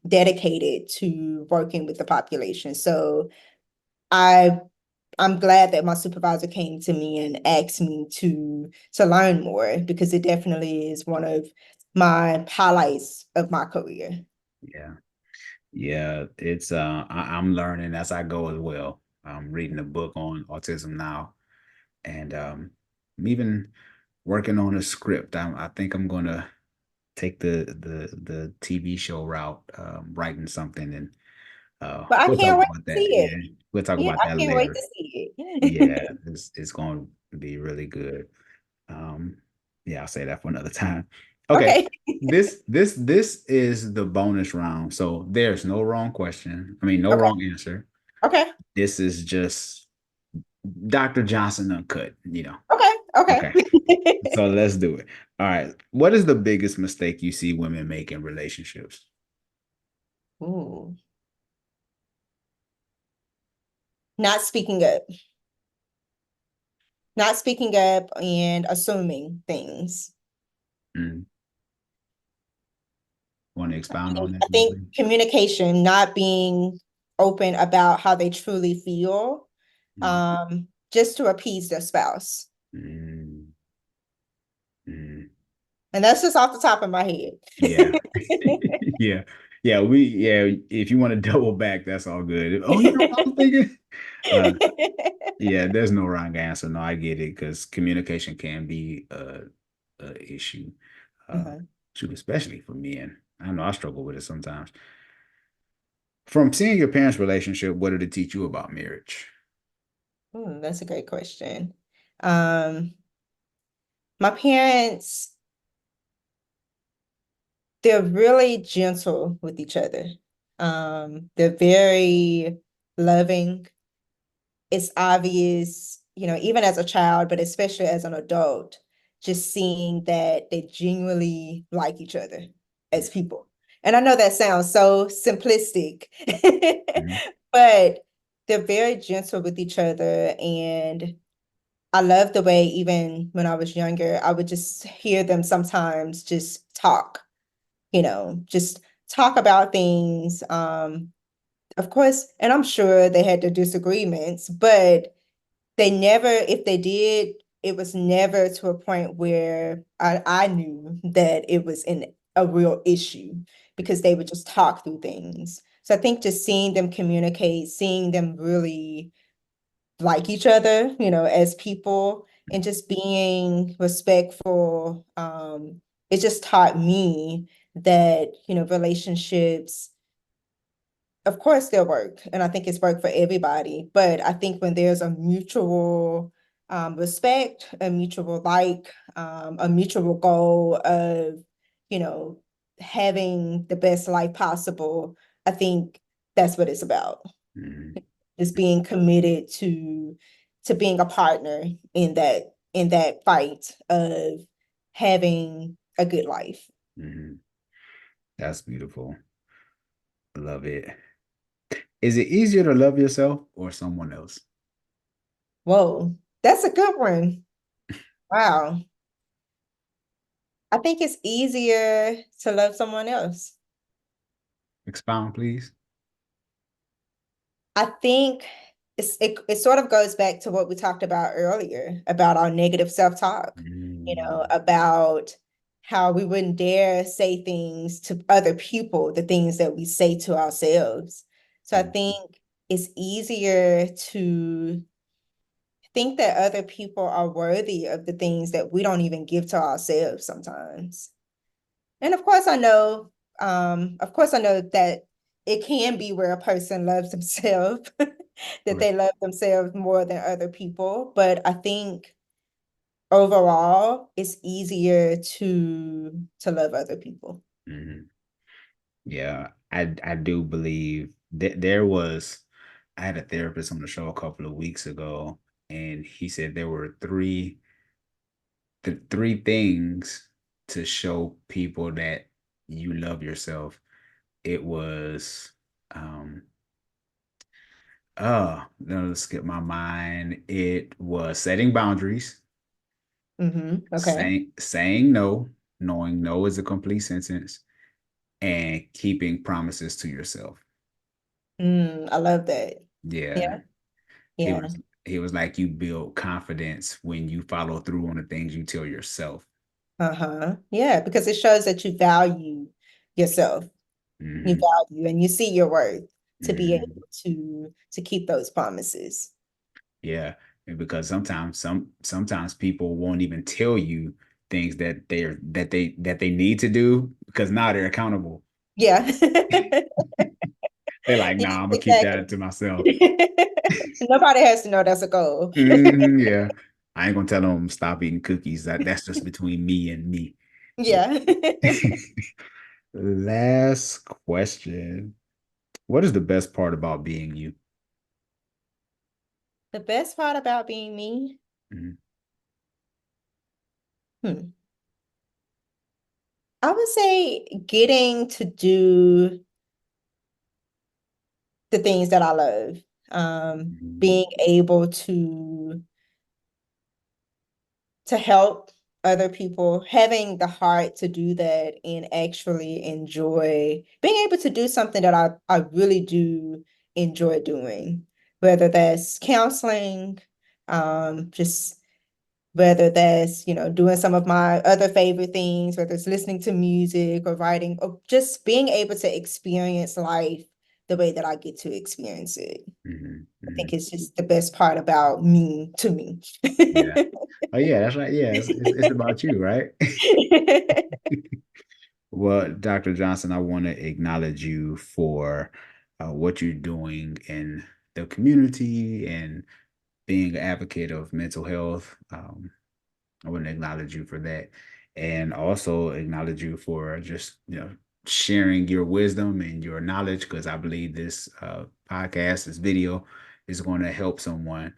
dedicated to working with the population. So I'm glad that my supervisor came to me and asked me to learn more, because it definitely is one of my highlights of my career. Yeah. Yeah. It's I'm learning as I go as well. I'm reading a book on autism now, and I'm even working on a script. I think I'm gonna take the TV show route, writing something, and But I we'll talk can't wait about to that. see Yeah, it. we'll talk Yeah, about I that can't wait later. to see Yeah, it. it's going to be really good. Um, yeah, I'll say that for another time. Okay, Okay. this is the bonus round. So there's no wrong question. I mean, no Okay. wrong answer. Okay. This is just Dr. Johnson uncut, you know. Okay. Okay. Okay. So let's do it. All right. What is the biggest mistake you see women make in relationships? Ooh. Not speaking up. Not speaking up and assuming things. Mm. Want to expound on that I a little think bit? communication, not being open about how they truly feel, Mm. just to appease their spouse. Mm. Mm. And that's just off the top of my head. Yeah. Yeah. Yeah. If you want to double back, that's all good. Oh, you know what I'm thinking? Uh, yeah, there's no wrong answer. No, I get it, because communication can be a issue. Uh, Uh-huh. Shoot, especially for men. I know I struggle with it sometimes. From seeing your parents' relationship, what did it teach you about marriage? That's a great question. Um, my parents, they're really gentle with each other. They're very loving. It's obvious, even as a child, but especially as an adult, just seeing that they genuinely like each other as people. And I know that sounds so simplistic, Mhm. but they're very gentle with each other. And I love the way, even when I was younger, I would just hear them sometimes just talk, just talk about things. Of course, and I'm sure they had their disagreements, but they never, if they did, it was never to a point where I knew that it was a real issue because they would just talk through things. So I think just seeing them communicate, seeing them really like each other, as people, and just being respectful, it just taught me that, relationships, of course they'll work, and I think it's work for everybody. But I think when there's a mutual respect, a mutual a mutual goal of, you know, having the best life possible, I think that's what it's about. Mm-hmm. Just being committed to being a partner in that fight of having a good life. Mm-hmm. That's beautiful. Love it. Is it easier to love yourself or someone else? Whoa, that's a good one. Wow. I think it's easier to love someone else. Expound, please. I think it sort of goes back to what we talked about earlier about our negative self-talk, Mm-hmm. about how we wouldn't dare say things to other people, the things that we say to ourselves. So I think it's easier to think that other people are worthy of the things that we don't even give to ourselves sometimes. And of course I know that it can be where a person loves themselves, that they love themselves more than other people. But I think overall it's easier to love other people. Mm-hmm. Yeah, I do believe that there was. I had a therapist on the show a couple of weeks ago, and he said there were three things to show people that you love yourself. It was no, let's skip my mind. It was setting boundaries, Okay. saying no, knowing no is a complete sentence, and keeping promises to yourself. I love that. Yeah. Yeah. He Yeah. was he was like you build confidence when you follow through on the things you tell yourself. Uh-huh. Yeah, because it shows that you value yourself. You Hmm. value and you see your worth to be Hmm. able to keep those promises. Yeah, and because sometimes people won't even tell you things that they need to do because now they're accountable. Yeah. They're like, Yeah, nah, I'm gonna keep that to exactly. myself. Nobody has to know that's a goal. Yeah, I ain't gonna tell them stop eating cookies. That's just between me and me. Yeah. Last question. What is the best part about being you? The best part about being me, Mhm. hmm, I would say getting to do the things that I love. Mhm. Being able to help other people, having the heart to do that and actually enjoy being able to do something that I really do enjoy doing, whether that's counseling, just whether that's, doing some of my other favorite things, whether it's listening to music or writing, or just being able to experience life the way that I get to experience it. Mhm. I think Mhm. it's just the best part about me to me. Yeah. Oh yeah, that's right. Yeah, it's about you, right? Well, Dr. Johnson, I want to acknowledge you for what you're doing in the community and being an advocate of mental health. I want to acknowledge you for that, and also acknowledge you for just sharing your wisdom and your knowledge because I believe this podcast, this video, is going to help someone.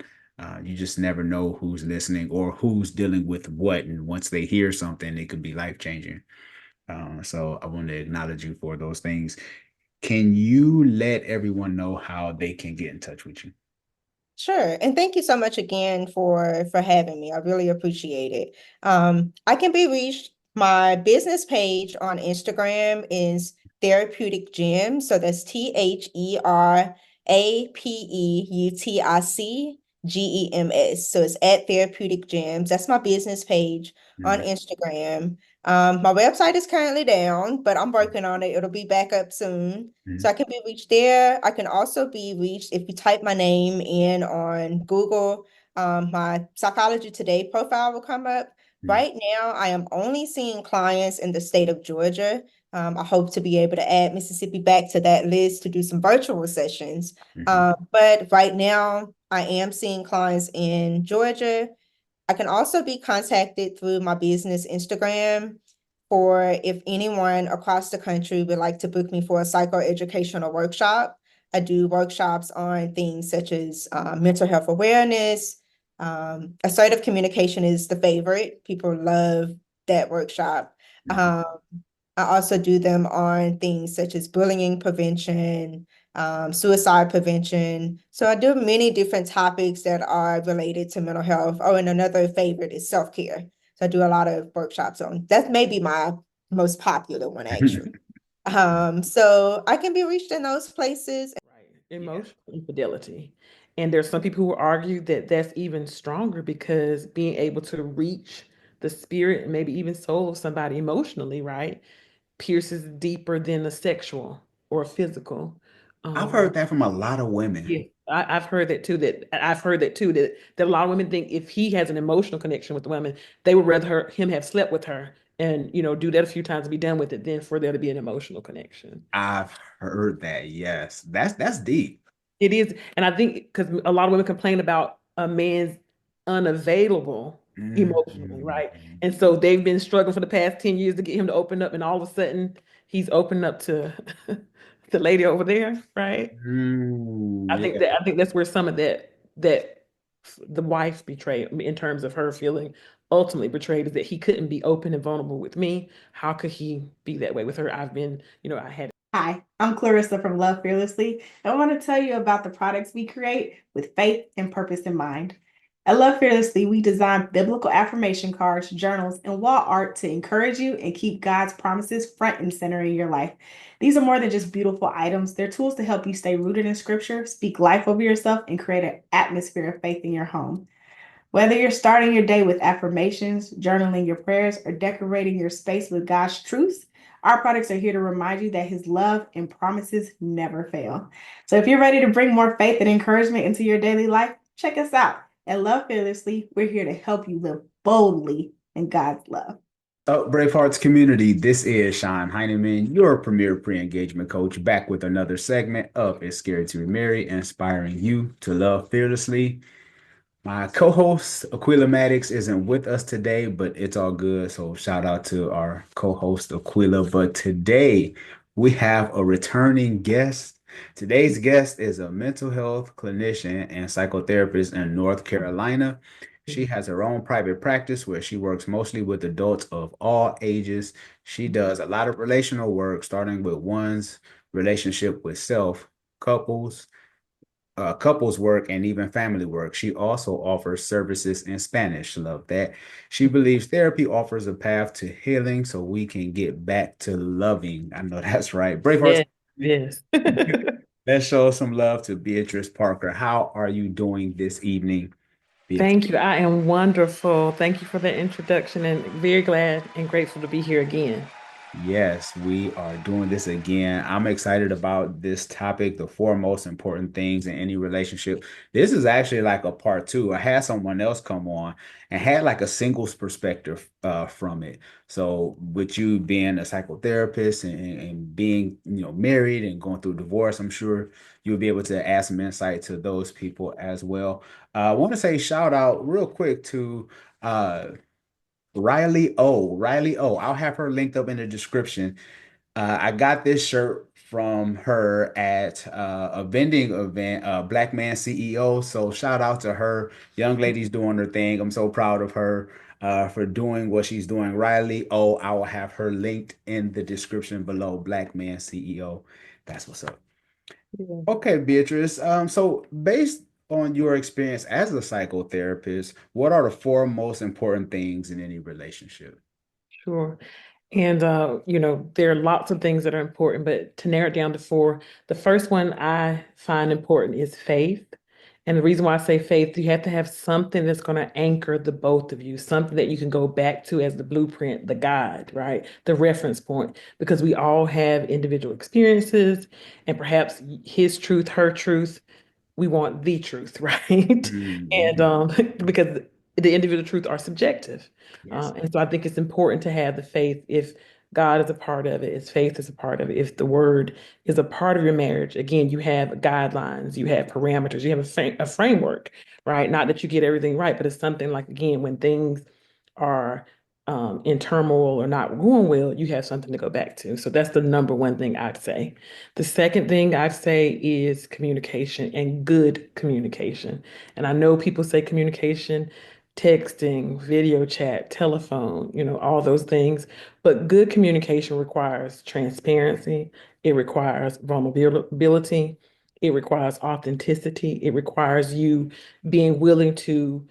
You just never know who's listening or who's dealing with what, and once they hear something, it could be life changing. So I want to acknowledge you for those things. Can you let everyone know how they can get in touch with you? Sure. And thank you so much again for having me. I really appreciate it. I can be reached. My business page on Instagram is Therapeutic Gems. So that's TherapeuticGems. So it's at Therapeutic Gems. That's my business page on Mhm. Instagram. My website is currently down, but I'm working on it. It'll be back up soon. So Mhm. I can be reached there. I can also be reached if you type my name in on Google. My Psychology Today profile will come up. Mhm. Right now, I am only seeing clients in the state of Georgia. I hope to be able to add Mississippi back to that list to do some virtual sessions. Mhm. But right now, I am seeing clients in Georgia. I can also be contacted through my business Instagram for if anyone across the country would like to book me for a psychoeducational workshop. I do workshops on things such as mental health awareness. Assertive communication is the favorite. People love that workshop. Mhm. Um, I also do them on things such as bullying prevention, suicide prevention. So I do many different topics that are related to mental health. Oh, and another favorite is self-care. So I do a lot of workshops on that. May be my most popular one, actually. So I can be reached in those places. Right. Emotional infidelity. And there's some people who argue that that's even stronger because being able to reach the spirit and maybe even soul of somebody emotionally, right, pierces deeper than the sexual or physical. I've Um, heard that from a lot of women. yeah, I've heard that too. That a lot of women think if he has an emotional connection with the woman, they would rather him have slept with her and do that a few times and be done with it than for there to be an emotional connection. I've heard that. Yes, that's deep. It is, and I think because a lot of women complain about a man's unavailable emotionally, right? Mhm. And so they've been struggling for the past 10 years to get him to open up, and all of a sudden he's opened up to the lady over there, right? Yeah. I think that's where some of that the wife betrayed in terms of her feeling ultimately betrayed is that he couldn't be open and vulnerable with me. How could he be that way with her? I've been, I had. Hi, I'm Clarissa from Love Fearlessly. I want to tell you about the products we create with faith and purpose in mind. At Love Fearlessly, we design biblical affirmation cards, journals, and wall art to encourage you and keep God's promises front and center in your life. These are more than just beautiful items, they're tools to help you stay rooted in scripture, speak life over yourself, and create an atmosphere of faith in your home. Whether you're starting your day with affirmations, journaling your prayers, or decorating your space with God's truths, our products are here to remind you that His love and promises never fail. So if you're ready to bring more faith and encouragement into your daily life, check us out. At Love Fearlessly, we're here to help you live boldly in God's love. Brave Hearts community, this is Sean Heineman, your premier pre-engagement coach, back with another segment of It's Scary to Remarry, inspiring you to love fearlessly. My co-host Aquila Maddox isn't with us today, but it's all good. So shout out to our co-host Aquila. But today we have a returning guest. Today's guest is a mental health clinician and psychotherapist in North Carolina. She has her own private practice where she works mostly with adults of all ages. She does a lot of relational work, starting with one's relationship with self, couples, couples work, and even family work. She also offers services in Spanish. Love that. She believes therapy offers a path to healing so we can get back to loving. I know that's right. Bravehearts. Yes, yes. Let's show some love to Beatrice Parker. How are you doing this evening, Beatrice? Thank you. I am wonderful. Thank you for the introduction and very glad and grateful to be here again. Yes, we are doing this again. I'm excited about this topic, the four most important things in any relationship. This is actually like a part two. I had someone else come on and had like a singles perspective from it. So with you being a psychotherapist and being, married and going through divorce, I'm sure you'll be able to add some insight to those people as well. I want to say shout out real quick to Riley O. Riley O. I'll have her linked up in the description. I got this shirt from her at a vending event, Black Man CEO. So shout out to her. Young lady's doing her thing. I'm so proud of her for doing what she's doing. Riley O. I will have her linked in the description below. Black Man CEO. That's what's up. Yeah. Okay, Beatrice. So based on your experience as a psychotherapist, what are the four most important things in any relationship? Sure. And there are lots of things that are important, but to narrow it down to four, the first one I find important is faith. And the reason why I say faith, you have to have something that's going to anchor the both of you, something that you can go back to as the blueprint, the guide, right? The reference point, because we all have individual experiences and perhaps his truth, her truth. We want the truth, right? And Mhm. because the individual truth are subjective. Yes. And so I think it's important to have the faith if God is a part of it, if faith is a part of it, if the word is a part of your marriage. Again, you have guidelines, you have parameters, you have a framework, right? Not that you get everything right, but it's something like, again, when things are in turmoil or not going well, you have something to go back to. So that's the number one thing I'd say. The second thing I'd say is communication and good communication. And I know people say communication, texting, video chat, telephone, all those things. But good communication requires transparency, it requires vulnerability, it requires authenticity, it requires you being willing to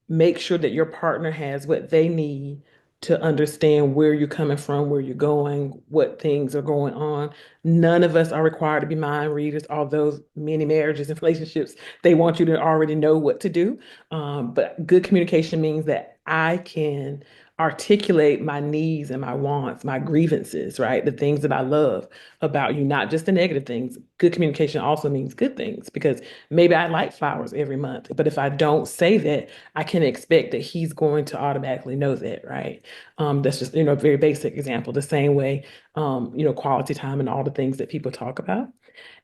make sure that your partner has what they need to understand where you're coming from, where you're going, what things are going on. None of us are required to be mind readers, although many marriages and relationships, they want you to already know what to do. But good communication means that I can articulate my needs and my wants, my grievances, right? The things that I love about you, not just the negative things. Good communication also means good things because maybe I like flowers every month, but if I don't say that, I can expect that he's going to automatically know that, right? That's just, a very basic example, the same way, quality time and all the things that people talk about.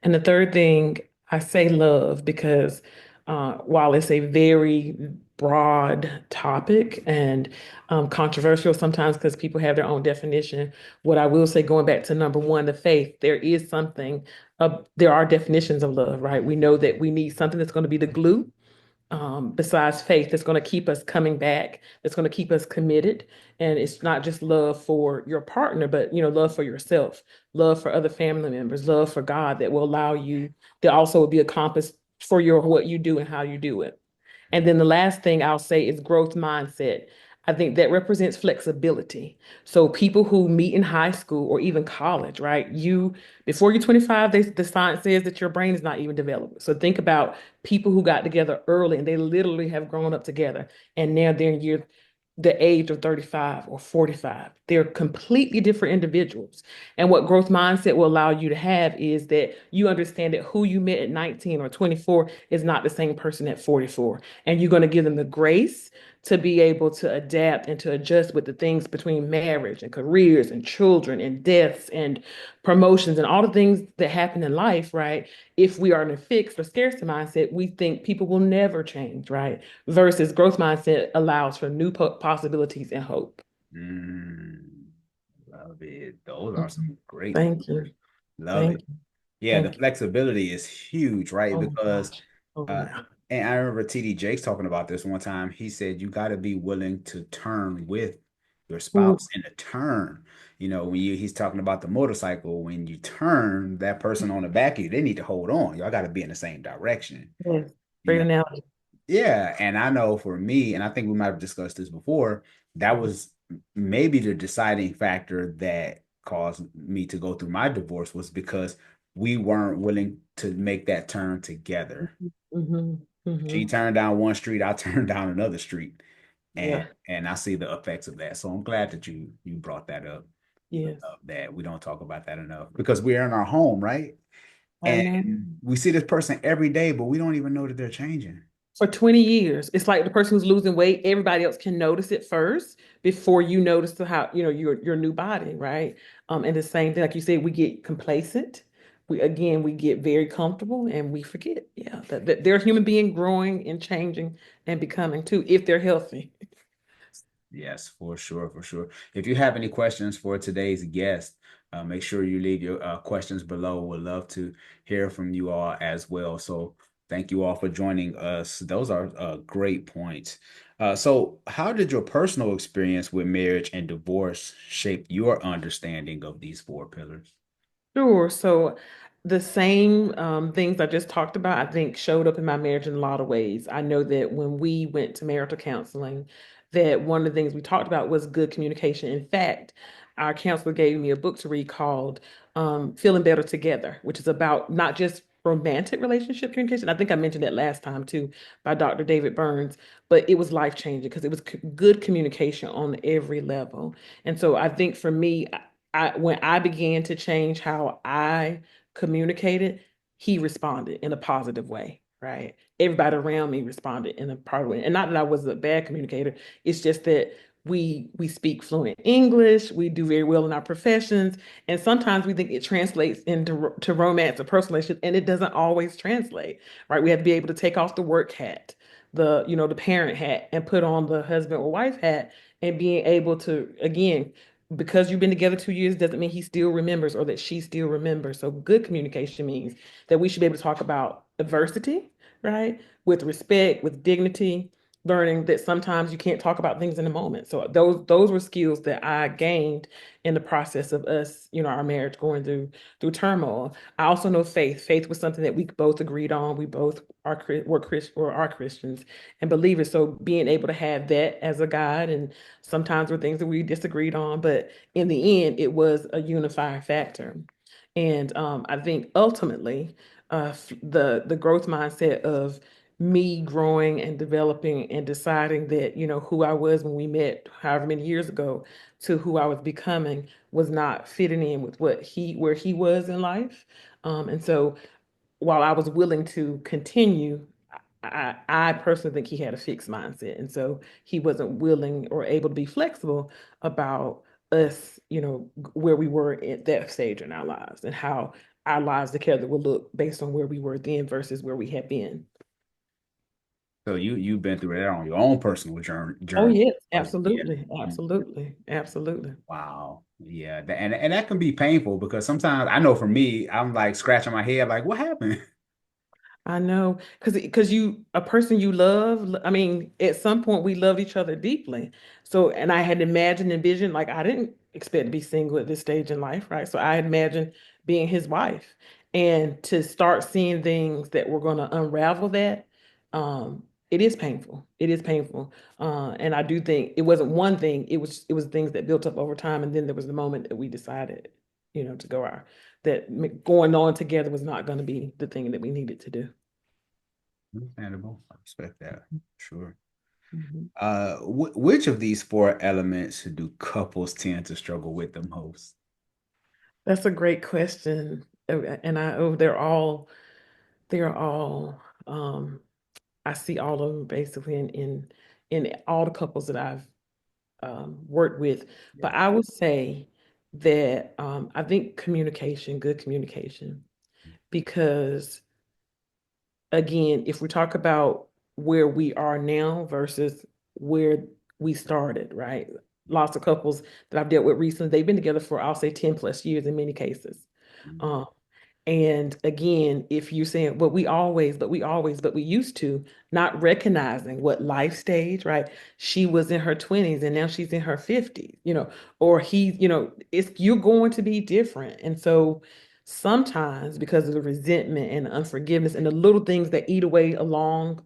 And the third thing, I say love because while it's a very broad topic and controversial sometimes because people have their own definition, what I will say, going back to number one, the faith, there is something, there are definitions of love, right? We know that we need something that's going to be the glue besides faith that's going to keep us coming back, that's going to keep us committed. And it's not just love for your partner, but love for yourself, love for other family members, love for God that will allow you to also be a compass for your what you do and how you do it. And then the last thing I'll say is growth mindset. I think that represents flexibility. So people who meet in high school or even college, right? Before you're 25, the science says that your brain is not even developed. So think about people who got together early and they literally have grown up together and now they're in the age of 35 or 45. They're completely different individuals. And what growth mindset will allow you to have is that you understand that who you met at 19 or 24 is not the same person at 44. And you're going to give them the grace to be able to adapt and to adjust with the things between marriage and careers and children and deaths and promotions and all the things that happen in life, right? If we are in a fixed or scarcity mindset, we think people will never change, right? Versus growth mindset allows for new possibilities and hope. Mm, love it. Those are Mhm. some great Thank points. you. Love Thank it. you. Yeah, the Thank you. flexibility is huge, right? Oh my Because gosh. Oh uh yeah. and I remember TD Jakes talking about this one time. He said you got to be willing to turn with your Ooh, spouse and a turn. When he's talking about the motorcycle, when you turn, that person on the back of you, they need to hold on. Y'all got to be in the same direction. yes. You Great know, analogy. yeah, and I know for me, and I think we might have discussed this before, that was maybe the deciding factor that caused me to go through my divorce was because we weren't willing to make that turn together. Mm-hmm. She Mm-hmm. turned down one street, I turned down another street, and Yeah. and I see the effects of that. So I'm glad that you brought that up, Yes. that we don't talk about that enough because we're in our home, right? I And know. we see this person every day, but we don't even know that they're changing. For 20 years. It's like the person who's losing weight, everybody else can notice it first before you notice how, your new body, right? And the same thing, like you said, we get complacent. We get very comfortable and we forget, yeah, that they're a human being growing and changing and becoming too, if they're healthy. Yes, for sure, for sure. If you have any questions for today's guest, make sure you leave your questions below. We'd love to hear from you all as well. So thank you all for joining us. Those are great points. So how did your personal experience with marriage and divorce shape your understanding of these four pillars? Sure. So the same things I just talked about, I think showed up in my marriage in a lot of ways. I know that when we went to marital counseling, that one of the things we talked about was good communication. In fact, our counselor gave me a book to read called Feeling Better Together, which is about not just romantic relationship communication. I think I mentioned that last time too by Dr. David Burns, but it was life changing because it was good communication on every level. And so I think for me, when I began to change how I communicated, he responded in a positive way, right? Everybody around me responded in a positive way. And not that I was a bad communicator, it's just that we speak fluent English, we do very well in our professions, and sometimes we think it translates into to romance or personal relationship, and it doesn't always translate, right? We have to be able to take off the work hat, the parent hat, and put on the husband or wife hat, and being able to, again, because you've been together 2 years doesn't mean he still remembers or that she still remembers. So good communication means that we should be able to talk about adversity, right? With respect, with dignity, learning that sometimes you can't talk about things in a moment. So those were skills that I gained in the process of us, our marriage going through turmoil. I also know faith. Faith was something that we both agreed on. We both are Christians and believers. So being able to have that as a guide, and sometimes there were things that we disagreed on, but in the end, it was a unifying factor. And I think ultimately, the growth mindset of me growing and developing and deciding that, who I was when we met however many years ago to who I was becoming was not fitting in with where he was in life. And so while I was willing to continue, I personally think he had a fixed mindset. And so he wasn't willing or able to be flexible about us, where we were at that stage in our lives and how our lives together will look based on where we were then versus where we had been. So you've been through that on your own personal journey. Oh, yes, Yeah. absolutely. Absolutely. Absolutely. Wow. Yeah. And that can be painful because sometimes I know for me, I'm like scratching my head, like, what happened? I know, because a person you love, I mean, at some point we loved each other deeply. So, and I had imagined and visioned, like I didn't expect to be single at this stage in life, right? So I had imagined being his wife, and to start seeing things that were going to unravel that, it is painful. It is painful, and I do think it wasn't one thing. It was things that built up over time, and then there was the moment that we decided, to go our that going on together was not going to be the thing that we needed to do. Understandable. I respect that. Sure. Mhm. Which of these four elements do couples tend to struggle with the most? That's a great question. And they're all, I see all of them basically in all the couples that I've worked with. But I would say that I think good communication, because again, if we talk about where we are now versus where we started, right? Lots of couples that I've dealt with recently, they've been together for, I'll say, 10 plus years in many cases. Um, and again, if you're saying, well, but we used to, not recognizing what life stage, right? She was in her 20s and now she's in her 50s, or you're going to be different. And so sometimes because of the resentment and unforgiveness and the little things that eat away along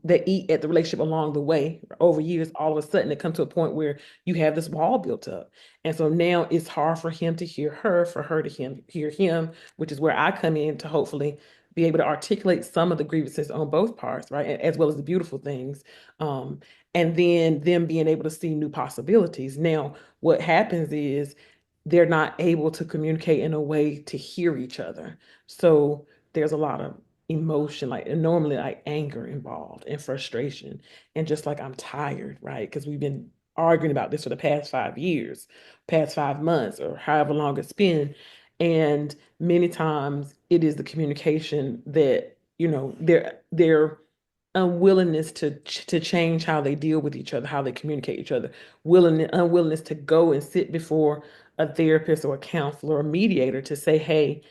that eat at the relationship along the way over years, all of a sudden it comes to a point where you have this wall built up. And so now it's hard for him to hear her, for her to hear him, which is where I come in to hopefully be able to articulate some of the grievances on both parts, right? As well as the beautiful things. Um, and then them being able to see new possibilities. Now, what happens is they're not able to communicate in a way to hear each other. So there's a lot of emotion, like and normally like anger involved and frustration, and just like I'm tired, right? Because we've been arguing about this for the past 5 years, past 5 months, or however long it's been. And many times it is the communication that, their unwillingness to change how they deal with each other, how they communicate each other, unwillingness to go and sit before a therapist or a counselor or a mediator to say, hey,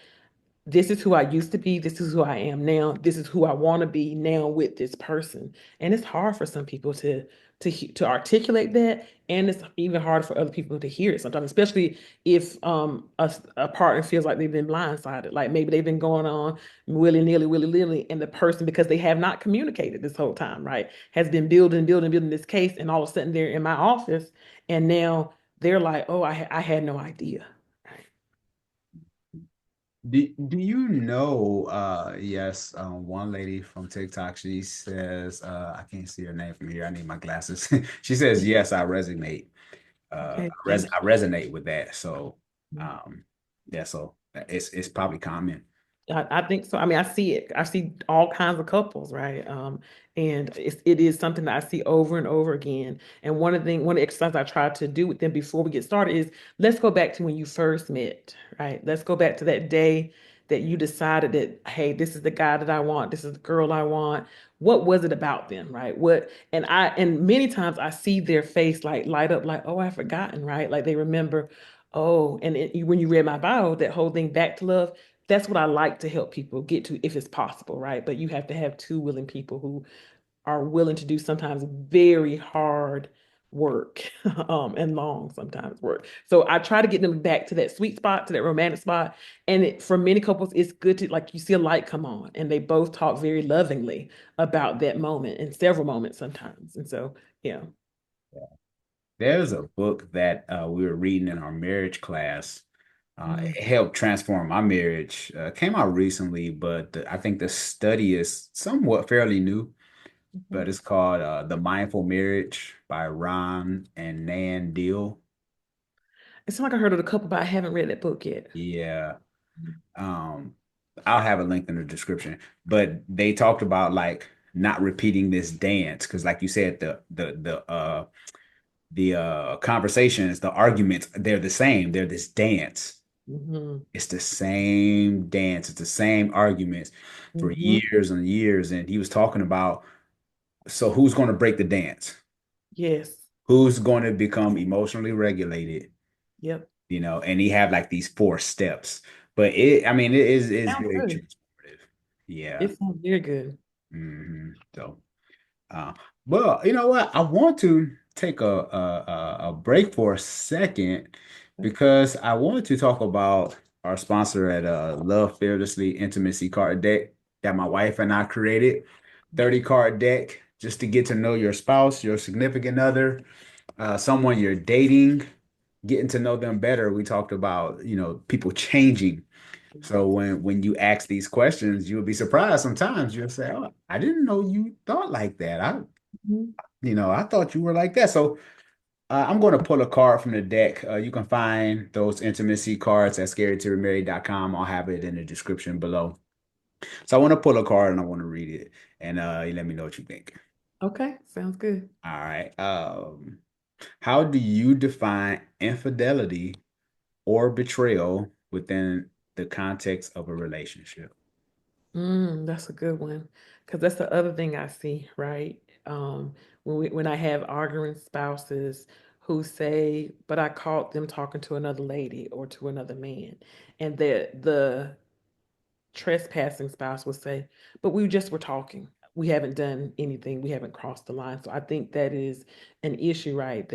this is who I used to be. This is who I am now. This is who I want to be now with this person. And it's hard for some people to articulate that, and it's even harder for other people to hear it sometimes, especially if a partner feels like they've been blindsided, like maybe they've been going on willy nilly, and the person, because they have not communicated this whole time, right, has been building this case, and all of a sudden they're in my office, and now they're like, oh, I had no idea. Right. Do you know, yes, one lady from TikTok, she says, I can't see her name from here. I need my glasses. She says, yes, I resonate. Okay, thank I resonate with that. So, you. um, yeah, so it's probably common. I think so. I mean, I see it. I see all kinds of couples, right? And it is something that I see over and over again. And one of the exercises I try to do with them before we get started is let's go back to when you first met, right? Let's go back to that day that you decided that, hey, this is the guy that I want, this is the girl I want. What was it about them, right? And many times I see their face like light up, like, oh, I've forgotten, right? Like they remember, oh, and when you read my bio, that whole thing back to love, that's what I like to help people get to if it's possible, right? But you have to have two willing people who are willing to do sometimes very hard work and long sometimes work. So I try to get them back to that sweet spot, to that romantic spot. And for many couples, it's good to like you see a light come on and they both talk very lovingly about that moment and several moments sometimes. And so, yeah. There's a book that we were reading in our marriage class. Mm, It helped transform my marriage. Came out recently, but I think the study is somewhat fairly new. mhm. But it's called The Mindful Marriage by Ron and Nan Deal. It's like I heard of the couple, but I haven't read that book yet. Yeah. Um, I'll have a link in the description. But they talked about like not repeating this dance because, like you said, the conversations, the arguments, they're the same. They're this dance. Hmm. It's the same dance. It's the same arguments for Hmm. years and years. And he was talking about, so who's going to break the dance? Yes. Who's going to become emotionally regulated? Yep. And he had like these four steps. But I mean, it is Sounds very good. transformative. Yeah. It sounds very good. So, uh, well, you know what? I want to take a break for a second because I want to talk about our sponsor at Love Fearlessly Intimacy Card Deck that my wife and I created. 30 card deck just to get to know your spouse, your significant other, someone you're dating, getting to know them better. We talked about, people changing. So when you ask these questions, you'll be surprised sometimes. You'll say, "Oh, I didn't know you thought like that. Mhm. I thought you were like that." So I'm going to pull a card from the deck. You can find those intimacy cards at scaredtoremarry.com. I'll have it in the description below. So I want to pull a card and I want to read it, and you let me know what you think. Okay, sounds good. All right. How do you define infidelity or betrayal within the context of a relationship? That's a good one. Because that's the other thing I see, right? When I have arguing spouses who say, but I caught them talking to another lady or to another man, and the trespassing spouse will say, but we just were talking. We haven't done anything. We haven't crossed the line. So I think that is an issue, right?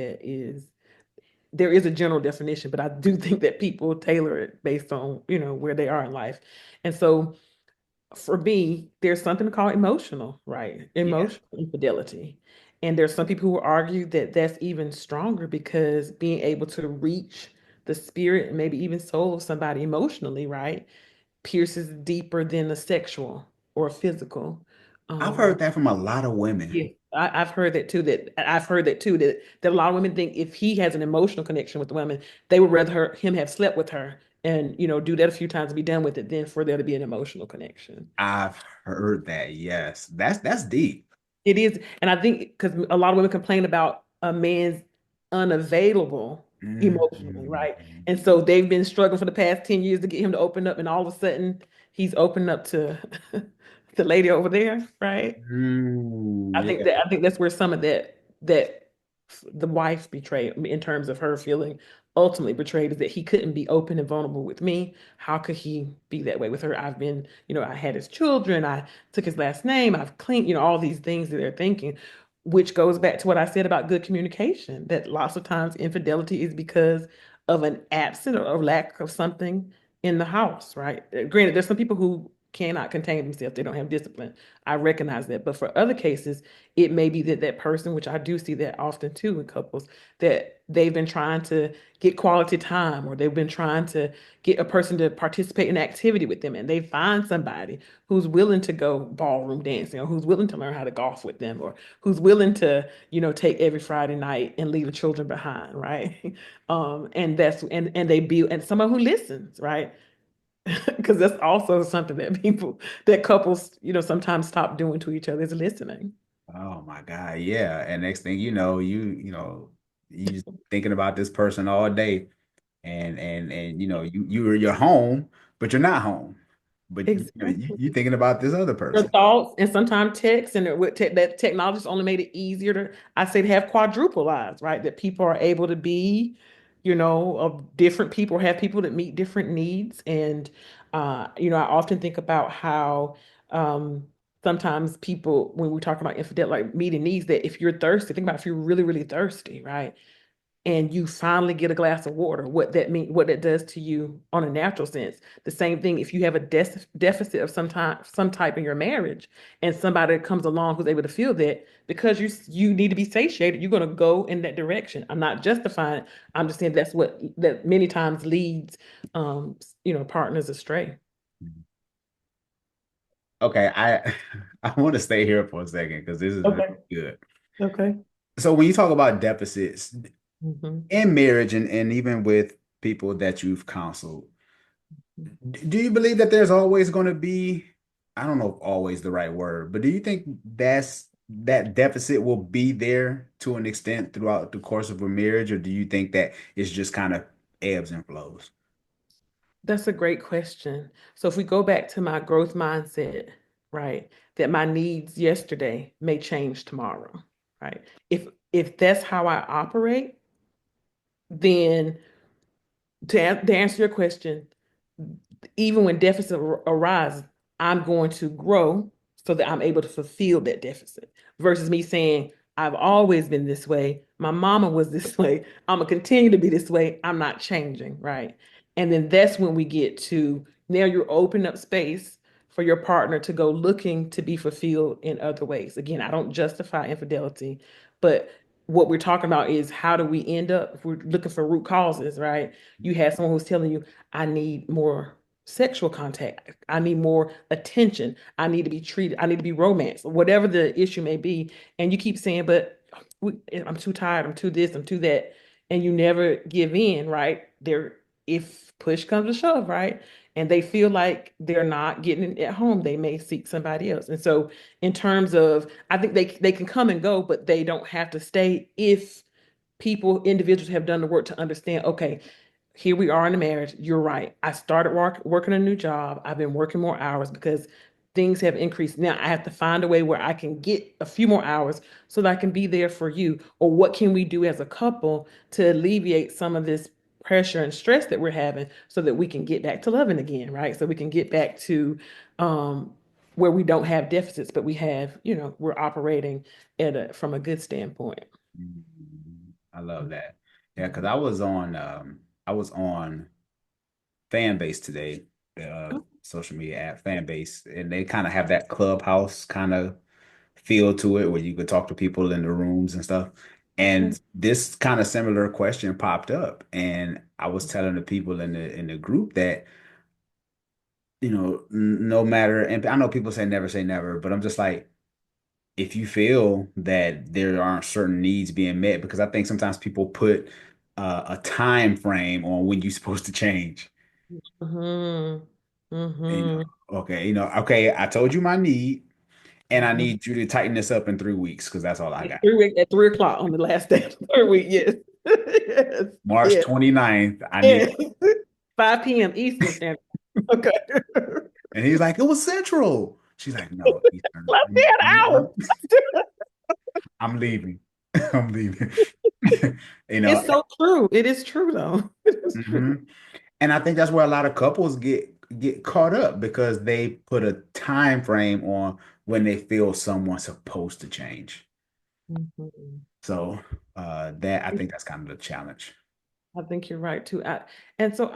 There is a general definition, but I do think that people tailor it based on, where they are in life. And so for me, there's something called emotional, right? Yeah. Emotional infidelity. And there's some people who argue that that's even stronger because being able to reach the spirit and maybe even soul of somebody emotionally, right, pierces deeper than the sexual or physical. I've Um, heard that from a lot of women. yeah, I've heard that too. That a lot of women think if he has an emotional connection with the woman, they would rather him have slept with her and do that a few times and be done with it than for there to be an emotional connection. I've heard that. Yes. That's deep. It is, and I think because a lot of women complain about a man's unavailable emotionally, right? Mhm. And so they've been struggling for the past 10 years to get him to open up, and all of a sudden he's opened up to the lady over there, right? Yeah. I think that's where some of that the wife betrayed in terms of her feeling ultimately betrayed is that he couldn't be open and vulnerable with me. How could he be that way with her? I've been, I had his children, I took his last name, I've cleaned, all these things that they're thinking, which goes back to what I said about good communication, that lots of times infidelity is because of an absence or lack of something in the house, right? Granted, there's some people who cannot contain themselves. They don't have discipline. I recognize that. But for other cases, it may be that that person, which I do see that often too in couples, that they've been trying to get quality time, or they've been trying to get a person to participate in activity with them, and they find somebody who's willing to go ballroom dancing, or who's willing to learn how to golf with them, or who's willing to, take every Friday night and leave the children behind, right? And they build, and someone who listens, right? Because that's also something that couples, sometimes stop doing to each other, is listening. Oh my God, yeah. And next thing you know, you just thinking about this person all day, and you're home, but you're not home. But Exactly. you thinking about this other Your person. thoughts, and sometimes text, and that technology's only made it easier to, I say, to have quadruple lives, right? That people are able to be, of different people, have people that meet different needs. And I often think about how sometimes people, when we talk about infidelity, like meeting needs, that if you're thirsty, think about if you're really, really thirsty, right? And you finally get a glass of water, what that does to you on a natural sense. The same thing if you have a deficit of some type in your marriage, and somebody comes along who's able to feel that, because you need to be satiated, you're going to go in that direction. I'm not justifying it. I'm just saying that many times leads partners astray. Okay, I want to stay here for a second because this is really Okay. good. Okay. So when you talk about deficits Mm-hmm. in marriage, and even with people that you've counseled, do you believe that there's always going to be, I don't know if always the right word, but do you think that deficit will be there to an extent throughout the course of a marriage, or do you think that it's just kind of ebbs and flows? That's a great question. So if we go back to my growth mindset, right, that my needs yesterday may change tomorrow, right? If that's how I operate, then to answer your question, even when deficit arises, I'm going to grow so that I'm able to fulfill that deficit, versus me saying, I've always been this way. My mama was this way. I'm gonna continue to be this way. I'm not changing, right? And then that's when we get to, now you're opening up space for your partner to go looking to be fulfilled in other ways. Again, I don't justify infidelity, but what we're talking about is, how do we end up, if we're looking for root causes, right? You have someone who's telling you, I need more sexual contact. I need more attention. I need to be treated. I need to be romanced, whatever the issue may be. And you keep saying, but I'm too tired. I'm too this. I'm too that. And you never give in, right? If push comes to shove, right? And they feel like they're not getting it at home, they may seek somebody else. And so, in terms of, I think they can come and go, but they don't have to stay if individuals have done the work to understand, okay, here we are in a marriage. You're right. I started working a new job. I've been working more hours because things have increased. Now I have to find a way where I can get a few more hours so that I can be there for you. Or what can we do as a couple to alleviate some of this pressure and stress that we're having, so that we can get back to loving again, right? So we can get back to where we don't have deficits, but we're operating from a good standpoint. I love that. Yeah, because I was on fan base today, the social media app fan base, and they kind of have that clubhouse kind of feel to it where you could talk to people in the rooms and stuff. Okay. And this kind of similar question popped up, and I was telling the people in the group that, no matter, and I know people say never, but I'm just like, if you feel that there aren't certain needs being met, because I think sometimes people put a time frame on when you're supposed to change. Mm-hmm. You Mm-hmm. know, okay, I told you my need, and I Mm-hmm. need you to tighten this up in 3 weeks because that's all I got. At 3 o'clock on the last day of the third week, yes. Yes. March Yes. 29th, I need, Yes. 5 p.m. Eastern Standard. Okay. and he's like, it was Central. She's like, no, Eastern. Last day an hour. I'm leaving. I'm leaving. You know, It's so true. It is true though. It is true. mhm. And I think that's where a lot of couples get caught up because they put a time frame on when they feel someone's supposed to change. Mhm. So that I think that's kind of the challenge. I think you're right too. And so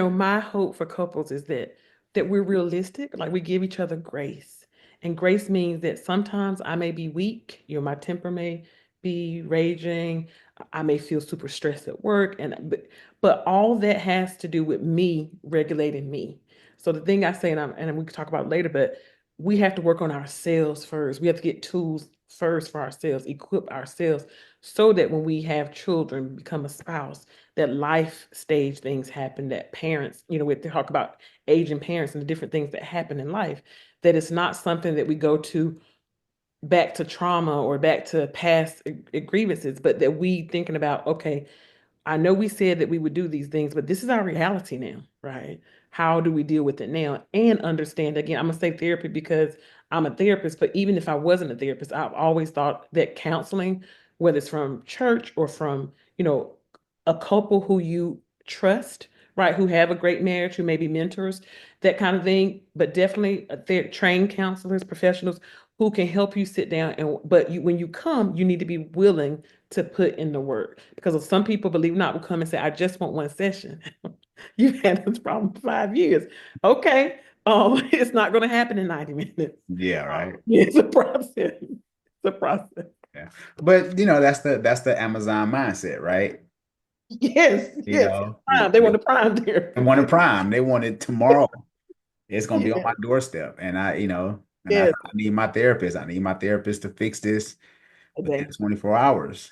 my hope for couples is that that we're realistic, like we give each other grace. And grace means that sometimes I may be weak, my temper may be raging, I may feel super stressed at work, but all that has to do with me regulating me. So the thing I say, and we can talk about it later, but we have to work on ourselves first. We have to get tools first for ourselves, equip ourselves so that when we have children, become a spouse, that life stage things happen, that parents, we talk about aging parents and the different things that happen in life, that it's not something that we go to back to trauma or back to past grievances, but that we thinking about, okay, I know we said that we would do these things, but this is our reality now, right? How do we deal with it now? And understand, again, I'm going to say therapy because I'm a therapist, but even if I wasn't a therapist, I've always thought that counseling, whether it's from church or from, a couple who you trust, right, who have a great marriage, who may be mentors, that kind of thing, but definitely trained counselors, professionals who can help you sit down but when you come, you need to be willing to put in the work, because some people, believe it or not, will come and say, I just want one session. You've had this problem for 5 years. Okay. It's not going to happen in 90 minutes. Yeah, right. It's a process. It's a process. Yeah. But that's the Amazon mindset, right? Yes, You know, prime. They want the prime there. they want a prime. They want it tomorrow. It's gonna be on my Yes, doorstep. And I yes. need my therapist. I need my therapist to fix this within Okay. 24 hours.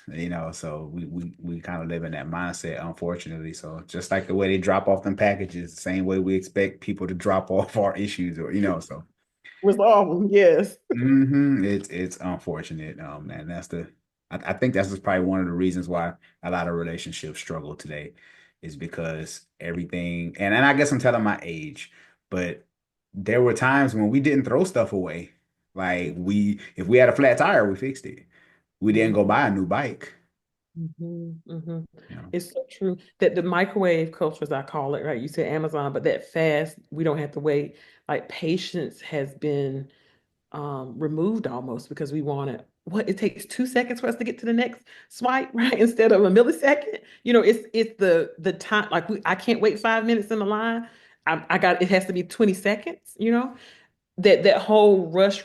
So we kind of live in that mindset, unfortunately. So just like the way they drop off them packages, the same way we expect people to drop off our issues, so Resolve them. Yes. it's unfortunate. And I think that's just probably one of the reasons why a lot of relationships struggle today, is because everything, and I guess I'm telling my age, but there were times when we didn't throw stuff away. Like if we had a flat tire, we fixed it. We didn't go buy a new bike. It's so true that the microwave culture, as I call it, right? You said Amazon, but that fast, we don't have to wait. Like patience has been removed almost, because we want it. What, it takes 2 seconds for us to get to the next swipe, right? Instead of a millisecond. It's the time. Like I can't wait 5 minutes in the line. It has to be 20 seconds. That whole rush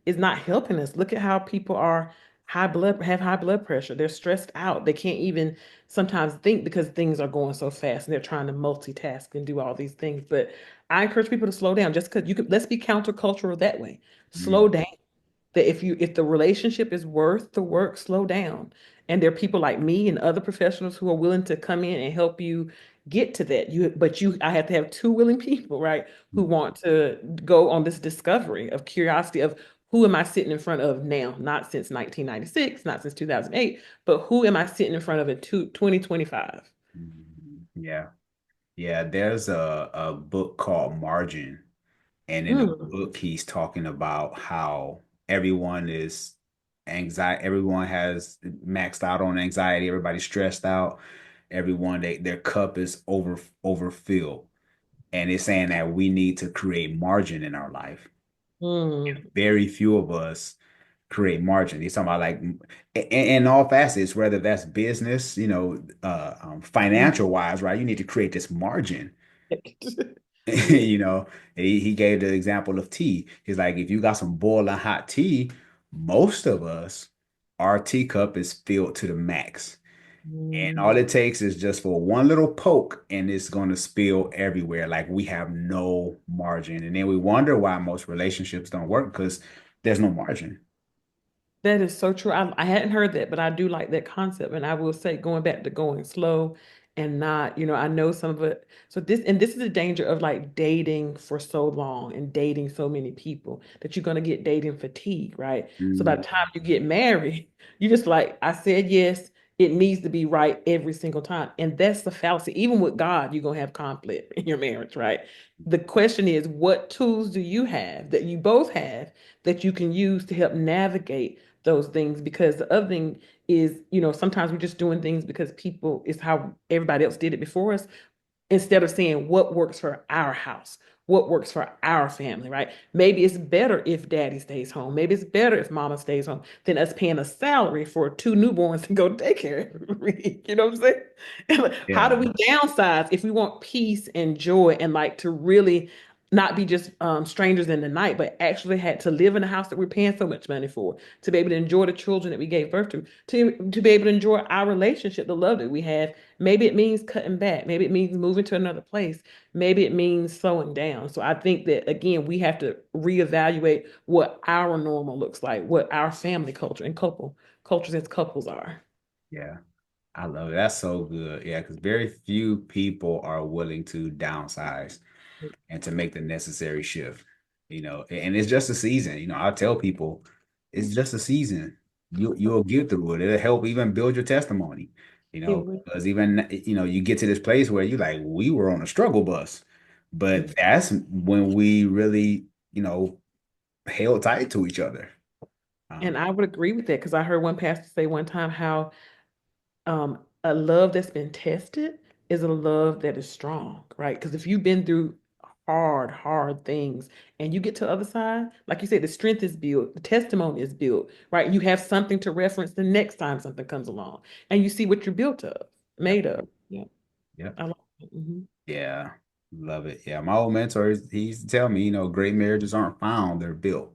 is not helping us. Look at how people have high blood pressure. They're stressed out. They can't even sometimes think because things are going so fast and they're trying to multitask and do all these things. But I encourage people to slow down, just because let's be countercultural that way. Slow down. That if the relationship is worth the work, slow down. And there are people like me and other professionals who are willing to come in and help you get to that. I have to have two willing people, right, who want to go on this discovery of curiosity of, who am I sitting in front of now? Not since 1996, not since 2008, but who am I sitting in front of in 2025? Yeah. Yeah, there's a book called Margin. And in the Mm. book, he's talking about how everyone is everyone has maxed out on anxiety, everybody's stressed out, their cup is overfilled. And it's saying that we need to create margin in our life. Mm. Very few of us create margin. He's talking about, like, in all facets, whether that's business, financial wise, right? You need to create this margin. Yeah. you know, he gave the example of tea. He's like, if you got some boiling hot tea, most of us, our teacup is filled to the max. And all Mm. it takes is just for one little poke, and it's going to spill everywhere. Like, we have no margin. And then we wonder why most relationships don't work, because there's no margin. That is so true. I hadn't heard that, but I do like that concept. And I will say, going back to going slow and not, I know some of it. So this is the danger of like dating for so long and dating so many people, that you're going to get dating fatigue, right? So by the Mm. time you get married, you just like, I said yes, it needs to be right every single time. And that's the fallacy. Even with God, you're going to have conflict in your marriage, right? The question is, what tools do you have that you both have that you can use to help navigate those things? Because the other thing is, sometimes we're just doing things because people is how everybody else did it before us, instead of saying what works for our house, what works for our family, right? Maybe it's better if daddy stays home. Maybe it's better if mama stays home than us paying a salary for two newborns to go to daycare every week. You know what I'm saying? How Yeah. do we downsize if we want peace and joy and like to really not be just strangers in the night, but actually had to live in a house that we're paying so much money for, to be able to enjoy the children that we gave birth to be able to enjoy our relationship, the love that we have. Maybe it means cutting back. Maybe it means moving to another place. Maybe it means slowing down. So I think that, again, we have to reevaluate what our normal looks like, what our family culture and cultures as couples are. Yeah. I love it. That's so good. Yeah, because very few people are willing to downsize and to make the necessary shift, and it's just a season. I tell people it's just a season. You'll get through it. It'll help even build your testimony, It will. because even you get to this place where you like, we were on a struggle bus, but that's when we really, held tight to each other. And I would agree with that, because I heard one pastor say one time how a love that's been tested is a love that is strong, right? Because if you've been through hard things and you get to the other side, like you said, the strength is built, the testimony is built, right? You have something to reference the next time something comes along, and you see what you're built of, made of. Yeah. Yeah. I like it. Yeah. Love it. Yeah. My old mentor, he used to tell me, great marriages aren't found, they're built.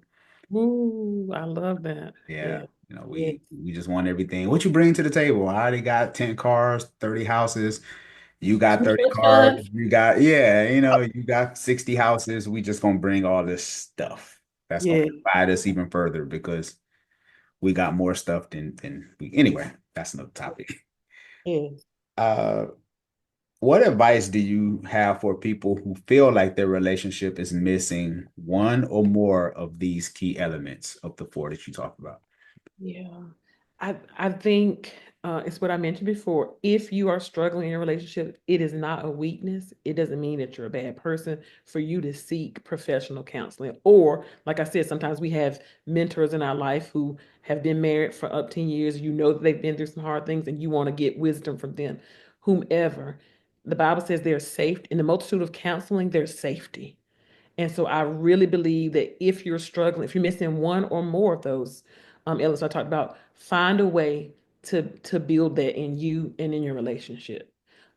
Ooh, I love that. Yeah. Yeah. We just want everything. What you bring to the table? I already got 10 cars, 30 houses. You got 30 cars. You got 60 houses. We just gonna bring all this stuff. That's gonna Yeah. divide us even further because we got more stuff than we anyway, that's another topic. Yeah. Uh what advice do you have for people who feel like their relationship is missing one or more of these key elements of the four that you talked about? Yeah. I think it's what I mentioned before. If you are struggling in a relationship, it is not a weakness. It doesn't mean that you're a bad person for you to seek professional counseling. Or, like I said, sometimes we have mentors in our life who have been married for up 10 years. You know that they've been through some hard things and you want to get wisdom from them. Whomever. The Bible says there's safety. In the multitude of counseling, there's safety. And so I really believe that if you're struggling, if you're missing one or more of those elements I talked about, find a way to build that in you and in your relationship.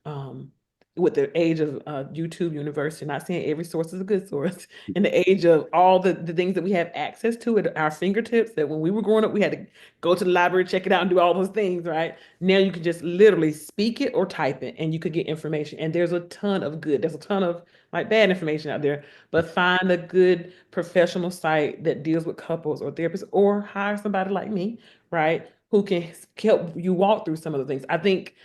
Um, with the age of YouTube University, not saying every source is a good source, in the age of all the things that we have access to at our fingertips, that when we were growing up, we had to go to the library, check it out, and do all those things, right? Now you can just literally speak it or type it, and you could get information. And there's a ton of good, there's a ton of like bad information out there, but find a good professional site that deals with couples or therapists, or hire somebody like me, right? Who can help you walk through some of the things. I think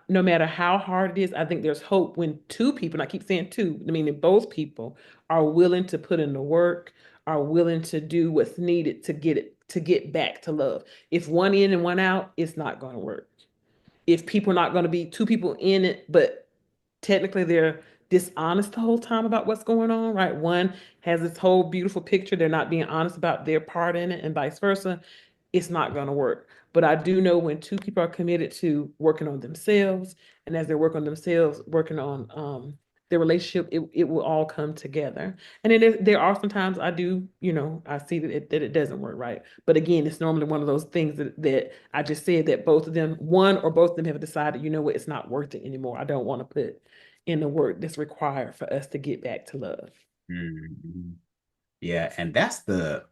no matter how hard it is, I think there's hope when two people, and I keep saying two, I mean, if both people are willing to put in the work, are willing to do what's needed to get back to love. If one in and one out, it's not going to work. If people are not going to be two people in it, but technically they're dishonest the whole time about what's going on, right? One has this whole beautiful picture, they're not being honest about their part in it, and vice versa. It's not going to work. But I do know when two people are committed to working on themselves, and as they work on themselves, working on their relationship, it will all come together. And then there are sometimes I do, I see that it doesn't work, right? But again, it's normally one of those things that I just said that both of them, one or both of them have decided, you know what, it's not worth it anymore. I don't want to put in the work that's required for us to get back to love. Mhm. Yeah, and that's the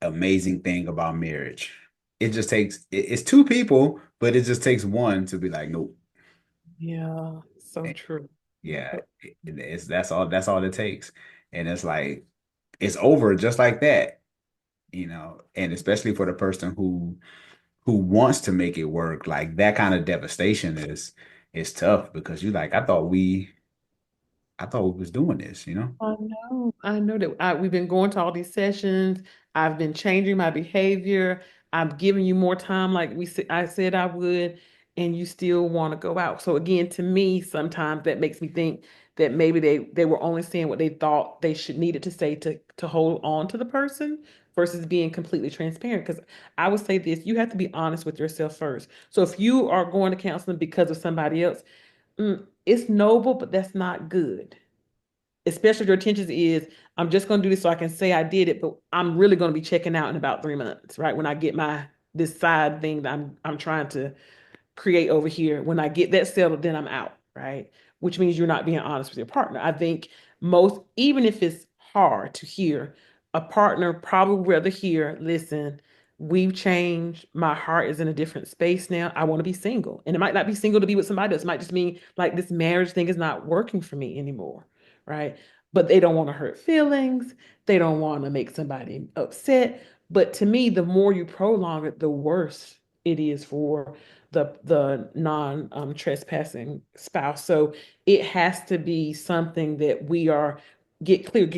amazing thing about marriage. It's two people, but it just takes one to be like, nope. Yeah, so And true. yeah, that's all it takes. And it's like it's over just like that, and especially for the person who wants to make it work, like that kind of devastation is tough because you like, I thought we was doing this. I know that we've been going to all these sessions. I've been changing my behavior. I'm giving you more time, like I said I would, and you still want to go out. So again, to me, sometimes that makes me think that maybe they were only saying what they thought they should needed to say to hold on to the person versus being completely transparent. Because I would say this, you have to be honest with yourself first. So if you are going to counseling because of somebody else, it's noble, but that's not good, especially if your intentions is I'm just going to do this so I can say I did it, but I'm really going to be checking out in about 3 months, right? When I get this side thing that I'm trying to create over here, when I get that settled, then I'm out, right? which means you're not being honest with your partner. I think most, even if it's hard to hear, a partner probably would rather hear, listen, we've changed. My heart is in a different space now. I want to be single. And it might not be single to be with somebody else. It might just mean like this marriage thing is not working for me anymore. Right. But they don't want to hurt feelings. They don't want to make somebody upset. But to me, the more you prolong it, the worse it is for the non trespassing spouse. So it has to be something that we are get clear,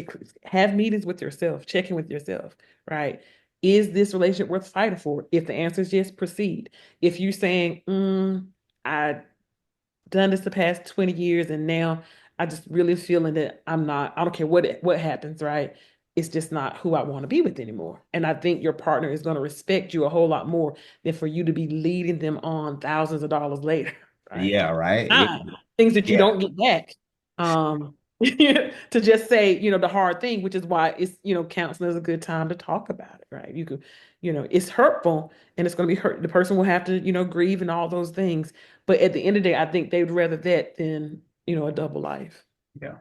have meetings with yourself, check in with yourself, right? Is this relationship worth fighting for? If the answer is yes, proceed. If you're saying, I done this the past 20 years and now I just really feeling that I don't care what happens, right? It's just not who I want to be with anymore. And I think your partner is going to respect you a whole lot more than for you to be leading them on thousands of dollars later, right? Yeah, right. Things that you Yeah. don't get back. To just say, the hard thing, which is why counseling is a good time to talk about it, right? You could, it's hurtful and it's going to be hurt. The person will have to, grieve and all those things. But at the end of the day, I think they'd rather that than, a double life. Yeah.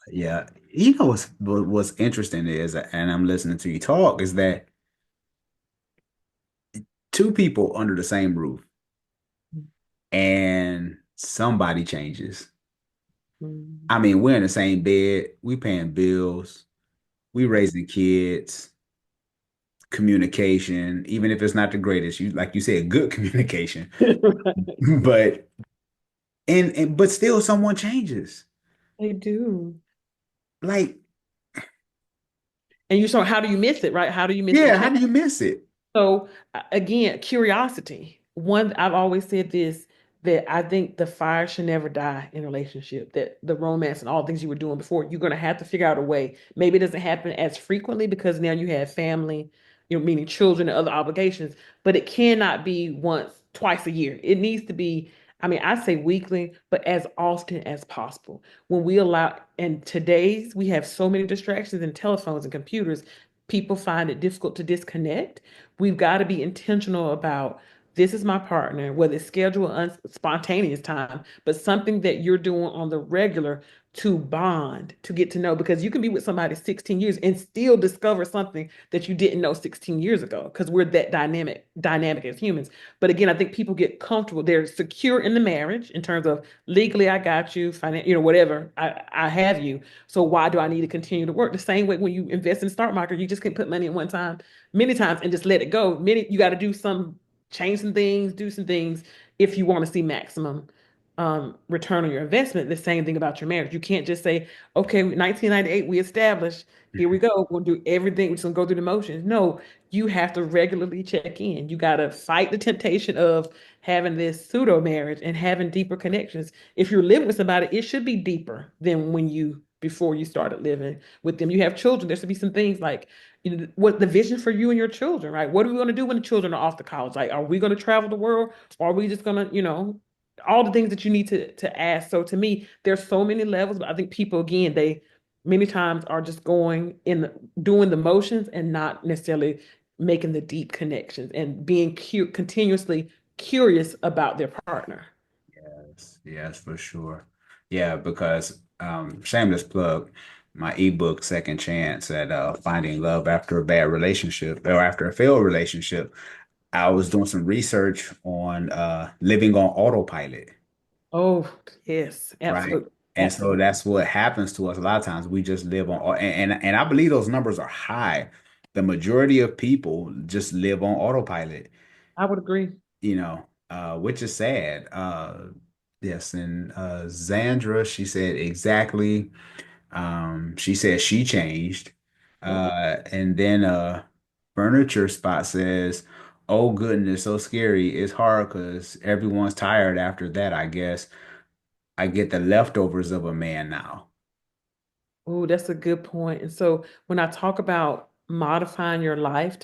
Yeah. You know what's interesting is, and I'm listening to you talk, is that two people under the same roof and somebody changes. Mm. I mean, we're in the same bed, we paying bills, we raising kids, communication, even if it's not the greatest, you like you said, good communication. But but still someone changes. They do. Like, And how do you miss it, right? How do you miss the yeah, how change? do you miss it? So again, curiosity. One, I've always said this, that I think the fire should never die in a relationship. That the romance and all the things you were doing before, you're going to have to figure out a way. Maybe it doesn't happen as frequently because now you have family, meaning children and other obligations. But it cannot be once, twice a year. It needs to be. I mean, I say weekly, but as often as possible. When we allow, and today's we have so many distractions and telephones and computers, people find it difficult to disconnect. We've got to be intentional about this is my partner, whether it's scheduled spontaneous time, but something that you're doing on the regular to bond, to get to know, because you can be with somebody 16 years and still discover something that you didn't know 16 years ago, because we're that dynamic as humans. But again, I think people get comfortable. They're secure in the marriage in terms of legally, I got you, whatever, I have you. So why do I need to continue to work? The same way when you invest in the stock market, you just can't put money in one time, many times, and just let it go. You got to do some change some things, do some things if you want to see maximum return on your investment. The same thing about your marriage. You can't just say, okay, 1998, we established, here we go. We'll do everything. We're just gonna go through the motions. No, you have to regularly check in. You got to fight the temptation of having this pseudo marriage and having deeper connections. If you're living with somebody, it should be deeper than before you started living with them. You have children. There should be some things like, what the vision for you and your children, right? What are we going to do when the children are off to college? Like, are we going to travel the world, or are we just going to, all the things that you need to ask. So to me, there's so many levels, but I think people, again, they many times are just doing the motions and not necessarily making the deep connections and being continuously curious about their partner. Yes, for sure. Yeah, because shameless plug, my ebook Second Chance at Finding Love After a Bad Relationship or After a Failed Relationship. I was doing some research on living on autopilot, Oh, yes, right? absolutely. And so that's what happens to us a lot of times. We just live on, and I believe those numbers are high. The majority of people just live on autopilot, I would agree. which is sad. Yes, and Zandra, she said exactly. She said she changed. And then Furniture Spot says, "Oh goodness, so scary. It's hard because everyone's tired after that, I guess. I get the leftovers of a man now." Oh, that's a good point. And so when I talk about modifying your life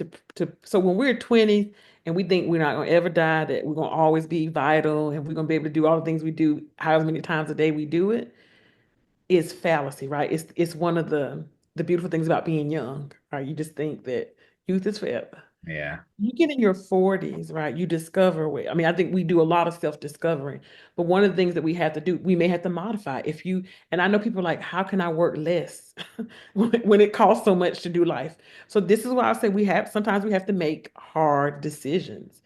so when we're 20 and we think we're not going to ever die, that we're going to always be vital and we're going to be able to do all the things we do, however many times a day we do it, is fallacy, right? It's one of the beautiful things about being young, right? You just think that youth is forever. Yeah. You get in your 40s, right? You discover I mean, I think we do a lot of self-discovering, but one of the things that we have to do, we may have to modify. And I know people are like, how can I work less when it costs so much to do life? So this is why I say sometimes we have to make hard decisions.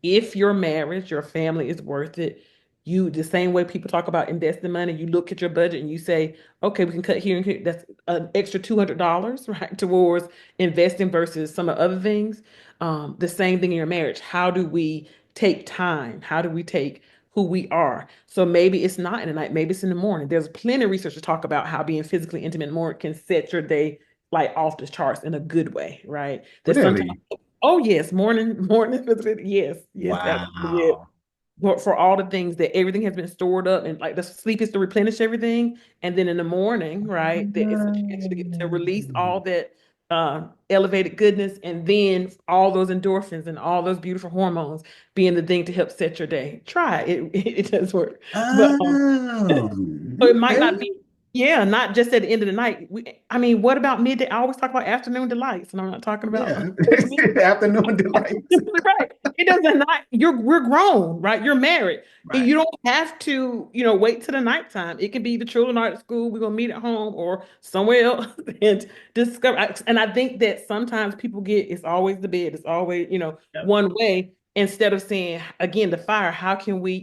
If your marriage, your family is worth it, the same way people talk about investing money, you look at your budget and you say, okay, we can cut here and here. That's an extra $200, right, towards investing versus some of the other things. The same thing in your marriage. How do we take time? How do we take who we are? So maybe it's not in the night, maybe it's in the morning. There's plenty of research to talk about how being physically intimate in the morning can set your day like off the charts in a good way, right? There's sometimes, Really? oh yes, morning, yes, yes, absolutely. Yes. Wow. For all the things that everything has been stored up and like the sleep is to replenish everything. And then in the morning, right, that it's a chance to release all that elevated goodness and then all those endorphins and all those beautiful hormones being the thing to help set your day. Try it. It does work. But Oh, so it might not okay. be, yeah, not just at the end of the night. I mean, what about midday? I always talk about afternoon delights, and I'm not talking about Yeah. Afternoon delights. right. It doesn't not we're grown, right? You're married. And Right. you don't have to, wait till the nighttime. It can be the children are at school, we're gonna meet at home or somewhere else and discover. And I think that sometimes people it's always the bed, it's always, Yep. one way. Instead of saying again the fire, how can we,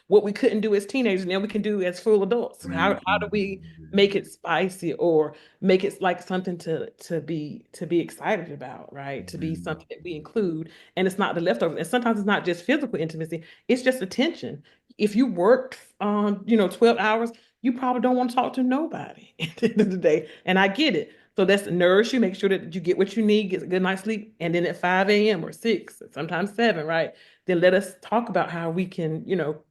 what we couldn't do as teenagers, now we can do as full adults. How do we make it spicy or make it like something to be excited about, right? To be something that we include, and it's not the leftovers. And sometimes it's not just physical intimacy; it's just attention. If you worked, 12 hours, you probably don't want to talk to nobody at the end of the day. And I get it. So that's nourish you, make sure that you get what you need, get a good night's sleep, and then at 5 a.m. or 6, sometimes 7, right? Then let us talk about how we can,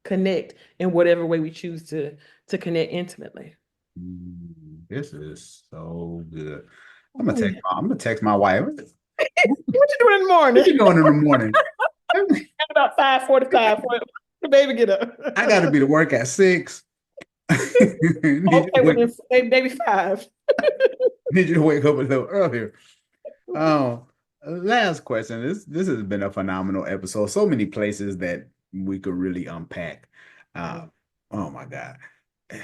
connect in whatever way we choose to connect intimately. This is so good. Oh, yeah. I'm gonna text my wife. What What you doing in the morning? you doing in the morning? At about 5:45, the baby get up. I gotta be to work at 6. Need you Okay, to well wake, then maybe 5. need you to wake up a little earlier. Oh, last question. This has been a phenomenal episode. So many places that we could really unpack. Uh, oh my God.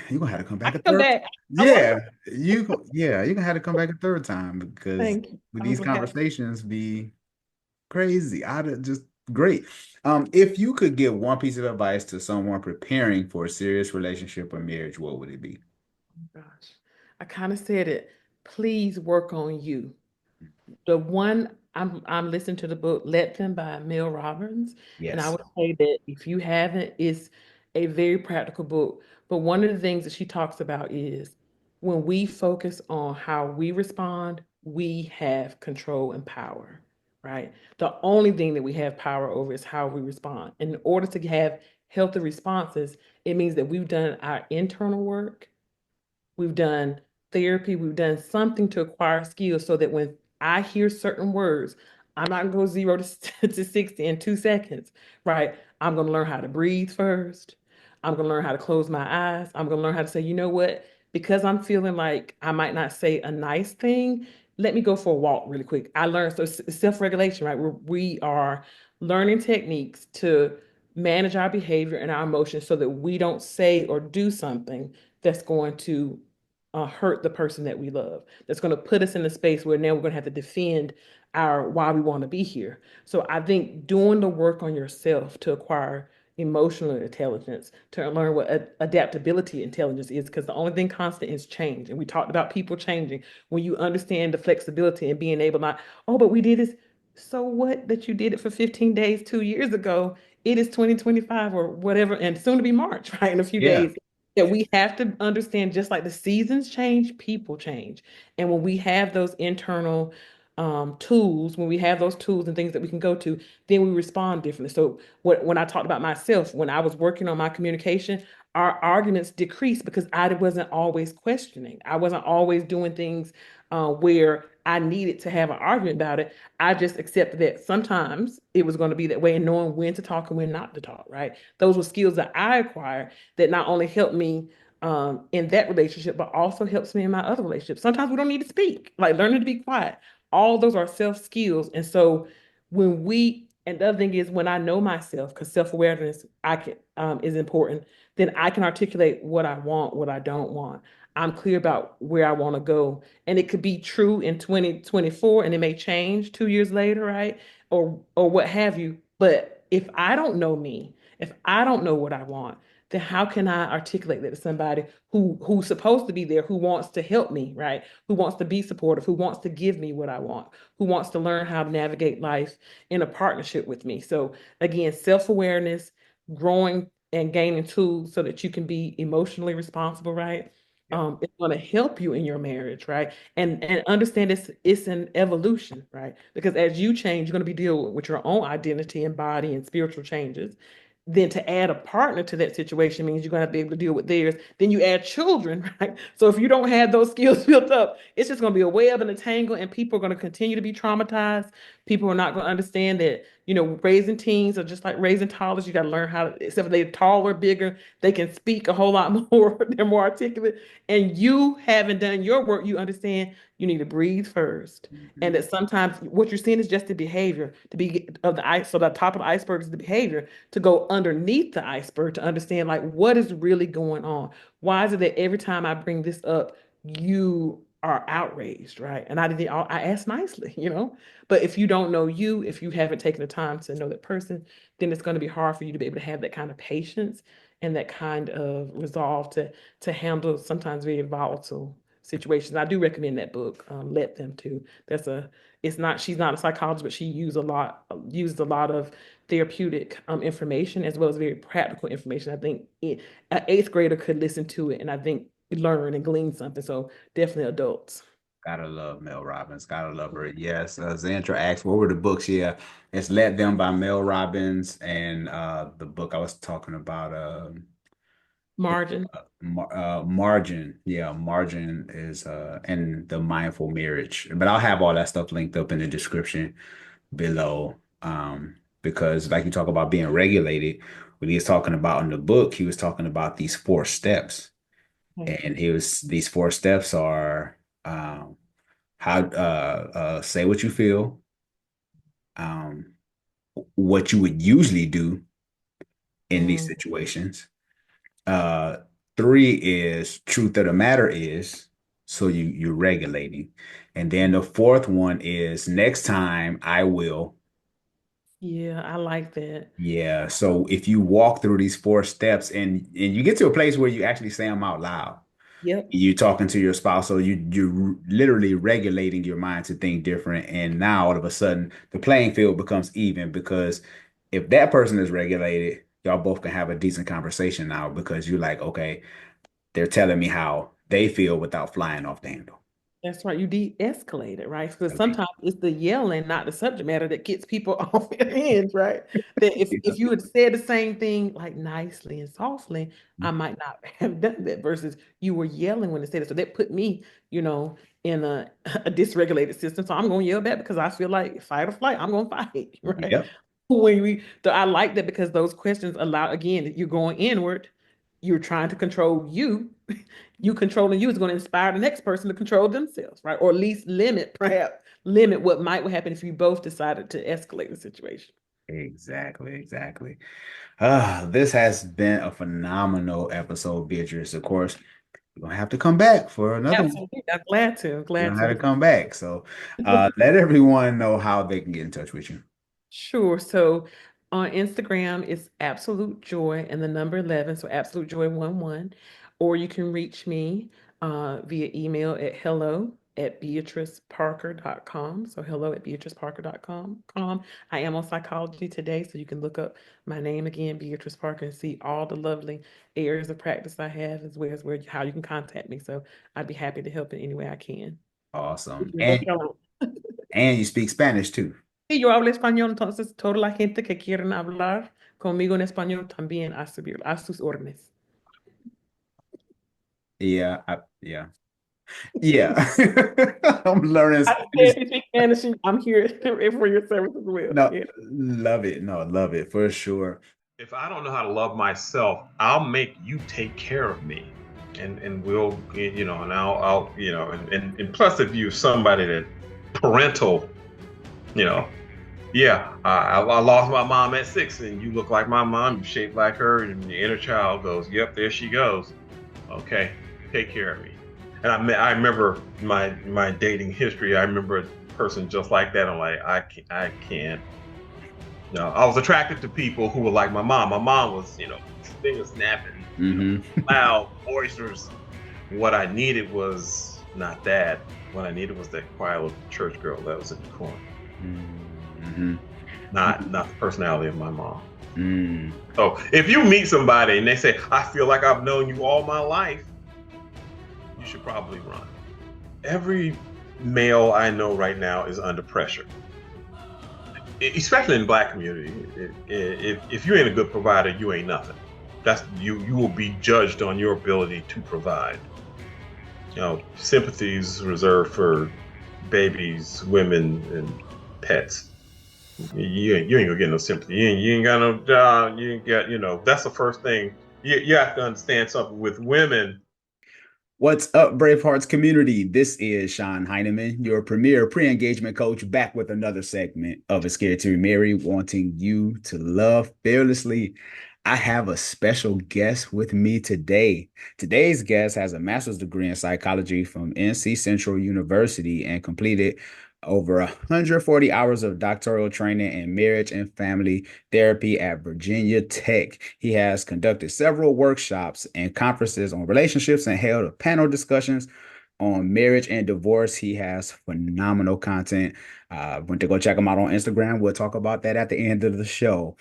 You're gonna have to come I back a can come third. back. I want Yeah, you're gonna have to come back a third time because Thank you. with I'm these gonna have conversations be crazy. Just great. If you could give one piece of advice to someone preparing for a serious relationship or marriage, what would it be? gosh. I kind of said it. Please work on you. The one I'm listening to the book Let Them by Mel Robbins, and I Yes. would say that if you haven't, it's a very practical book. But one of the things that she talks about is when we focus on how we respond, we have control and power, right? The only thing that we have power over is how we respond. And in order to have healthy responses, it means that we've done our internal work. We've done therapy, we've done something to acquire skills so that when I hear certain words, I'm not gonna go 0 to 60 in 2 seconds, right? I'm gonna learn how to breathe first. I'm gonna learn how to close my eyes. I'm gonna learn how to say, you know what? Because I'm feeling like I might not say a nice thing, let me go for a walk really quick. I learned so self-regulation, right? We are learning techniques to manage our behavior and our emotions so that we don't say or do something that's going to hurt the person that we love. That's going to put us in a space where now we're going to have to defend our why we want to be here. So I think doing the work on yourself to acquire emotional intelligence, to learn what adaptability intelligence is, because the only thing constant is change. And we talked about people changing. When you understand the flexibility and being able not, oh, but we did this. So what that you did it for 15 days 2 years ago? It is 2025 or whatever, and soon to be March, right? In a few Yeah. days that we have to understand just like the seasons change, people change. And when we have those internal tools, when we have those tools and things that we can go to, then we respond differently. So when I talked about myself, when I was working on my communication, our arguments decreased because I wasn't always questioning. I wasn't always doing things where I needed to have an argument about it. I just accepted that sometimes it was going to be that way and knowing when to talk and when not to talk, right? Those were skills that I acquired that not only helped me in that relationship, but also helps me in my other relationships. Sometimes we don't need to speak, like learning to be quiet. All those are self skills. And so and the other thing is when I know myself, because self-awareness is important, then I can articulate what I want, what I don't want. I'm clear about where I want to go. And it could be true in 2024 and it may change 2 years later, right? Or what have you. But if I don't know me, if I don't know what I want, then how can I articulate that to somebody who's supposed to be there, who wants to help me, right? Who wants to be supportive, who wants to give me what I want, who wants to learn how to navigate life in a partnership with me. So again, self-awareness, growing and gaining tools so that you can be emotionally responsible, right? It's going to help you in your marriage, right? And understand it's an evolution, right? Because as you change, you're going to be dealing with your own identity and body and spiritual changes. Then to add a partner to that situation means you're going to be able to deal with theirs. Then you add children, right? So if you don't have those skills built up, it's just going to be a web and a tangle, and people are going to continue to be traumatized. People are not going to understand that, raising teens are just like raising toddlers. You got to learn how to, except for they're taller, bigger, they can speak a whole lot more. They're more articulate. And you haven't done your work, you understand you need to breathe first. And that sometimes what you're seeing is just the behavior to be of the ice. So the top of the iceberg is the behavior, to go underneath the iceberg to understand like what is really going on. Why is it that every time I bring this up, you are outraged, right? And I ask nicely, but if you don't know you, if you haven't taken the time to know that person, then it's going to be hard for you to be able to have that kind of patience and that kind of resolve to handle sometimes very volatile situations. I do recommend that book, Let Them Too. She's not a psychologist, but she used a lot of therapeutic information as well as very practical information. I think an eighth grader could listen to it and I think learn and glean something. So definitely adults. Gotta love Mel Robbins. Gotta love her. Yes. Xandra asked, what were the books? Yeah. It's Let Them by Mel Robbins. And the book I was talking about, Margin. Margin. Yeah. Margin is and the Mindful Marriage. But I'll have all that stuff linked up in the description below. Because like you talk about being regulated, when he was talking about in the book, he was talking about these 4 steps. And these 4 steps are how say what you feel, what you would usually do in these situations. 3 is truth of the matter is, so you're regulating. And then the 4th one is next time I will. Yeah, I like that. Yeah. So if you walk through these 4 steps and you get to a place where you actually say them out loud. Yep. You're talking to your spouse, so you're literally regulating your mind to think different. And now all of a sudden the playing field becomes even, because if that person is regulated, y'all both can have a decent conversation now, because you're like, okay, they're telling me how they feel without flying off the handle. That's right. You de-escalate it, right? Because sometimes it's the yelling, not the subject matter, that gets people off their hands, right? That if you had said the same thing like nicely and softly, I might not have done that, versus you were yelling when they said it. So that put me, in a dysregulated system. So I'm going to yell back because I feel like fight or flight. I'm going to fight, right? Yep. So I like that, because those questions allow, again, you're going inward. You're trying to control you. You controlling you is going to inspire the next person to control themselves, right? Or at least perhaps limit what might happen if you both decided to escalate the situation. Exactly. This has been a phenomenal episode, Beatrice. Of course, we're gonna have to come back for another one. I'm glad to. You're gonna have to come back. So let everyone know how they can get in touch with you. Sure. So on Instagram, it's Absolute Joy and the number 11. So Absolute Joy 11. Or you can reach me via email at hello@beatriceparker.com. So hello@beatriceparker.com. I am on Psychology Today, so you can look up my name again, Beatrice Parker, and see all the lovely areas of practice I have, as well as how you can contact me. So I'd be happy to help in any way I can. Awesome. And you speak Spanish too. Sí, yo hablo español, entonces toda la gente que quieran hablar conmigo en español también a sus órdenes. Yeah. I'm learning. If you speak Spanish, I'm here for your service as well. No, yeah. Love it. No, love it for sure. If I don't know how to love myself, I'll make you take care of me, and we'll, and I'll, and plus if you're somebody that parental, Yeah, I lost my mom at 6, and you look like my mom, you shaped like her, and the inner child goes, "Yep, there she goes. Okay, take care of me." And I remember my dating history. I remember a person just like that. I'm like, I can't. No, I was attracted to people who were like my mom. My mom was, finger snapping, loud, boisterous. What I needed was not that. What I needed was that quiet little church girl that was in the corner. Mm-hmm. Not the personality of my mom. Mm. So if you meet somebody and they say, "I feel like I've known you all my life," you should probably run. Every male I know right now is under pressure, especially in the Black community. If you ain't a good provider, you ain't nothing. You will be judged on your ability to provide. Sympathies reserved for babies, women, and pets. You ain't gonna get no sympathy. You ain't got no job. You ain't got, that's the first thing. You have to understand something with women. What's up, Bravehearts community? This is Sean Heineman, your premier pre-engagement coach, back with another segment of A Scared to Remarry, wanting you to love fearlessly. I have a special guest with me today. Today's guest has a master's degree in psychology from NC Central University and completed over 140 hours of doctoral training in marriage and family therapy at Virginia Tech. He has conducted several workshops and conferences on relationships and held panel discussions on marriage and divorce. He has phenomenal content. Went to go check him out on Instagram. We'll talk about that at the end of the show.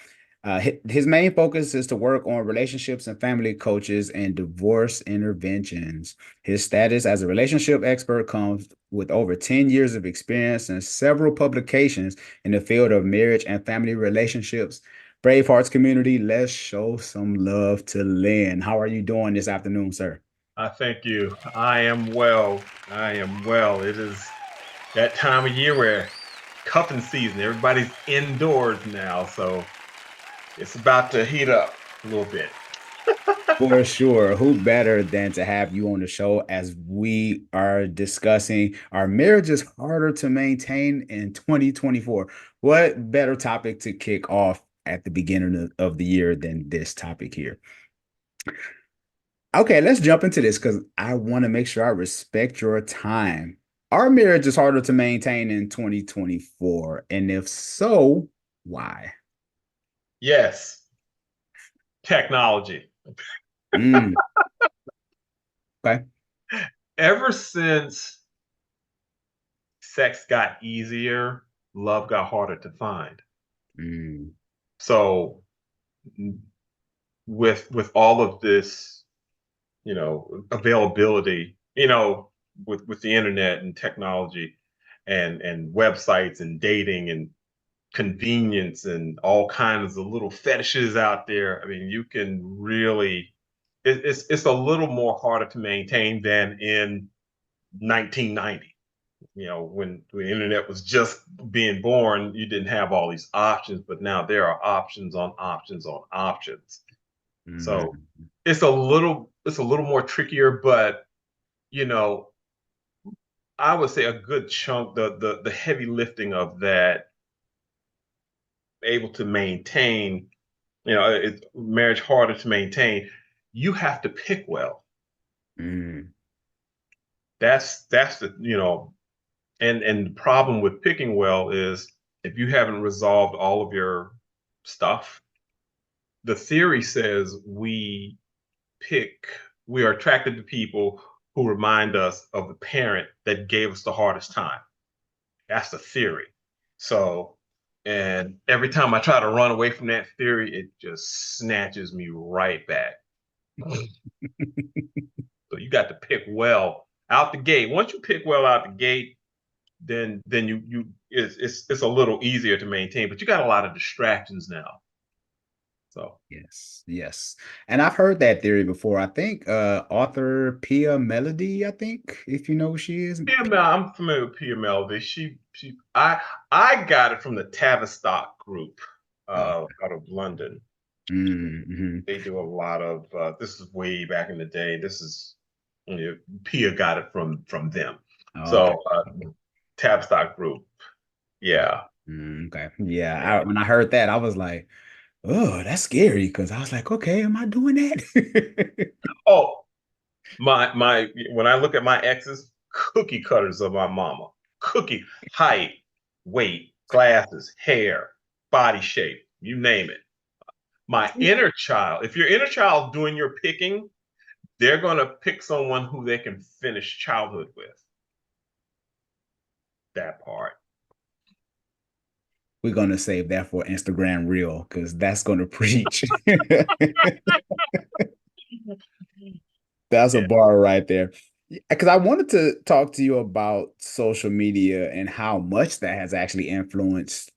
His main focus is to work on relationships and family coaches and divorce interventions. His status as a relationship expert comes with over 10 years of experience and several publications in the field of marriage and family relationships. Bravehearts community, let's show some love to Lynn. How are you doing this afternoon, sir? I thank you. I am well. I am well. It is that time of year where cuffing season. Everybody's indoors now, so it's about to heat up a little bit. For sure. Who better than to have you on the show as we are discussing our marriage is harder to maintain in 2024? What better topic to kick off at the beginning of the year than this topic here? Okay, let's jump into this because I want to make sure I respect your time. Our marriage is harder to maintain in 2024. And if so, why? Yes, technology. Mm, okay. Ever since sex got easier, love got harder to find. Mm, So with all of this, availability, with the internet and technology and websites and dating and convenience and all kinds of little fetishes out there. I mean, you can really it's a little more harder to maintain than in 1990. When the internet was just being born, you didn't have all these options, but now there are options on options on options. So mm, it's a little more trickier, but you know, I would say a good chunk, the heavy lifting of that, able to maintain, it's marriage harder to maintain. You have to pick well. mm, That's and the problem with picking well is if you haven't resolved all of your stuff. The theory says pick, we are attracted to people who remind us of the parent that gave us the hardest time. That's the theory. So, and every time I try to run away from that theory, it just snatches me right back. So you got to pick well out the gate. Once you pick well out the gate, then you it's a little easier to maintain. But you got a lot of distractions now. So yes, yes. And I've heard that theory before. I think author Pia Melody, I think, if you know who she is. PML, I'm familiar with PML. I got it from the Tavistock group Oh, out of London. mm-hmm. They do a lot of this is way back in the day. This is Pia got it from them. Okay. So Tavistock group, yeah. Okay. Yeah. When I heard that, I was like, oh, that's scary. Cause I was like, okay, am I doing that? Oh, my when I look at my exes, cookie cutters of my mama. Cookie height, weight, glasses, hair, body shape, you name it. My inner child, if your inner child doing your picking, they're gonna pick someone who they can finish childhood with. That part. We're gonna save that for Instagram Reel because that's gonna preach. That's a Yeah. bar right there. Because I wanted to talk to you about social media and how much that has actually influenced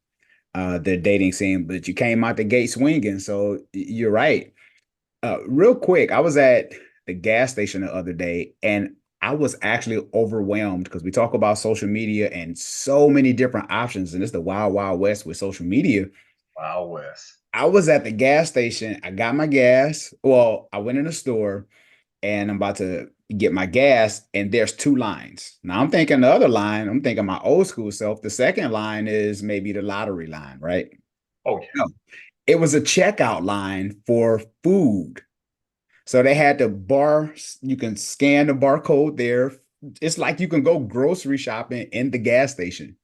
the dating scene, but you came out the gate swinging, so you're right. Real quick, I was at the gas station the other day and I was actually overwhelmed because we talk about social media and so many different options, and it's the wild, wild west with social media. Wild West. I was at the gas station. I got my gas. Well, I went in the store and I'm about to get my gas, and there's two lines. Now I'm thinking the other line, I'm thinking my old school self. The second line is maybe the lottery line, right? Oh yeah. No, it was a checkout line for food. So they had the bar, you can scan the barcode there. It's like you can go grocery shopping in the gas station.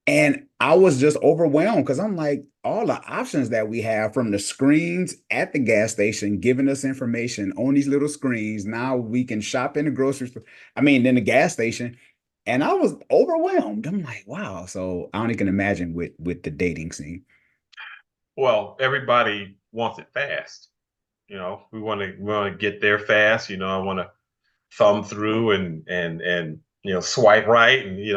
And I was just overwhelmed because I'm like, all the options that we have from the screens at the gas station giving us information on these little screens. Now we can shop in the grocery store, I mean, in the gas station. And I was overwhelmed. I'm like, wow. So I only can imagine with the dating scene. Well, everybody wants it fast. We want to get there fast. I want to thumb through and swipe right and you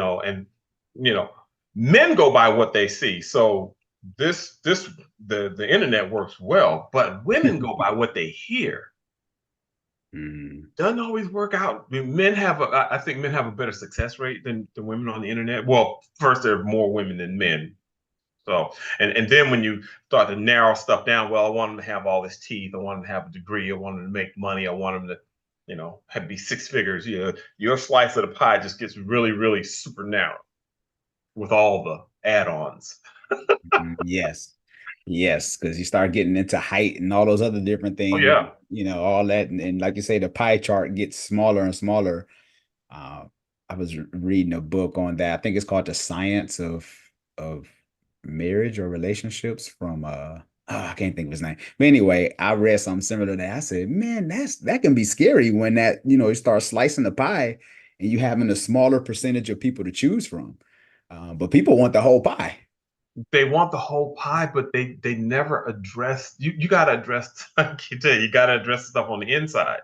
know men go by what they see. So this the internet works well, but women go by what they hear. Mm, Doesn't always work out. I mean, I think men have a better success rate than women on the internet. Well, first there are more women than men. So, and then when you start to narrow stuff down, well, I want them to have all this teeth. I want them to have a degree. I want them to make money. I want them to, be six figures. Your slice of the pie just gets really, really super narrow with all the add-ons. yes. Yes, because you start getting into height and all those other different Oh things, yeah. all that. And like you say, the pie chart gets smaller and smaller. Uh, I was reading a book on that. I think it's called The Science of Marriage or Relationships from I can't think of his name. But anyway, I read something similar to that. I said, man, that can be scary when that, you start slicing the pie and you having a smaller percentage of people to choose from. But people want the whole pie. They want the whole pie, but they never address you gotta address I can tell you gotta address stuff on the inside.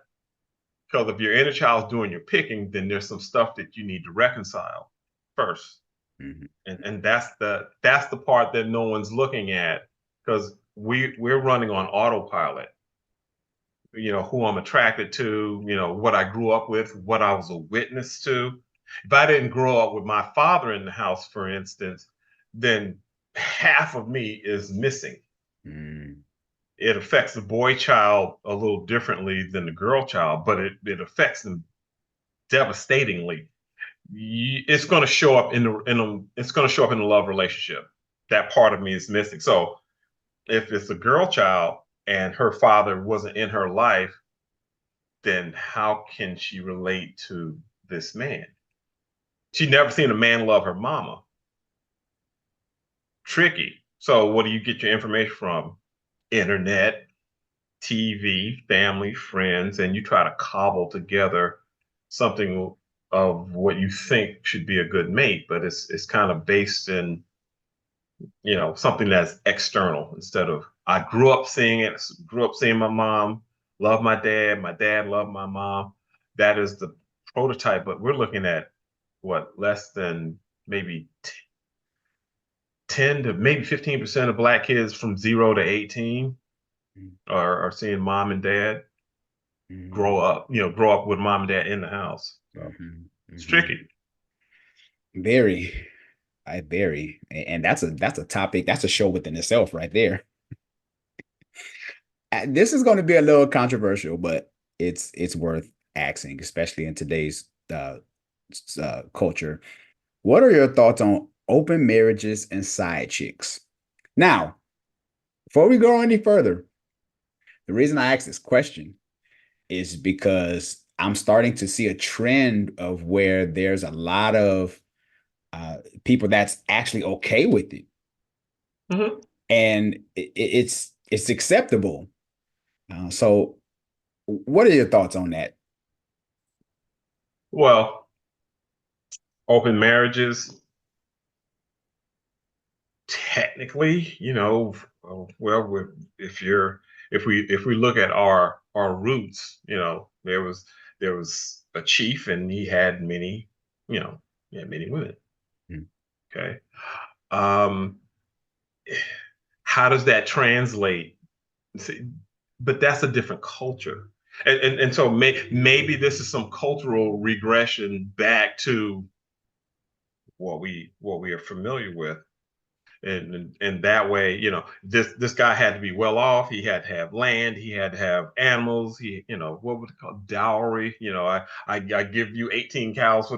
Because if your inner child's doing your picking, then there's some stuff that you need to reconcile first. Mhm. And that's the part that no one's looking at because we're running on autopilot. Who I'm attracted to, what I grew up with, what I was a witness to. If I didn't grow up with my father in the house, for instance, then half of me is missing. Mm. It affects the boy child a little differently than the girl child, but it affects them devastatingly. It's going to show up it's going to show up in the love relationship. That part of me is missing. So if it's a girl child and her father wasn't in her life, then how can she relate to this man? She'd never seen a man love her mama. Tricky. So what do you get your information from? Internet, TV, family, friends, and you try to cobble together something of what you think should be a good mate, but it's kind of based in something that's external instead of I grew up seeing it, grew up seeing my mom love my dad loved my mom. That is the prototype, but we're looking at what less than maybe 10 to maybe 15% of black kids from 0 to 18 are seeing mom and dad Mhm. grow up with mom and dad in the house. So Mhm. it's Mhm. tricky. Very, and that's a topic, that's a show within itself right there. This is going to be a little controversial, but it's worth asking, especially in today's culture. What are your thoughts on open marriages and side chicks. Now, before we go any further, the reason I asked this question is because I'm starting to see a trend of where there's a lot of people that's actually okay with it. Mm-hmm. And it's acceptable. So what are your thoughts on that? Well, open marriages, technically, well, if we look at our roots, there was a chief and he had many, he had many women. Hmm. Okay. Um, how does that translate? See, but that's a different culture. And so maybe this is some cultural regression back to what we are familiar with. And that way, this guy had to be well off. He had to have land. He had to have animals. What would it call dowry? I give you 18 cows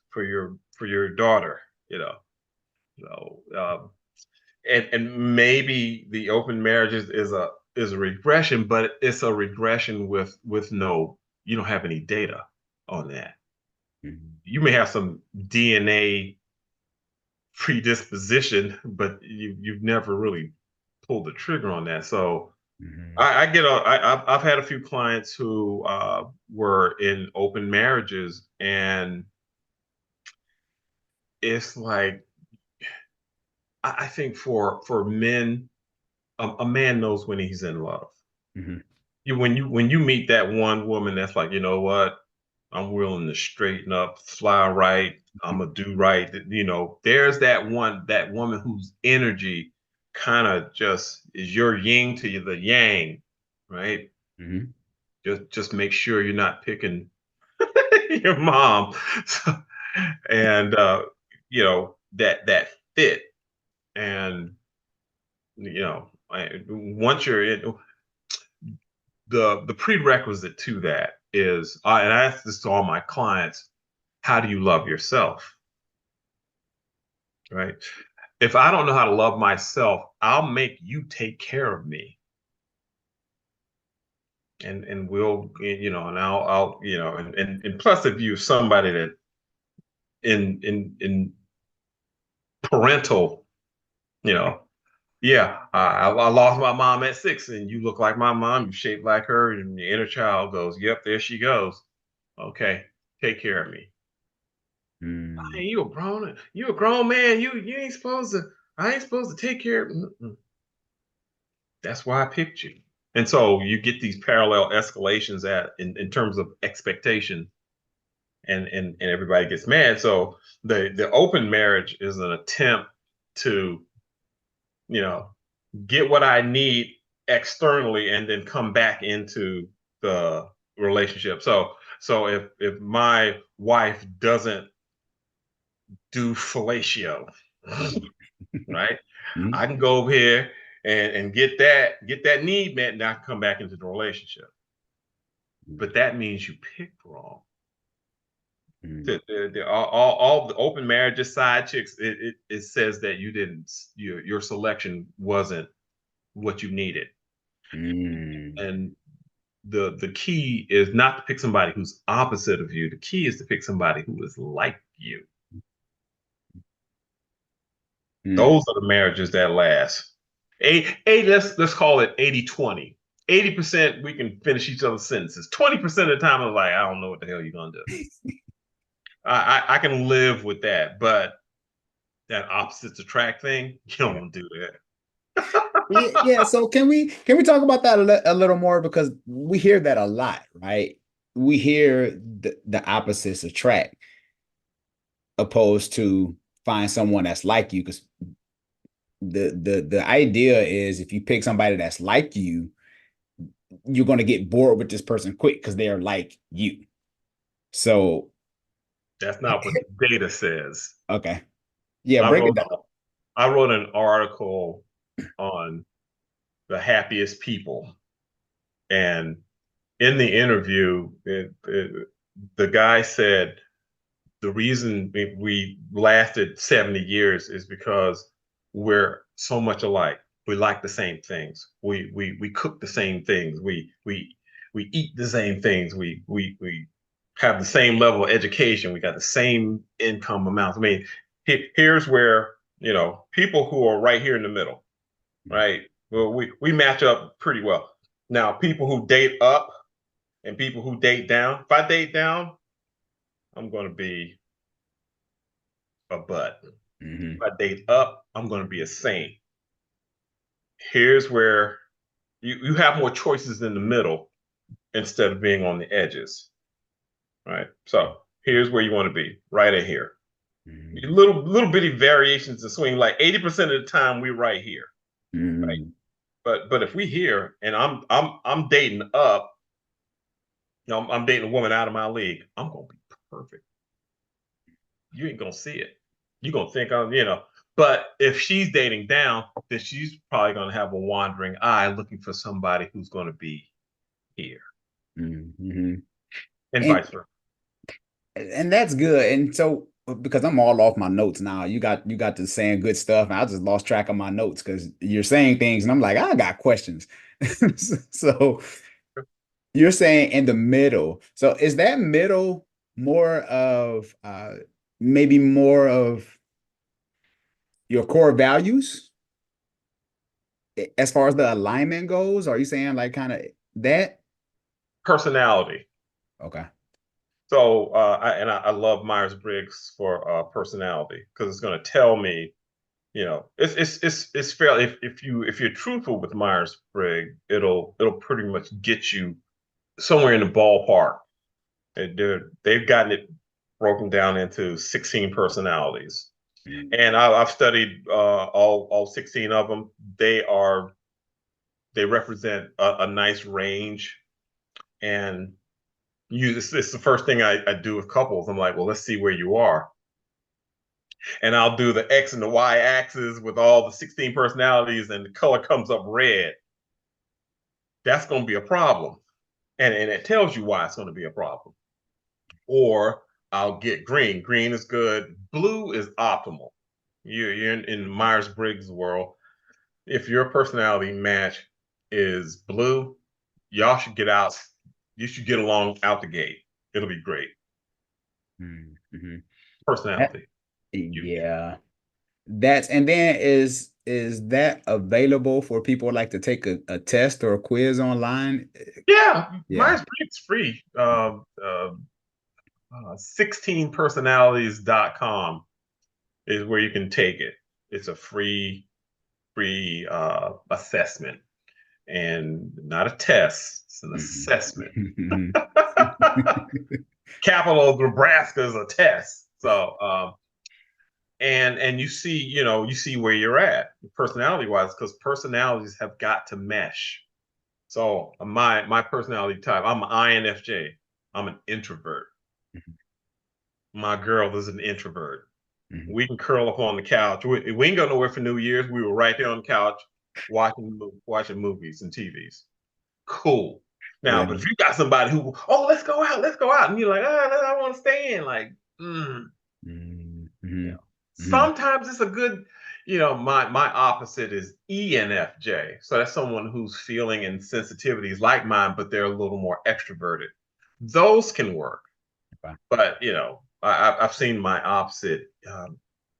for your daughter. So and maybe the open marriage is a regression, but it's a regression with no, you don't have any data on that. Mm-hmm. You may have some DNA predisposition, but you've never really pulled the trigger on that. So Mm-hmm. I've had a few clients who were in open marriages, and it's like I think for men, a man knows when he's in love. Mm-hmm. When you meet that one woman that's like, you know what, I'm willing to straighten up, fly right, I'm gonna do right. There's that woman whose energy kind of just is your yin to the yang, right? Mm-hmm. Just make sure you're not picking your mom. And that fit. And once you're in, the prerequisite to that is, and I ask this to all my clients: how do you love yourself? Right? If I don't know how to love myself, I'll make you take care of me, and we'll, and I'll and plus, if you're somebody that in parental, you know, yeah, I lost my mom at 6, and you look like my mom, you shaped like her, and the inner child goes, "Yep, there she goes." Okay, take care of me. Mm-hmm. Hey, you a grown man. You ain't supposed to. I ain't supposed to take care of. Mm-mm. That's why I picked you. And so you get these parallel escalations in terms of expectation, and everybody gets mad. So the open marriage is an attempt to, you know, get what I need externally and then come back into the relationship. So if my wife doesn't do fellatio, right? Mm-hmm. I can go over here and get that need met, and I can come back into the relationship. But that means you picked wrong. All the open marriages, side chicks, it says that your selection wasn't what you needed. Mm-hmm. And the key is not to pick somebody who's opposite of you. The key is to pick somebody who is like you. Mm-hmm. Those are the marriages that last. Let's call it 80-20. 80% we can finish each other's sentences. 20% of the time I'm like, I don't know what the hell you're gonna do. I can live with that, but that opposites attract thing, you don't want to do that. Yeah. So can we talk about that a little more, because we hear that a lot, right? We hear the opposites attract, opposed to find someone that's like you, because the idea is if you pick somebody that's like you, you're going to get bored with this person quick because they're like you. So That's not what the data says. okay, yeah, I break it wrote down. I wrote an article on the happiest people, and in the interview, the guy said the reason we lasted 70 years is because we're so much alike. We like the same things. We cook the same things. We eat the same things. We have the same level of education. We got the same income amounts. I mean, here's where, people who are right here in the middle, right? Well, we match up pretty well. Now, people who date up and people who date down. If I date down, I'm going to be a butt. Mm-hmm. If I date up, I'm going to be a saint. Here's where you have more choices in the middle instead of being on the edges, right? So here's where you want to be, right in here. Mm-hmm. Little bitty variations of swing, like 80% of the time we're right here, Mm-hmm. right? But if we here and I'm dating up, I'm dating a woman out of my league, I'm gonna be perfect. You ain't gonna see it. You're gonna think But if she's dating down, then she's probably gonna have a wandering eye looking for somebody who's gonna be here. Mm-hmm. And vice versa. And that's good. And so, because I'm all off my notes now, you got to saying good stuff, and I just lost track of my notes because you're saying things, and I'm like, I got questions. So you're saying in the middle. So is that middle more of maybe more of your core values as far as the alignment goes? Are you saying like kind of that? Personality. Okay. So I love Myers-Briggs for personality because it's going to tell me, it's fairly if you're truthful with Myers-Briggs, it'll pretty much get you somewhere in the ballpark. They've gotten it broken down into 16 personalities, and I've studied all 16 of them. They represent a nice range, and it's the first thing I do with couples. I'm like, well, let's see where you are. And I'll do the X and the Y axis with all the 16 personalities, and the color comes up red. That's going to be a problem. And it tells you why it's going to be a problem. Or I'll get green. Green is good. Blue is optimal. You're in Myers-Briggs world. If your personality match is blue, y'all should get out. You should get along out the gate. It'll be great. Mm-hmm. Personality. Yeah. And then is that available for people like to take a test or a quiz online? Yeah. Yeah. Myers-Briggs free. 16personalities.com is where you can take it. It's a free assessment, and not a test. It's an assessment. Capital of Nebraska is a test. So and you see where you're at personality wise, because personalities have got to mesh. So my personality type, I'm an INFJ. I'm an introvert. My girl is an introvert. We can curl up on the couch. We ain't go nowhere for New Year's. We were right there on the couch watching movies and TVs. Cool. Now, but if you got somebody who, let's go out, and you're like, I want to stay in, like, sometimes it's a good, my opposite is ENFJ. So that's someone whose feeling and sensitivity is like mine, but they're a little more extroverted. Those can work. Okay. But, I've seen my opposite.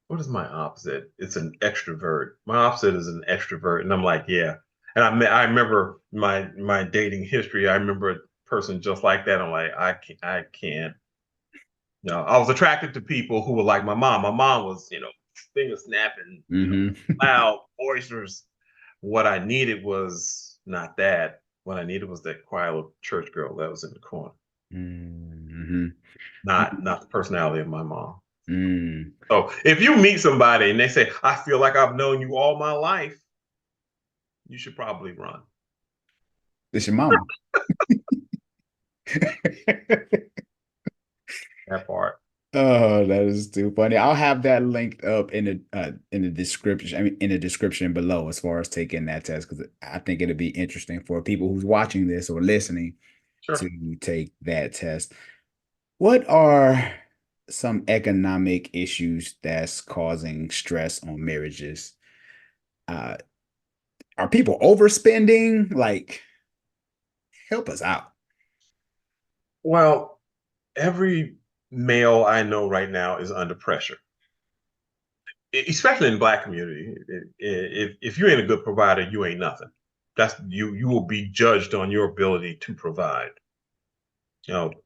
What is my opposite? It's an extrovert. My opposite is an extrovert. And I'm like, yeah. And I remember my dating history. I remember a person just like that. I'm like, I can't. No, I was attracted to people who were like my mom. My mom was, finger snapping, loud, boisterous. What I needed was not that. What I needed was that quiet little church girl that was in the corner. Not the personality of my mom. So if you meet somebody and they say, I feel like I've known you all my life, you should probably run. It's your mama. That part. Oh, that is too funny. I'll have that linked up in the description. I mean, in the description below, as far as taking that test, because I think it'll be interesting for people who's watching this or listening to take that test. What are some economic issues that's causing stress on marriages. Uh, are people overspending? Like, help us out. Well, every male I know right now is under pressure, especially in the Black community. If you ain't a good provider, you ain't nothing. That's you. You will be judged on your ability to provide.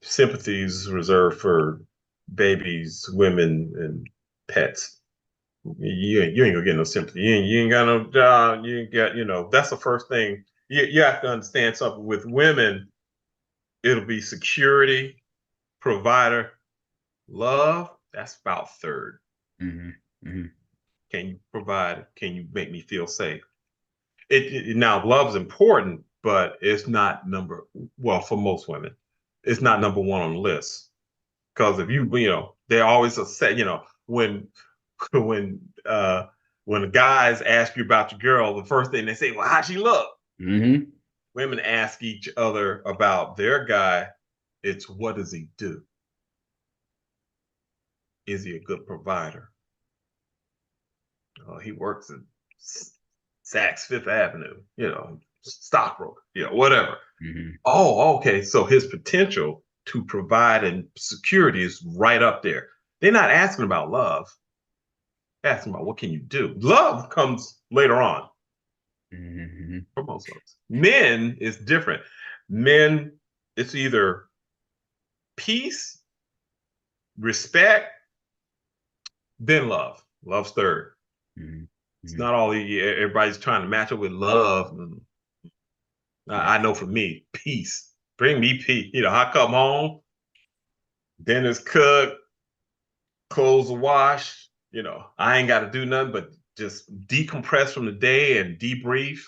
Sympathy is reserved for babies, women, and pets. You ain't gonna get no sympathy. You ain't got no job. You ain't got, that's the first thing. You have to understand something with women. It'll be security, provider, love. That's about third. Mm-hmm. Mm-hmm. Can you provide? Can you make me feel safe? Now love's important, but it's not well, for most women, it's not number one on the list. Because if they always say, when when when the guys ask you about your girl, the first thing they say, well, how'd she look? Mm-hmm. Women ask each other about their guy. It's, what does he do? Is he a good provider? He works in Saks Fifth Avenue, stockbroker, whatever. Mm-hmm. Oh, okay. So his potential to provide and security is right up there. They're not asking about love. They're asking about, what can you do? Love comes later on. Mm-hmm. For most of us. Men is different. Men, it's either peace, respect, then love. Love's third. Mm-hmm. It's not all everybody's trying to match up with love. I know for me, peace. Bring me peace. I come home, dinner's cooked, clothes are washed. I ain't got to do nothing but just decompress from the day and debrief.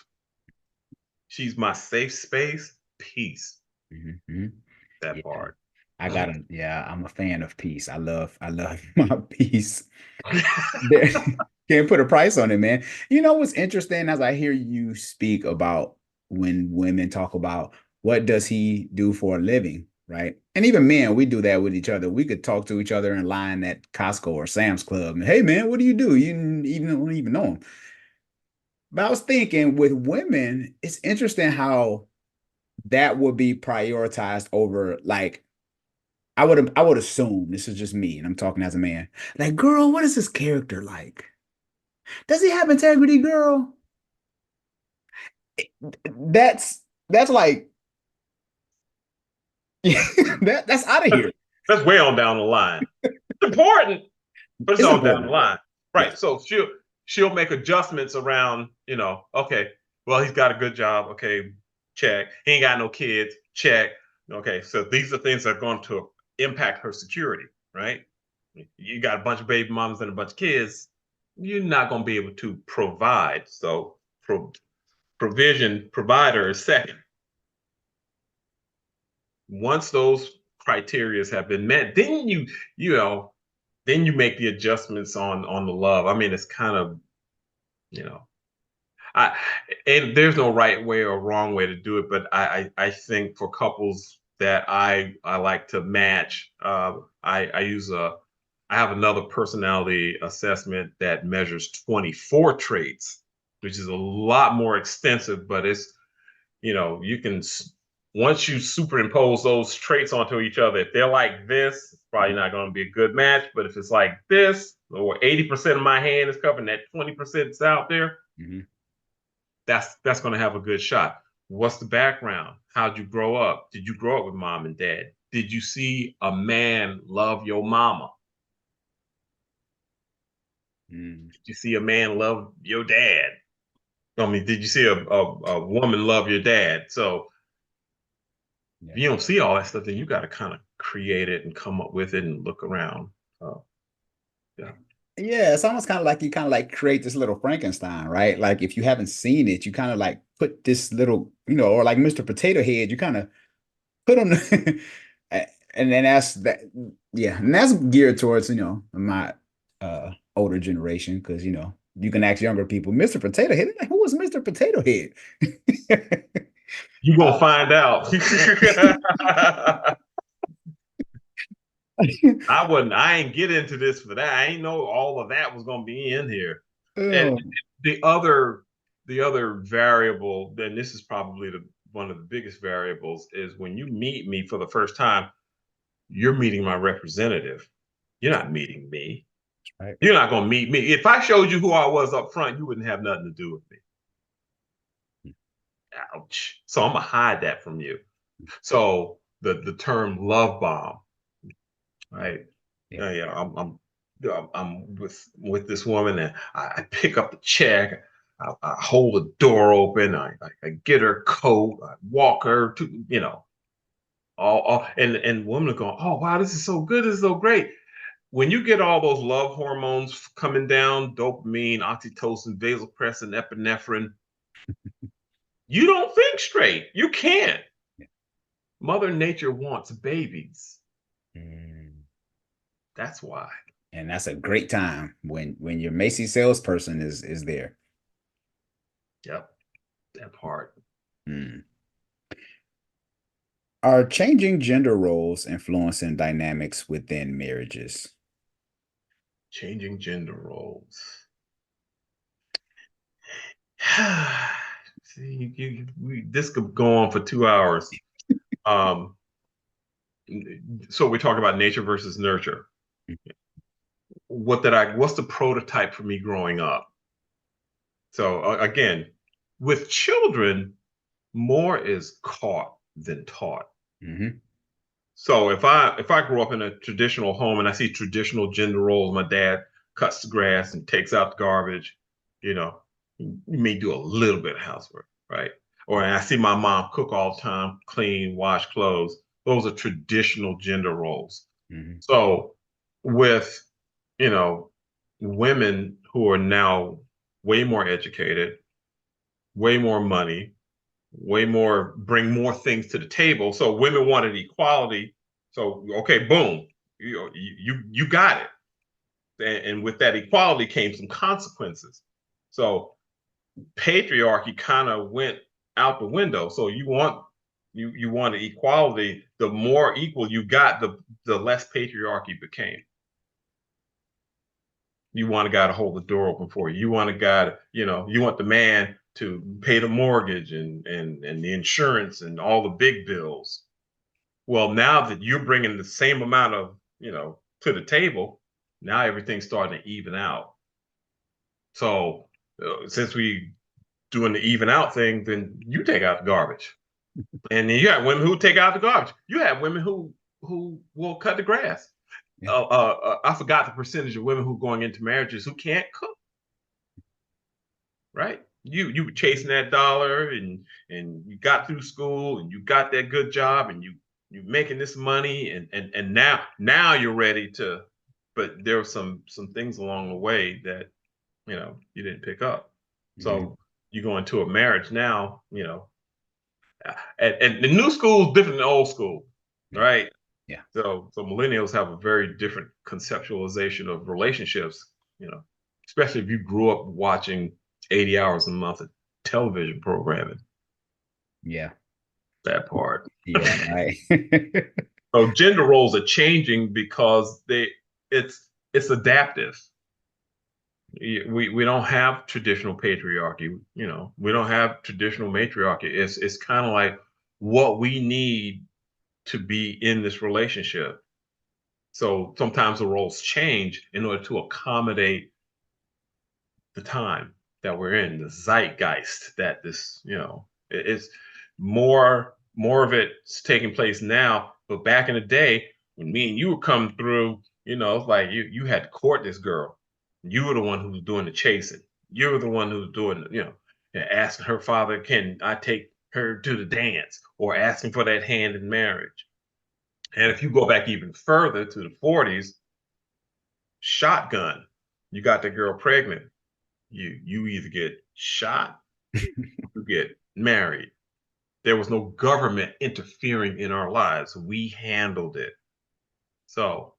She's my safe space. Peace. Mm-hmm. That Yeah. part. I'm a fan of peace. I love my peace. Can't put a price on it, man. You know what's interesting as I hear you speak about when women talk about what does he do for a living, right? And even men, we do that with each other. We could talk to each other in line at Costco or Sam's Club. And, hey, man, what do? You don't even know him. But I was thinking with women, it's interesting how that would be prioritized over like I would assume this is just me, and I'm talking as a man. Like, girl, what is this character like? Does he have integrity, girl? That's like that's out of here. That's way on down the line. It's important, but it's on down the line. Right. Yes. So she'll make adjustments around, okay, well, he's got a good job. Okay, check. He ain't got no kids. Check. Okay, so these are things that are going to impact her security, right? You got a bunch of baby mamas and a bunch of kids, you're not going to be able to provide. So provider is second. Once those criteria have been met, then then you make the adjustments on the love. I mean, it's kind of, I and there's no right way or wrong way to do it, but I think for couples that I like to match, I have another personality assessment that measures 24 traits, which is a lot more extensive, but it's, you can, once you superimpose those traits onto each other, if they're like this, it's probably not going to be a good match. But if it's like this, or 80% of my hand is covered and that 20% is out there, Mm-hmm. that's going to have a good shot. What's the background? How'd you grow up? Did you grow up with mom and dad? Did you see a man love your mama? Did you see a man love your dad? I mean, did you see a woman love your dad? So if you don't see all that stuff, then you got to kind of create it and come up with it and look around. Yeah. Yeah, it's almost kind of like you kind of like create this little Frankenstein, right? Like if you haven't seen it, you kind of like put this little, or like Mr. Potato Head, you kind of put on and then that's that. Yeah, and that's geared towards, my older generation because, you can ask younger people, Mr. Potato Head, like, who was Mr. Potato Head? You're going to find out. I ain't get into this for that. I ain't know all of that was gonna be in here. And Oh, the other variable, then this is probably one of the biggest variables, is when you meet me for the first time, you're meeting my representative. You're not meeting me. right. You're not gonna meet me. If I showed you who I was up front, you wouldn't have nothing to do with me. Ouch. So I'm gonna hide that from you. So the term love bomb, right? Yeah. Yeah, I'm with this woman, and I pick up the check. I hold the door open. I get her coat. I walk her to, all and women are going, oh wow, this is so good. This is so great. When you get all those love hormones coming down, dopamine, oxytocin, vasopressin, epinephrine, you don't think straight. You can't. Mother Nature wants babies. Mm. That's why. And that's a great time when your Macy's salesperson is there. Yep, that part. Mm. Are changing gender roles influencing dynamics within marriages? Changing gender roles. See, this could go on for 2 hours. Um, so we're talking about nature versus nurture. What's the prototype for me growing up? So again, with children, more is caught than taught. Mm-hmm. So if I grew up in a traditional home and I see traditional gender roles, my dad cuts the grass and takes out the garbage, you may do a little bit of housework, right? Or I see my mom cook all the time, clean, wash clothes. Those are traditional gender roles. Mm-hmm. So with, you know, women who are now way more educated, way more money, way more, bring more things to the table. So women wanted equality. So okay, boom, you got it. And with that equality came some consequences. So patriarchy kind of went out the window. So you wanted equality. The more equal you got, the less patriarchy became. You want a guy to hold the door open for you. You want a guy to, you want the man to pay the mortgage and the insurance and all the big bills. Well, now that you're bringing the same amount of, to the table, now everything's starting to even out. So since we doing the even out thing, then you take out the garbage. And then you got women who take out the garbage. You have women who will cut the grass. Yeah. I forgot the percentage of women who are going into marriages who can't cook. Right? You were chasing that dollar, and you got through school, and you got that good job, and you making this money, and now you're ready to. But there were some things along the way that you didn't pick up. So Mm-hmm. you go into a marriage now, and the new school is different than the old school, right? Yeah. So millennials have a very different conceptualization of relationships, especially if you grew up watching 80 hours a month of television programming. Yeah. That part. Yeah. Right. So gender roles are changing because it's adaptive. We don't have traditional patriarchy, we don't have traditional matriarchy. It's kind of like what we need to be in this relationship. So sometimes the roles change in order to accommodate the time that we're in, the zeitgeist that this, it's more of it's taking place now. But back in the day, when me and you would come through, it's like you had to court this girl. You were the one who was doing the chasing. You were the one who was doing, asking her father, can I take her to the dance, or asking for that hand in marriage. And if you go back even further to the 40s, shotgun, you got the girl pregnant. You either get shot, you get married. There was no government interfering in our lives. We handled it. So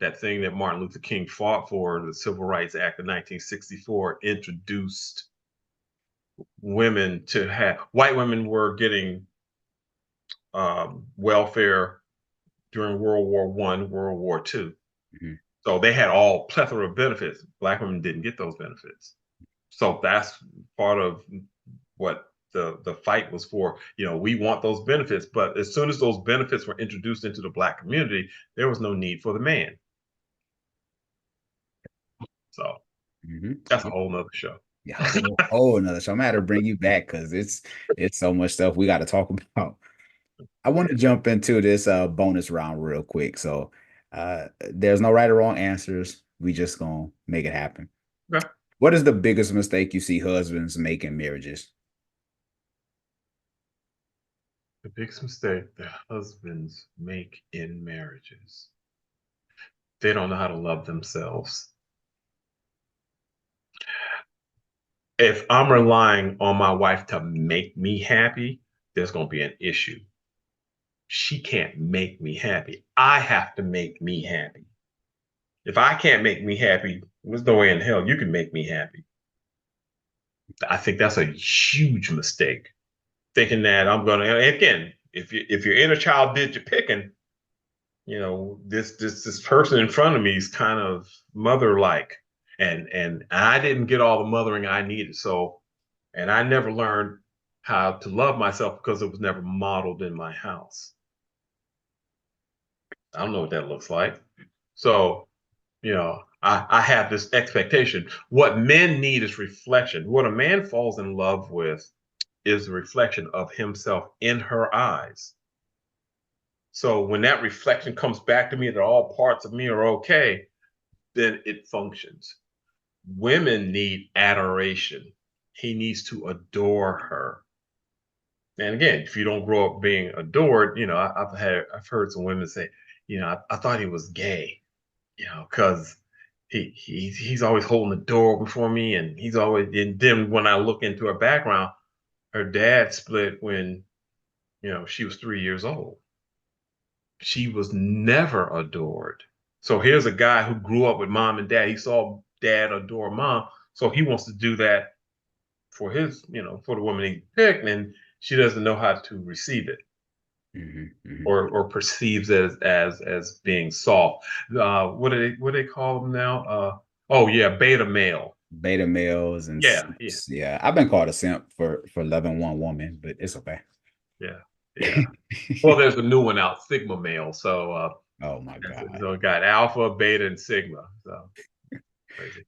that thing that Martin Luther King fought for, the Civil Rights Act of 1964, introduced women to have, white women were getting welfare during World War I, World War II. Mhm. So they had all plethora of benefits. Black women didn't get those benefits. So that's part of what the fight was for. You know, we want those benefits, but as soon as those benefits were introduced into the Black community, there was no need for the man. So that's a whole nother show. Yeah, whole another show. I'm gonna have to bring you back because it's so much stuff we got to talk about. I want to jump into this bonus round real quick. So there's no right or wrong answers. We just gonna make it happen. Okay. What is the biggest mistake you see husbands make in marriages? The biggest mistake that husbands make in marriages. They don't know how to love themselves. If I'm relying on my wife to make me happy, there's going to be an issue. She can't make me happy. I have to make me happy. If I can't make me happy, there's no way in hell you can make me happy. I think that's a huge mistake. Thinking that I'm going to, again, if your inner child did your picking, you know, this person in front of me is kind of mother-like, and I didn't get all the mothering I needed. So, and I never learned how to love myself because it was never modeled in my house. I don't know what that looks like. So, you know, I have this expectation. What men need is reflection. What a man falls in love with is the reflection of himself in her eyes. So when that reflection comes back to me that all parts of me are okay, then it functions. Women need adoration. He needs to adore her. And again, if you don't grow up being adored, you know, I've heard some women say, you know, I thought he was gay, you know, because he's always holding the door open for me, and he's always. And then when I look into her background, her dad split when, you know, she was 3 years old. She was never adored. So here's a guy who grew up with mom and dad. He saw dad adore mom, so he wants to do that for his, you know, for the woman he picked, and she doesn't know how to receive it. Or perceives it as being soft. What do they call them now? Oh yeah, beta male. Beta males and yeah. I've been called a simp for loving one woman, but it's okay. Yeah. Well, there's a new one out, Sigma male. So oh my God. So it got alpha, beta, and sigma. So crazy.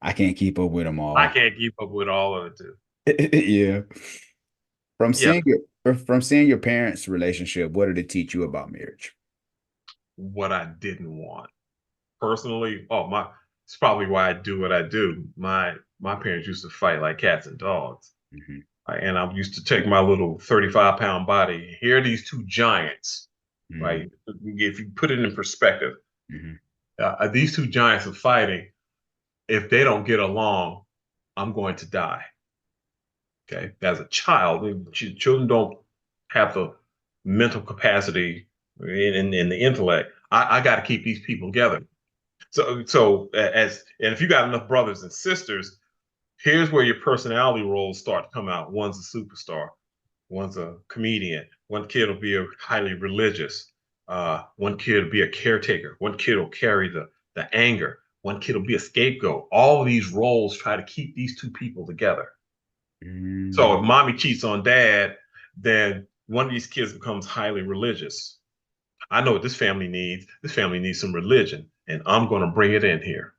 I can't keep up with them all. I can't keep up with all of it too. Yeah. From seeing your parents' relationship, what did it teach you about marriage? What I didn't want. Personally, it's probably why I do what I do. My parents used to fight like cats and dogs. And I used to take my little 35-pound body. Here are these two giants, right? If you put it in perspective, these two giants are fighting. If they don't get along, I'm going to die. Okay, as a child, children don't have the mental capacity and the intellect. I got to keep these people together. So and if you got enough brothers and sisters, here's where your personality roles start to come out. One's a superstar, one's a comedian. One kid will be highly religious. One kid will be a caretaker. One kid will carry the anger. One kid will be a scapegoat. All of these roles try to keep these two people together. So if mommy cheats on dad, then one of these kids becomes highly religious. I know what this family needs. This family needs some religion, and I'm going to bring it in here.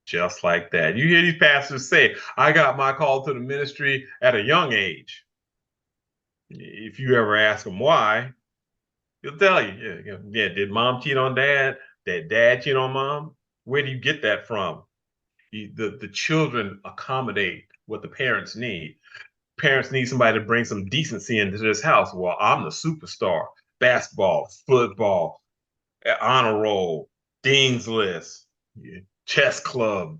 Just like that. You hear these pastors say, I got my call to the ministry at a young age. If you ever ask them why, he'll tell you, yeah, did mom cheat on dad? Did dad cheat on mom? Where do you get that from? The children accommodate what the parents need. Parents need somebody to bring some decency into this house. Well, I'm the superstar. Basketball, football, honor roll, dean's list, chess club.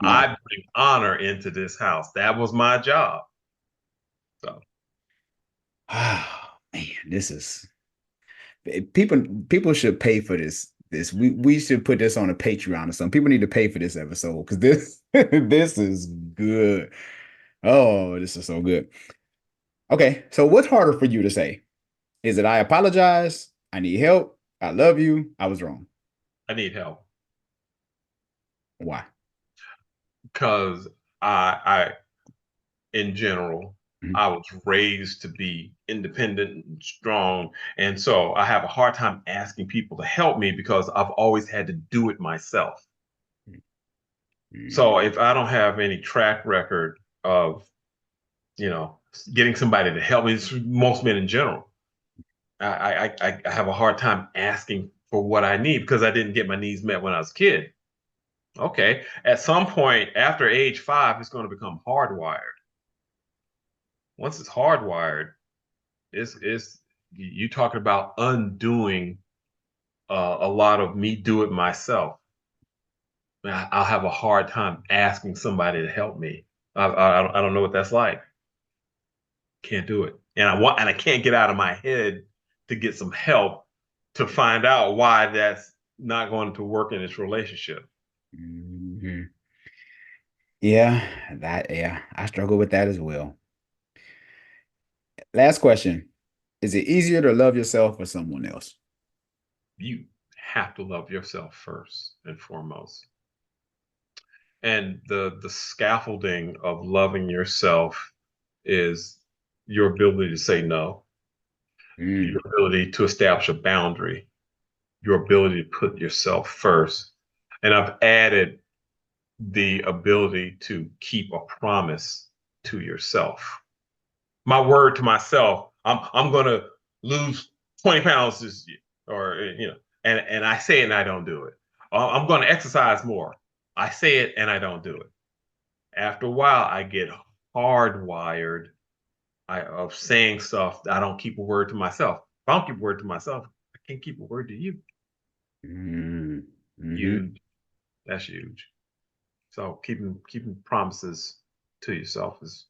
I bring honor into this house. That was my job. So, man, this is people should pay for this. We should put this on a Patreon or something. People need to pay for this episode because this this is good. Oh, this is so good. Okay, so what's harder for you to say? Is it I apologize, I need help, I love you, I was wrong? I need help Why? because I in general, Mhm. I was raised to be independent and strong. And so I have a hard time asking people to help me because I've always had to do it myself. So if I don't have any track record of, you know, getting somebody to help me, it's most men in general, I have a hard time asking for what I need because I didn't get my needs met when I was a kid. Okay. At some point after age 5, it's going to become hardwired. Once it's hardwired, it's you talking about undoing a lot of me do it myself. I'll have a hard time asking somebody to help me. I don't know what that's like. Can't do it, and I can't get out of my head to get some help to find out why that's not going to work in this relationship. Mhm. Yeah, I struggle with that as well. Last question. Is it easier to love yourself or someone else? You have to love yourself first and foremost. And the scaffolding of loving yourself is your ability to say no, Mm, your ability to establish a boundary, your ability to put yourself first. And I've added the ability to keep a promise to yourself. My word to myself, I'm gonna lose 20 pounds this year, or and I say it and I don't do it. I'm gonna exercise more. I say it and I don't do it. After a while, I get hardwired of saying stuff. I don't keep a word to myself. If I don't keep a word to myself, I can't keep a word to you. mm, mhm. Huge. That's huge. So keeping promises to yourself is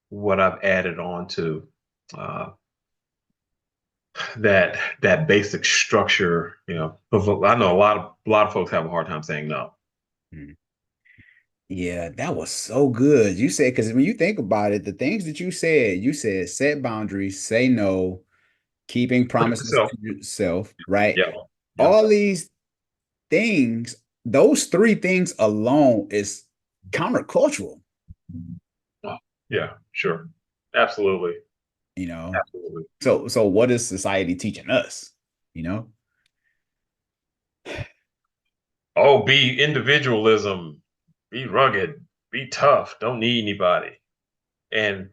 what I've added on to uh, that basic structure. I know a lot of folks have a hard time saying no. Mm. Yeah, that was so good. You said, because when you think about it, the things that you said set boundaries, say no, keeping promises So to yourself, right? yeah, yeah, All these things, those three things alone is countercultural, oh, yeah, sure, absolutely, you know. absolutely. So what is society teaching us? You know? Oh, be individualism, be rugged, be tough, don't need anybody. And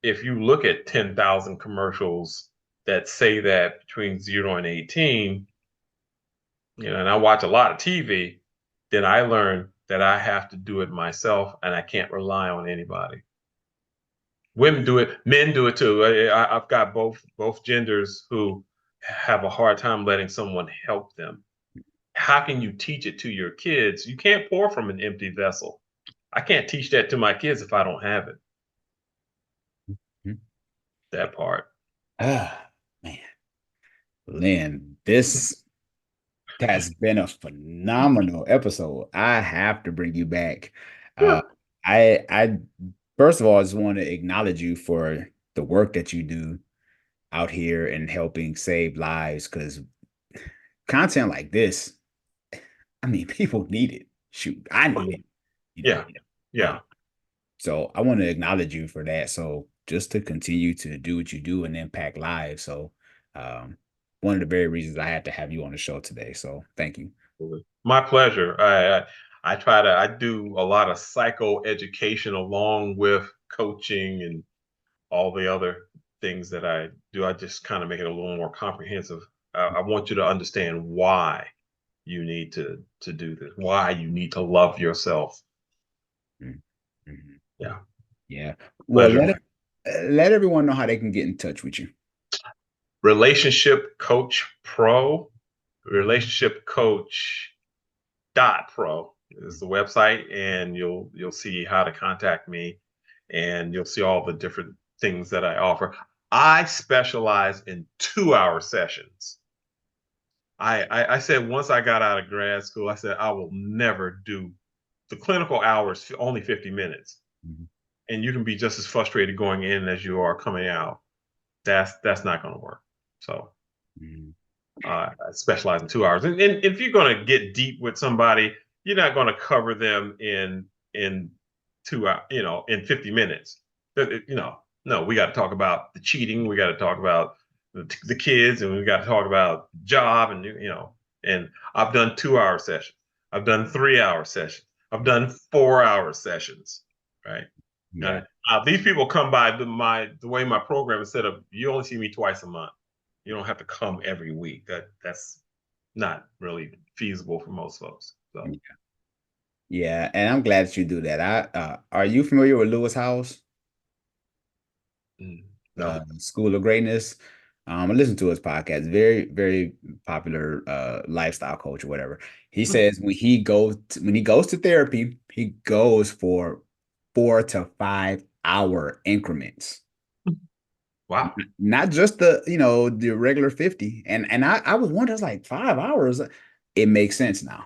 if you look at 10,000 commercials that say that between 0 and 18, and I watch a lot of TV, then I learned that I have to do it myself and I can't rely on anybody. Women do it, men do it too. I've got both genders who have a hard time letting someone help them. How can you teach it to your kids? You can't pour from an empty vessel. I can't teach that to my kids if I don't have it. Mhm. That part. Ah, man. Lynn, this has been a phenomenal episode. I have to bring you back. Uh, Sure. I first of all, I just want to acknowledge you for the work that you do out here and helping save lives because content like this, I mean, people need it. Shoot, I need it, you know. Yeah. Uh, Yeah. so I want to acknowledge you for that. So just to continue to do what you do and impact lives. So um, one of the very reasons I had to have you on the show today. So thank you. My pleasure. I do a lot of psycho education along with coaching and all the other things that I do. I just kind of make it a little more comprehensive. I want you to understand why you need to do this, why you need to love yourself. Mm, mhm. Yeah, Yeah. Well, pleasure. let everyone know how they can get in touch with you. Relationship Coach Pro, Relationship Coach .pro is the website, and you'll see how to contact me, and you'll see all the different things that I offer. I specialize in 2-hour sessions. I said once I got out of grad school, I said I will never do the clinical hours only 50 minutes. Mhm. and you can be just as frustrated going in as you are coming out. That's not going to work. So I specialize in 2 hours. And if you're going to get deep with somebody, you're not going to cover them in 2 hours, in 50 minutes. No, we got to talk about the cheating. We got to talk about the kids, and we got to talk about job, and I've done 2 hour sessions. I've done 3 hour sessions. I've done 4 hour sessions, right? Yeah. These people come by the way my program is set up. You only see me twice a month. You don't have to come every week. That's not really feasible for most folks. So Yeah, and I'm glad that you do that. Are you familiar with Lewis Howes, no. School of Greatness? I listen to his podcast. Very, very popular lifestyle coach or whatever. He says when he goes to therapy, he goes for 4 to 5 hour increments. Wow. Not just the regular 50. And I was wondering, I was like, 5 hours. It makes sense now.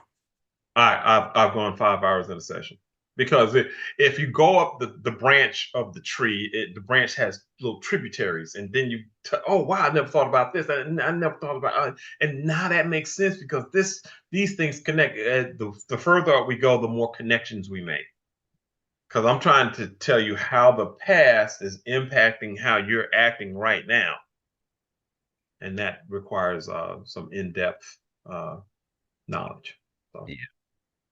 I've gone 5 hours in a session because if you go up the branch of the tree, the branch has little tributaries, and then oh wow, I never thought about this. I never thought about and now that makes sense because these things connect. The further up we go, the more connections we make. Because I'm trying to tell you how the past is impacting how you're acting right now, and that requires some in-depth knowledge. So. Yeah.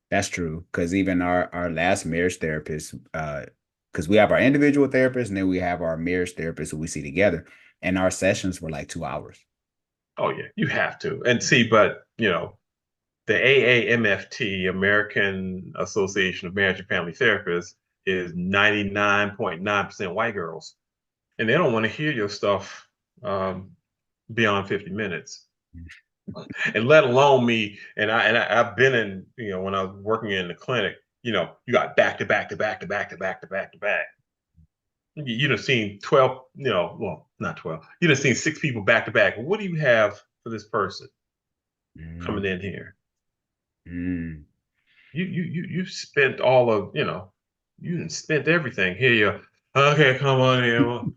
That's true. Because even our last marriage therapist, because we have our individual therapist and then we have our marriage therapist who we see together, and our sessions were like 2 hours. Oh yeah, you have to. And see, but the AAMFT, American Association of Marriage and Family Therapists, is 99.9% white girls, and they don't want to hear your stuff beyond 50 minutes. And let alone me, I've been in, when I was working in the clinic, you got back to back to back to back to back to back to back. You'd have seen 12, well, not 12. You'd have seen 6 people back to back. What do you have for this person coming in here? You spent all of, you spent everything. Here you, okay, come on in.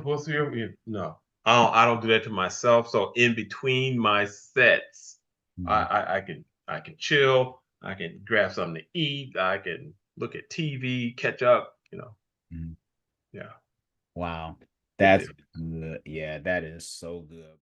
What's your, no. I don't do that to myself. So in between my sets, I can chill. I can grab something to eat. I can look at TV, catch up. Yeah. Wow, that's good. Yeah, that is so good.